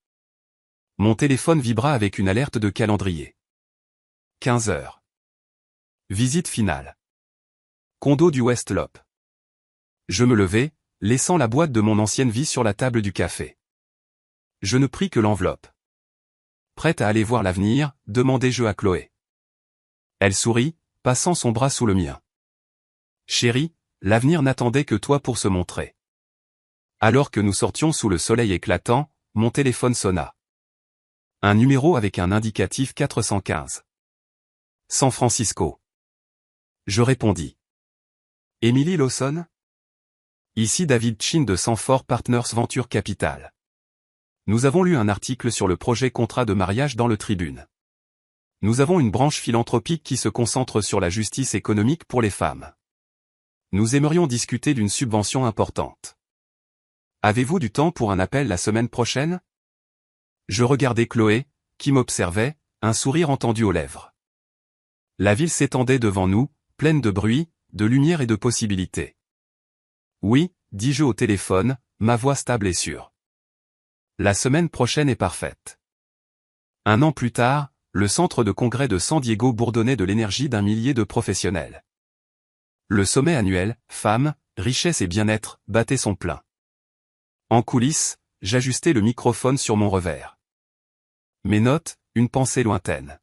Mon téléphone vibra avec une alerte de calendrier. 15 heures. Visite finale. Condo du West Loop. Je me levai, laissant la boîte de mon ancienne vie sur la table du café. Je ne pris que l'enveloppe. Prête à aller voir l'avenir, demandai-je à Chloé. Elle sourit, passant son bras sous le mien. Chérie, l'avenir n'attendait que toi pour se montrer. Alors que nous sortions sous le soleil éclatant, mon téléphone sonna. Un numéro avec un indicatif 415. San Francisco. Je répondis. Emily Lawson? Ici David Chin de Sanford Partners Venture Capital. Nous avons lu un article sur le projet contrat de mariage dans le Tribune. Nous avons une branche philanthropique qui se concentre sur la justice économique pour les femmes. Nous aimerions discuter d'une subvention importante. Avez-vous du temps pour un appel la semaine prochaine? Je regardais Chloé, qui m'observait, un sourire entendu aux lèvres. La ville s'étendait devant nous, pleine de bruit, de lumière et de possibilités. Oui, dis-je au téléphone, ma voix stable et sûre. La semaine prochaine est parfaite. Un an plus tard, le centre de congrès de San Diego bourdonnait de l'énergie d'un millier de professionnels. Le sommet annuel, Femmes, Richesse et Bien-être, battait son plein. En coulisses, j'ajustais le microphone sur mon revers. Mes notes, une pensée lointaine.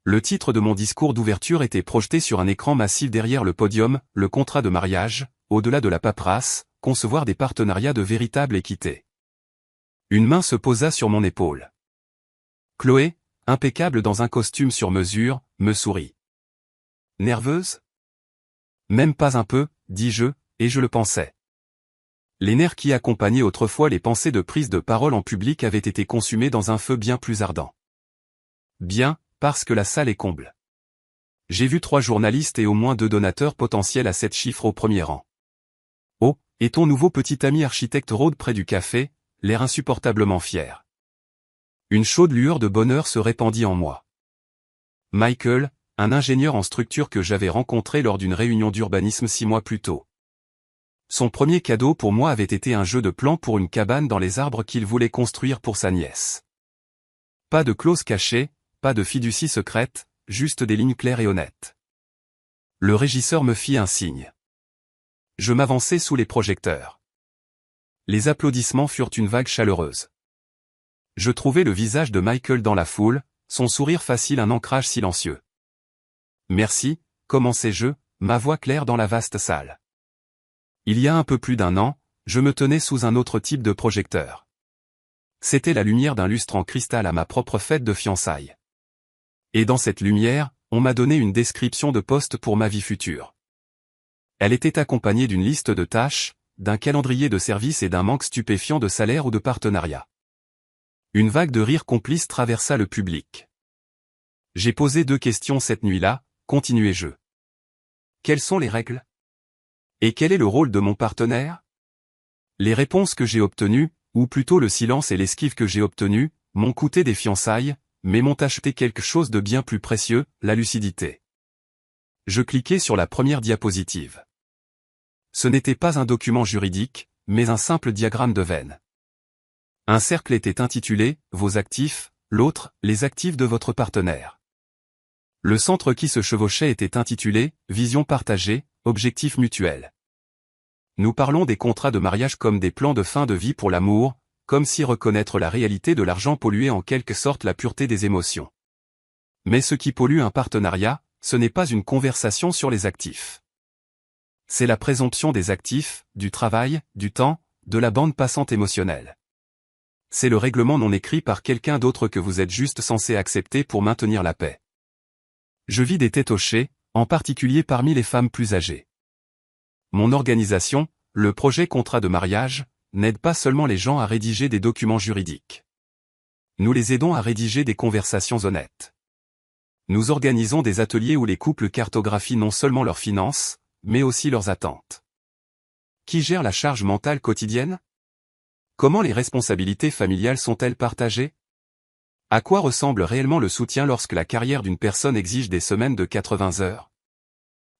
Le titre de mon discours d'ouverture était projeté sur un écran massif derrière le podium, le contrat de mariage, au-delà de la paperasse, concevoir des partenariats de véritable équité. Une main se posa sur mon épaule. Chloé, impeccable dans un costume sur mesure, me sourit. Nerveuse? Même pas un peu, dis-je, et je le pensais. Les nerfs qui accompagnaient autrefois les pensées de prise de parole en public avaient été consumés dans un feu bien plus ardent. Bien, parce que la salle est comble. J'ai vu 3 journalistes et au moins 2 donateurs potentiels à 7 chiffres au premier rang. Oh, et ton nouveau petit ami architecte rôde près du café, l'air insupportablement fier. Une chaude lueur de bonheur se répandit en moi. Michael, un ingénieur en structure que j'avais rencontré lors d'une réunion d'urbanisme 6 mois plus tôt. Son premier cadeau pour moi avait été un jeu de plans pour une cabane dans les arbres qu'il voulait construire pour sa nièce. Pas de clause cachée, pas de fiducie secrète, juste des lignes claires et honnêtes. Le régisseur me fit un signe. Je m'avançai sous les projecteurs. Les applaudissements furent une vague chaleureuse. Je trouvai le visage de Michael dans la foule, son sourire facile un ancrage silencieux. Merci, commençai-je, ma voix claire dans la vaste salle. Il y a un peu plus d'1 an, je me tenais sous un autre type de projecteur. C'était la lumière d'un lustre en cristal à ma propre fête de fiançailles. Et dans cette lumière, on m'a donné une description de poste pour ma vie future. Elle était accompagnée d'une liste de tâches, d'un calendrier de services et d'un manque stupéfiant de salaire ou de partenariat. Une vague de rire complice traversa le public. J'ai posé 2 questions cette nuit-là, continuai-je. Quelles sont les règles? Et quel est le rôle de mon partenaire? Les réponses que j'ai obtenues, ou plutôt le silence et l'esquive que j'ai obtenus, m'ont coûté des fiançailles, mais m'ont acheté quelque chose de bien plus précieux, la lucidité. Je cliquai sur la première diapositive. Ce n'était pas un document juridique, mais un simple diagramme de veine. Un cercle était intitulé « Vos actifs », l'autre « Les actifs de votre partenaire ». Le centre qui se chevauchait était intitulé « Vision partagée, objectifs mutuels ». Nous parlons des contrats de mariage comme des plans de fin de vie pour l'amour, comme si reconnaître la réalité de l'argent polluait en quelque sorte la pureté des émotions. Mais ce qui pollue un partenariat, ce n'est pas une conversation sur les actifs. C'est la présomption des actifs, du travail, du temps, de la bande passante émotionnelle. C'est le règlement non écrit par quelqu'un d'autre que vous êtes juste censé accepter pour maintenir la paix. Je vis des têtes hochées, en particulier parmi les femmes plus âgées. Mon organisation, le projet contrat de mariage, n'aide pas seulement les gens à rédiger des documents juridiques. Nous les aidons à rédiger des conversations honnêtes. Nous organisons des ateliers où les couples cartographient non seulement leurs finances, mais aussi leurs attentes. Qui gère la charge mentale quotidienne? Comment les responsabilités familiales sont-elles partagées? À quoi ressemble réellement le soutien lorsque la carrière d'une personne exige des semaines de 80 heures?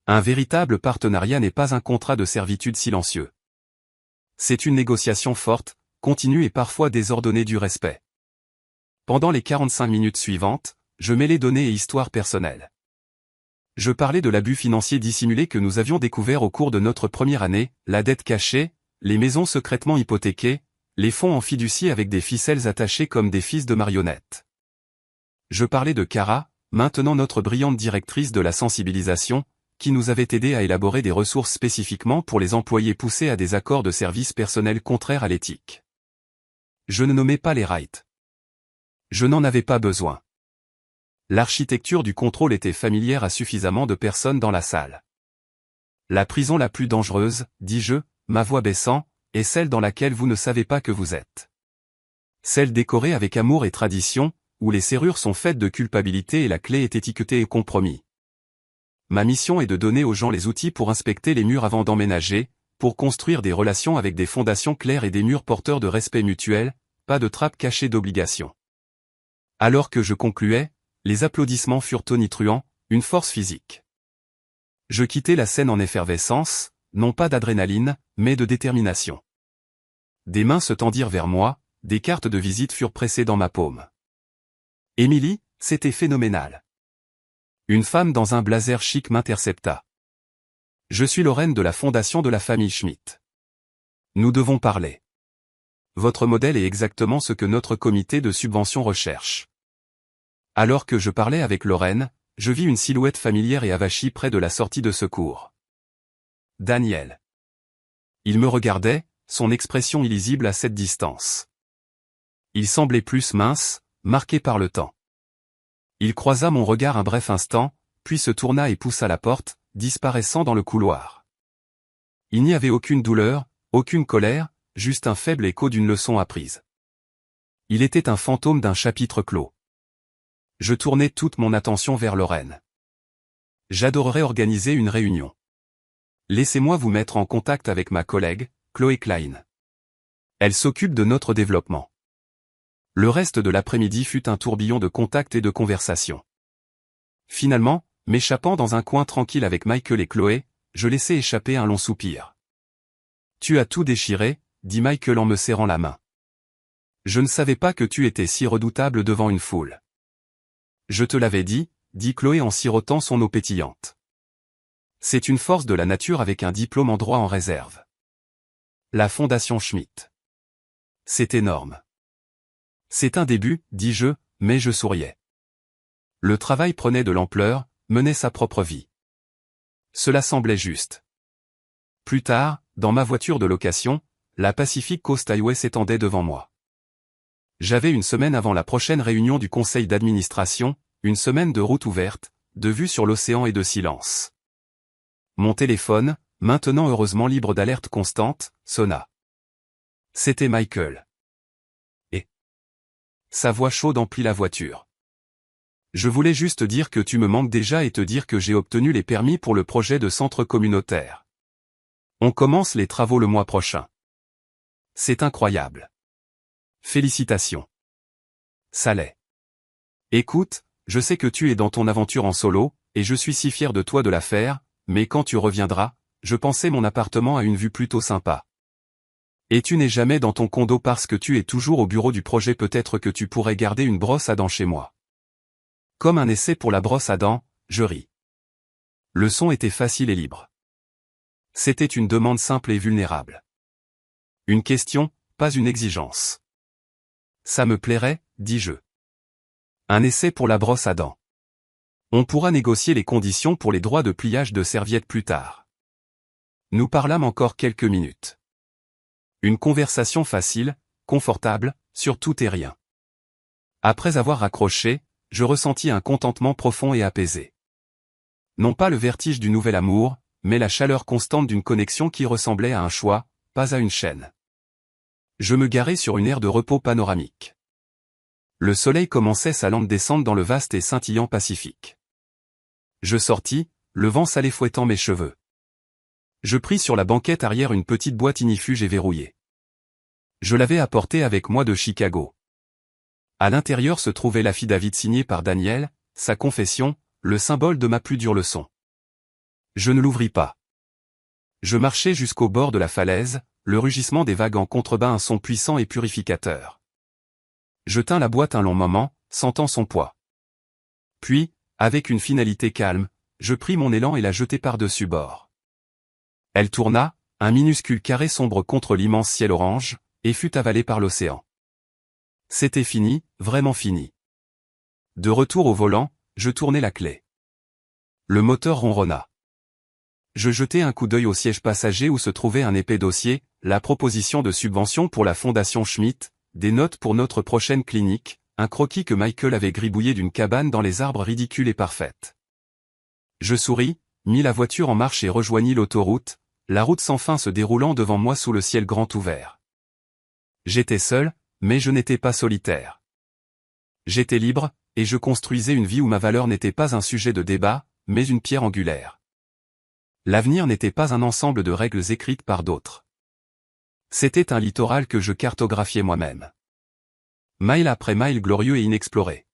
Un véritable partenariat n'est pas un contrat de servitude silencieux. C'est une négociation forte, continue et parfois désordonnée du respect. Pendant les 45 minutes suivantes, je mêlais données et histoires personnelles. Je parlais de l'abus financier dissimulé que nous avions découvert au cours de notre première année, la dette cachée, les maisons secrètement hypothéquées, les fonds en fiducie avec des ficelles attachées comme des fils de marionnettes. Je parlais de Cara, maintenant notre brillante directrice de la sensibilisation, qui nous avait aidé à élaborer des ressources spécifiquement pour les employés poussés à des accords de service personnel contraires à l'éthique. Je ne nommais pas les rights. Je n'en avais pas besoin. L'architecture du contrôle était familière à suffisamment de personnes dans la salle. La prison la plus dangereuse, dis-je, ma voix baissant, est celle dans laquelle vous ne savez pas que vous êtes. Celle décorée avec amour et tradition, où les serrures sont faites de culpabilité et la clé est étiquetée et compromis. Ma mission est de donner aux gens les outils pour inspecter les murs avant d'emménager, pour construire des relations avec des fondations claires et des murs porteurs de respect mutuel, pas de trappes cachées d'obligations. Alors que je concluais, les applaudissements furent tonitruants, une force physique. Je quittais la scène en effervescence, non pas d'adrénaline, mais de détermination. Des mains se tendirent vers moi, des cartes de visite furent pressées dans ma paume. Émilie, c'était phénoménal. Une femme dans un blazer chic m'intercepta. Je suis Lorraine de la fondation de la famille Schmitt. Nous devons parler. Votre modèle est exactement ce que notre comité de subvention recherche. Alors que je parlais avec Lorraine, je vis une silhouette familière et avachie près de la sortie de secours. Daniel. Il me regardait, son expression illisible à cette distance. Il semblait plus mince, marqué par le temps. Il croisa mon regard un bref instant, puis se tourna et poussa la porte, disparaissant dans le couloir. Il n'y avait aucune douleur, aucune colère, juste un faible écho d'une leçon apprise. Il était un fantôme d'un chapitre clos. Je tournai toute mon attention vers Lorraine. J'adorerais organiser une réunion. Laissez-moi vous mettre en contact avec ma collègue, Chloé Klein. Elle s'occupe de notre développement. Le reste de l'après-midi fut un tourbillon de contacts et de conversations. Finalement, m'échappant dans un coin tranquille avec Michael et Chloé, je laissai échapper un long soupir. Tu as tout déchiré, dit Michael en me serrant la main. Je ne savais pas que tu étais si redoutable devant une foule. Je te l'avais dit Chloé en sirotant son eau pétillante. C'est une force de la nature avec un diplôme en droit en réserve. La Fondation Schmitt. C'est énorme. C'est un début, dis-je, mais je souriais. Le travail prenait de l'ampleur, menait sa propre vie. Cela semblait juste. Plus tard, dans ma voiture de location, la Pacific Coast Highway s'étendait devant moi. J'avais une semaine avant la prochaine réunion du conseil d'administration, une semaine de route ouverte, de vue sur l'océan et de silence. Mon téléphone, maintenant heureusement libre d'alerte constante, sonna. C'était Michael. Et sa voix chaude emplit la voiture. Je voulais juste dire que tu me manques déjà et te dire que j'ai obtenu les permis pour le projet de centre communautaire. On commence les travaux le mois prochain. C'est incroyable. Félicitations. Ça l'est. Écoute, je sais que tu es dans ton aventure en solo, et je suis si fier de toi de la faire, mais quand tu reviendras, je pensais mon appartement a une vue plutôt sympa. Et tu n'es jamais dans ton condo parce que tu es toujours au bureau du projet, peut-être que tu pourrais garder une brosse à dents chez moi. Comme un essai pour la brosse à dents, je ris. Le son était facile et libre. C'était une demande simple et vulnérable. Une question, pas une exigence. Ça me plairait, dis-je. Un essai pour la brosse à dents. On pourra négocier les conditions pour les droits de pliage de serviettes plus tard. Nous parlâmes encore quelques minutes. Une conversation facile, confortable, sur tout et rien. Après avoir raccroché, je ressentis un contentement profond et apaisé. Non pas le vertige du nouvel amour, mais la chaleur constante d'une connexion qui ressemblait à un choix, pas à une chaîne. Je me garai sur une aire de repos panoramique. Le soleil commençait sa lente descente dans le vaste et scintillant Pacifique. Je sortis, le vent salé fouettant mes cheveux. Je pris sur la banquette arrière une petite boîte ignifuge et verrouillée. Je l'avais apportée avec moi de Chicago. À l'intérieur se trouvait l'affidavit signé par Daniel, sa confession, le symbole de ma plus dure leçon. Je ne l'ouvris pas. Je marchai jusqu'au bord de la falaise, le rugissement des vagues en contrebas un son puissant et purificateur. Je tins la boîte un long moment, sentant son poids. Puis, avec une finalité calme, je pris mon élan et la jetai par-dessus bord. Elle tourna, un minuscule carré sombre contre l'immense ciel orange, et fut avalée par l'océan. C'était fini, vraiment fini. De retour au volant, je tournai la clé. Le moteur ronronna. Je jetai un coup d'œil au siège passager où se trouvait un épais dossier, la proposition de subvention pour la Fondation Schmitt, des notes pour notre prochaine clinique, un croquis que Michael avait gribouillé d'une cabane dans les arbres ridicule et parfaite. Je souris, mis la voiture en marche et rejoignis l'autoroute, la route sans fin se déroulant devant moi sous le ciel grand ouvert. J'étais seul, mais je n'étais pas solitaire. J'étais libre, et je construisais une vie où ma valeur n'était pas un sujet de débat, mais une pierre angulaire. L'avenir n'était pas un ensemble de règles écrites par d'autres. C'était un littoral que je cartographiais moi-même. Mile après mile glorieux et inexploré.